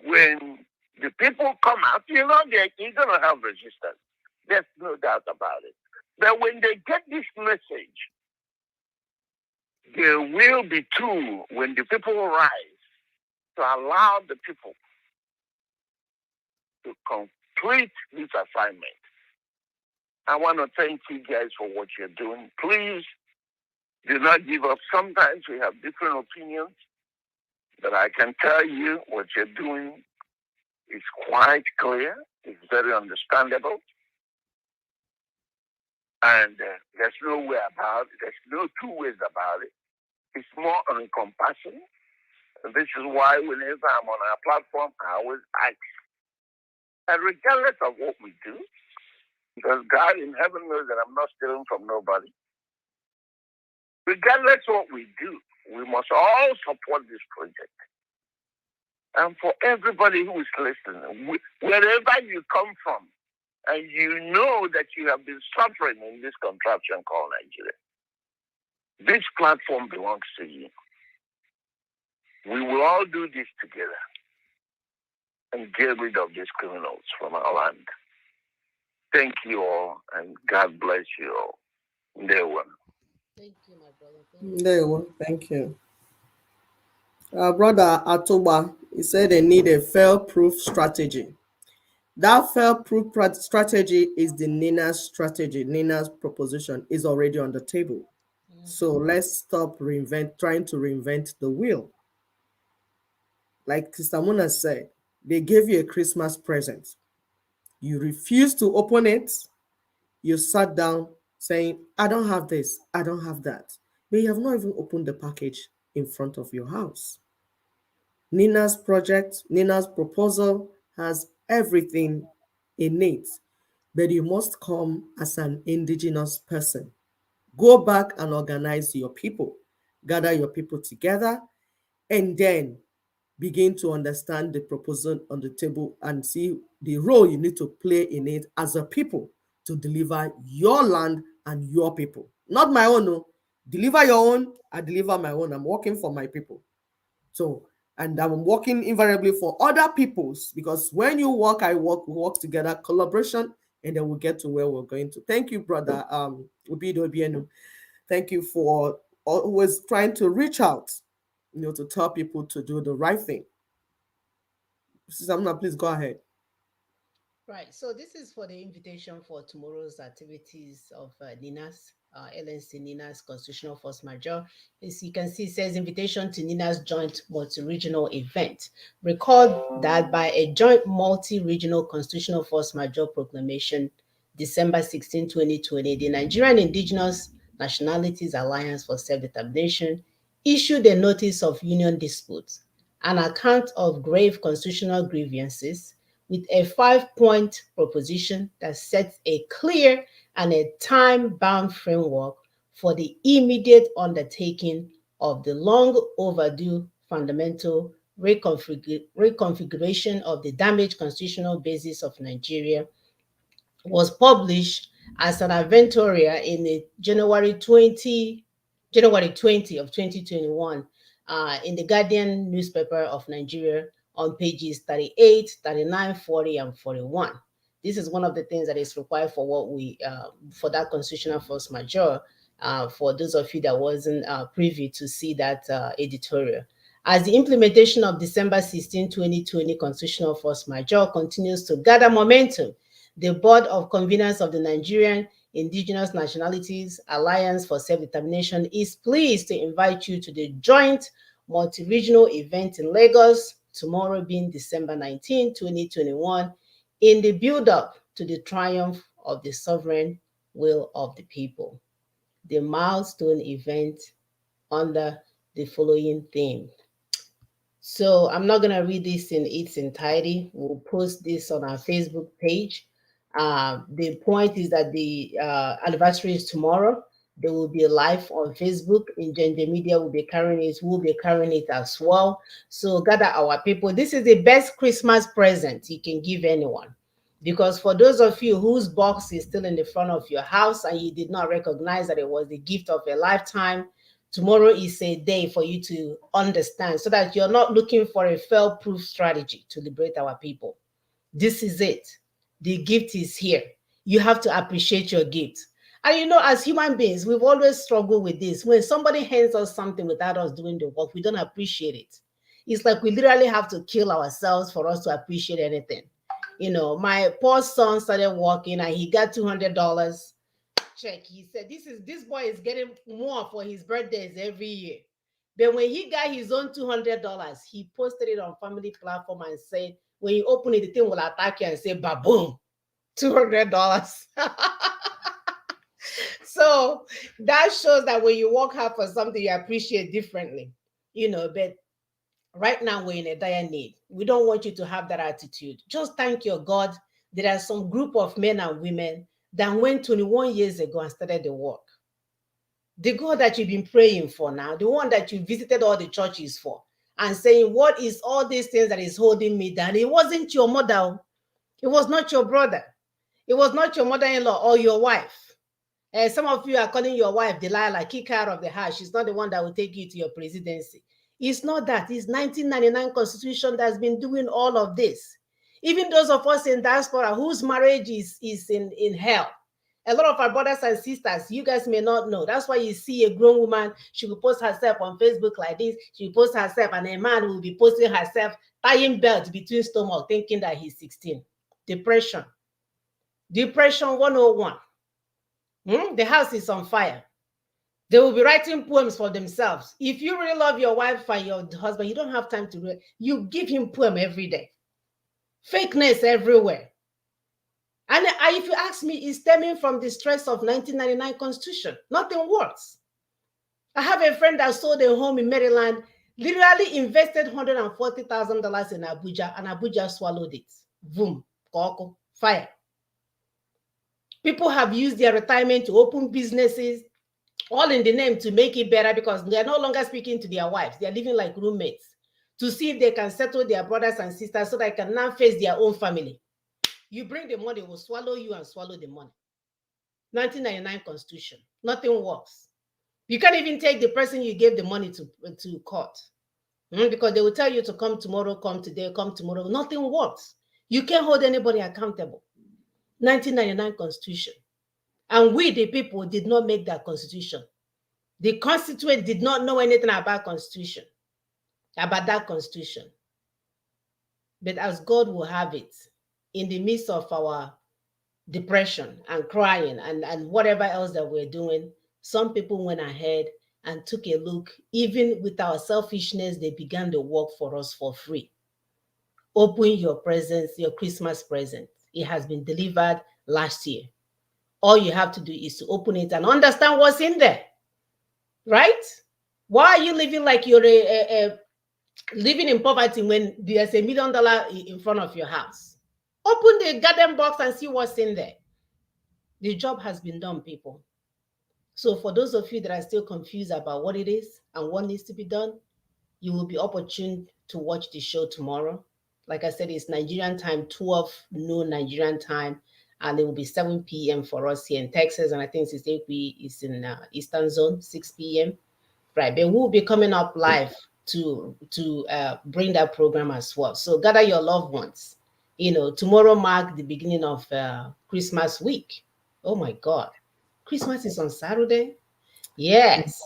when the people come out, you're going to have resistance. There's no doubt about it. But when they get this message, there will be too, when the people rise, to allow the people to complete this assignment. I want to thank you guys for what you're doing. Please do not give up. Sometimes we have different opinions, but I can tell you what you're doing is quite clear. It's very understandable. And there's no way about it. There's no two ways about it. It's more encompassing. And this is why whenever I'm on our platform, I always ask. And regardless of what we do, because God in heaven knows that I'm not stealing from nobody. Regardless of what we do, we must all support this project. And for everybody who is listening, wherever you come from, and you know that you have been suffering in this contraption called Nigeria, this platform belongs to you. We will all do this together and get rid of these criminals from our land. Thank you all, and God bless you all. There one. Thank you, my brother. Thank There you go. Thank you. Brother Atoba, he said they need a fail-proof strategy. That fail-proof strategy is the Nina's strategy. Nina's proposition is already on the table. So let's stop trying to reinvent the wheel. Like Sister Mona said, they gave you a Christmas present. You refused to open it. You sat down saying, I don't have this, I don't have that. But you have not even opened the package in front of your house. Nina's project, Nina's proposal has everything in it, but you must come as an indigenous person. Go back and organize your people, gather your people together, and then begin to understand the proposal on the table and see the role you need to play in it as a people to deliver your land and your people. Not my own. No. Deliver your own, I deliver my own. I'm working for my people. So, and I'm working invariably for other people's, because when you work, I work, we work together, collaboration, and then we'll get to where we're going to. Thank you, brother Ubido Obienu. Thank you for always trying to reach out, to tell people to do the right thing. Samna, please go ahead. Right. So this is for the invitation for tomorrow's activities of Nina's, LNC Nina's Constitutional Force Majeure. As you can see, it says invitation to Nina's joint multi-regional event. Recall that by a joint multi-regional Constitutional Force Majeure proclamation, December 16, 2020, the Nigerian Indigenous Nationalities Alliance for Self-Determination issued a notice of union disputes, an account of grave constitutional grievances, with a 5-point proposition that sets a clear and a time-bound framework for the immediate undertaking of the long overdue fundamental reconfiguration of the damaged constitutional basis of Nigeria, was published as an adventorial in the January 20 of 2021 in the Guardian newspaper of Nigeria on pages 38, 39, 40, and 41. This is one of the things that is required for what we for that constitutional force majeure. For those of you that wasn't privy to see that editorial, as the implementation of December 16, 2020 constitutional force majeure continues to gather momentum, the Board of Conveners of the Nigerian Indigenous Nationalities Alliance for Self-Determination is pleased to invite you to the joint multi-regional event in Lagos tomorrow, being December 19, 2021, in the build-up to the triumph of the sovereign will of the people. The milestone event under the following theme. So I'm not gonna read this in its entirety. We'll post this on our Facebook page. The point is that the anniversary is tomorrow. There will be a live on Facebook. Engender Media will be carrying it. We'll be carrying it as well. So gather our people. This is the best Christmas present you can give anyone. Because for those of you whose box is still in the front of your house and you did not recognize that it was the gift of a lifetime, tomorrow is a day for you to understand so that you're not looking for a fail-proof strategy to liberate our people. This is it. The gift is here. You have to appreciate your gift. And you know, as human beings, we've always struggled with this. When somebody hands us something without us doing the work, we don't appreciate it. It's like we literally have to kill ourselves for us to appreciate anything. You know, my poor son started working and he got $200 check. He said, this boy is getting more for his birthdays every year. But when he got his own $200, he posted it on family platform and said, when you open it, the thing will attack you and say, baboom, $200. So that shows that when you work hard for something, you appreciate differently, you know. But right now we're in a dire need. We don't want you to have that attitude. Just thank your God. There are some group of men and women that went 21 years ago and started the work. The God that you've been praying for now, the one that you visited all the churches for, and saying, what is all these things that is holding me down? It wasn't your mother. It was not your brother. It was not your mother-in-law or your wife. Some of you are calling your wife Delilah, kick her out of the house. She's not the one that will take you to your presidency. It's not that. It's 1999 Constitution that's been doing all of this. Even those of us in diaspora whose marriage is in hell. A lot of our brothers and sisters, you guys may not know. That's why you see a grown woman, she will post herself on Facebook like this. She will post herself, and a man will be posting herself, tying belt between stomach, thinking that he's 16. Depression. Depression 101. The house is on fire. They will be writing poems for themselves. If you really love your wife and your husband, you don't have time to read. You give him poem every day. Fakeness everywhere. And if you ask me, it's stemming from the stress of 1999 Constitution. Nothing works. I have a friend that sold a home in Maryland, literally invested $140,000 in Abuja, and Abuja swallowed it. Boom, koko, fire. People have used their retirement to open businesses, all in the name to make it better, because they are no longer speaking to their wives. They are living like roommates to see if they can settle their brothers and sisters so they can now face their own family. You bring the money, will swallow you and swallow the money. 1999 Constitution. Nothing works. You can't even take the person you gave the money to court because they will tell you to come tomorrow, come today, come tomorrow. Nothing works. You can't hold anybody accountable. 1999 Constitution. And we, the people, did not make that Constitution. The constituent did not know anything about Constitution, about that Constitution. But as God will have it, in the midst of our depression and crying and whatever else that we're doing, some people went ahead and took a look. Even with our selfishness, they began to work for us for free. Open your presents, your Christmas present. It has been delivered last year. All you have to do is to open it and understand what's in there, right? Why are you living like you're living in poverty when there's $1 million in front of your house? Open the garden box and see what's in there. The job has been done, people. So for those of you that are still confused about what it is and what needs to be done, you will be opportune to watch the show tomorrow. Like I said, it's Nigerian time, 12 noon Nigerian time, and it will be 7 p.m. for us here in Texas, and I think it's in Eastern Zone, 6 p.m. Right, but we'll be coming up live to bring that program as well. So gather your loved ones, Tomorrow mark the beginning of Christmas week. Oh my God. Christmas is on Saturday. Yes.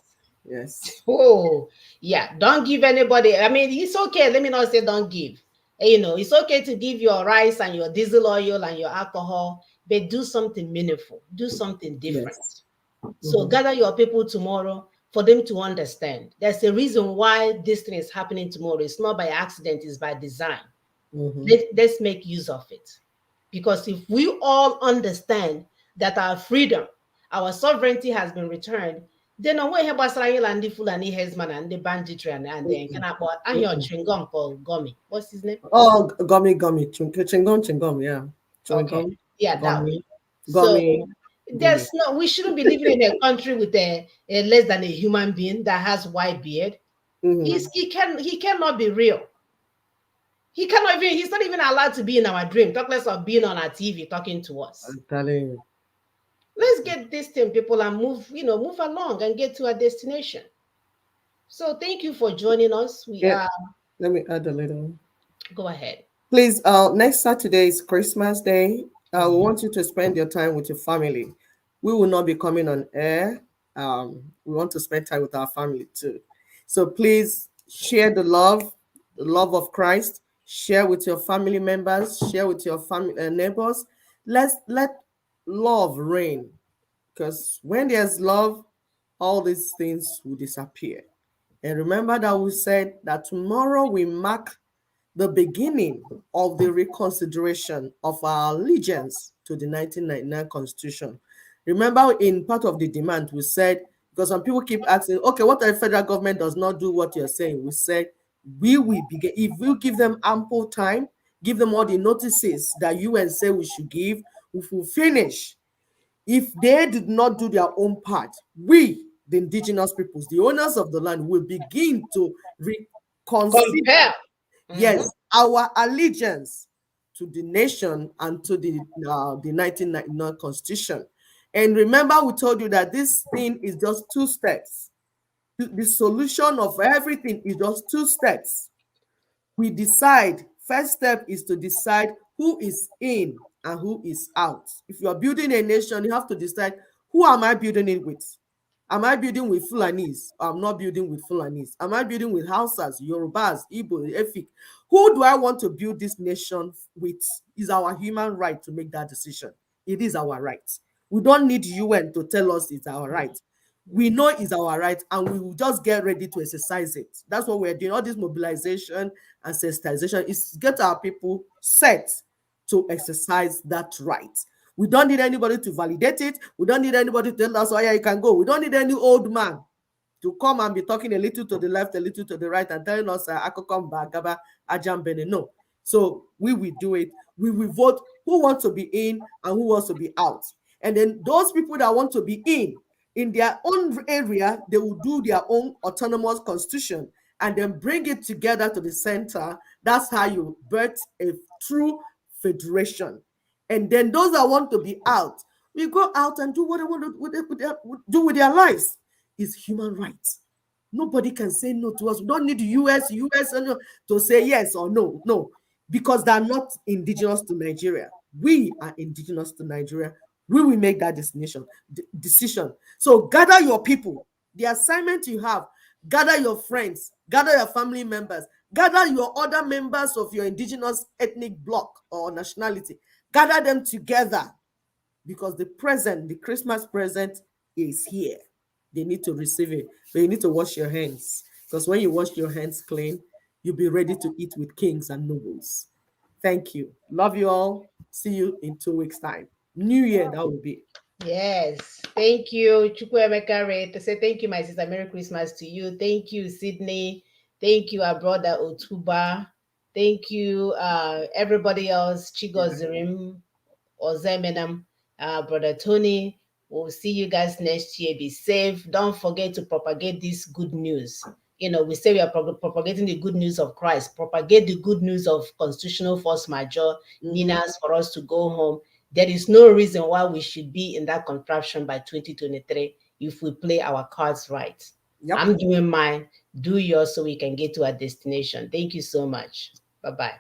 Yes. Oh, yeah. Don't give anybody. I mean, it's okay. Let me not say don't give. It's okay to give your rice and your diesel oil and your alcohol, but do something meaningful. Do something different. Yes. So gather your people tomorrow for them to understand. There's a reason why this thing is happening tomorrow. It's not by accident, it's by design. Mm-hmm. Let's make use of it. Because if we all understand that our freedom, our sovereignty has been returned, then on ihe gbasara anyị la ndị Fulani herdsmen and the banditry and then can akpọ ahịa chewing-gum called gummy. What's his name? Oh, gummy, chingom, yeah. Chewing Okay. gum, Yeah, that one. gummy, So gummy, gummy. there's no, we shouldn't be living in a country with a less than a human being that has white beard. Mm-hmm. He cannot be real. He's not even allowed to be in our dream, talk less of being on our TV talking to us. I'm telling you. Let's get this thing, people, and move along and get to our destination. So thank you for joining us. We Yeah, are let me add a little. Go ahead. Please, next Saturday is Christmas Day. We Mhm. want you to spend your time with your family. We will not be coming on air. We want to spend time with our family too. So please share the love of Christ. Share with your family members. Share with your family neighbors. Let love reign, because when there's love, all these things will disappear. And remember that we said that tomorrow we mark the beginning of the reconsideration of our allegiance to the 1999 Constitution. Remember, in part of the demand, we said, because some people keep asking, okay, what if the federal government does not do what you're saying? We said, we will begin, if we give them ample time, give them all the notices that UN say we should give, we will finish. If they did not do their own part, we, the indigenous peoples, the owners of the land, will begin to reconsider, Compare. yes, Mhm. our allegiance to the nation and to the 1999 Constitution. And remember, we told you that this thing is just two steps. The solution of everything is just two steps. We decide, first step is to decide who is in and who is out. If you are building a nation, you have to decide, who am I building it with? Am I building with Fulanese? I'm not building with Fulanese. Am I building with Hausas, Yorubas, Igbo, Efik? Who do I want to build this nation with? Is our human right to make that decision. It is our right. We don't need UN to tell us it's our right. We know it's our right, and we will just get ready to exercise it. That's what we're doing. All this mobilization and sensitization is to get our people set to exercise that right. We don't need anybody to validate it. We don't need anybody to tell us, oh yeah, you can go. We don't need any old man to come and be talking a little to the left, a little to the right, and telling us, Akokon Bagaba, Ajam Bene. No. So we will do it. We will vote who wants to be in and who wants to be out. And then those people that want to be in their own area, they will do their own autonomous constitution and then bring it together to the center. That's how you birth a true federation. And then those that want to be out, we go out and do what they want to do with their lives. Is human rights. Nobody can say no to us. We don't need the US to say yes or no. No, because they're not indigenous to Nigeria. We are indigenous to Nigeria. We will make that decision. So gather your people. The assignment you have, gather your friends, gather your family members, gather your other members of your indigenous ethnic bloc or nationality. Gather them together, because the Christmas present is here. They need to receive it. But you need to wash your hands, because when you wash your hands clean, you'll be ready to eat with kings and nobles. Thank you. Love you all. See you in 2 weeks' time. New Year, that will be. Yes. Thank you, Chukwuemeka Ray. To say thank you, my sister. Merry Christmas to you. Thank you, Sydney. Thank you, our brother Otuba. Thank you, everybody else. Chigozirim, Ozemenam, brother Tony. We'll see you guys next year. Be safe. Don't forget to propagate this good news. We say we are propagating the good news of Christ. Propagate the good news of constitutional force majeure, meaning for us to go home. There is no reason why we should be in that contraption by 2023 if we play our cards right. Yep. I'm doing mine. Do yours so we can get to our destination. Thank you so much. Bye-bye.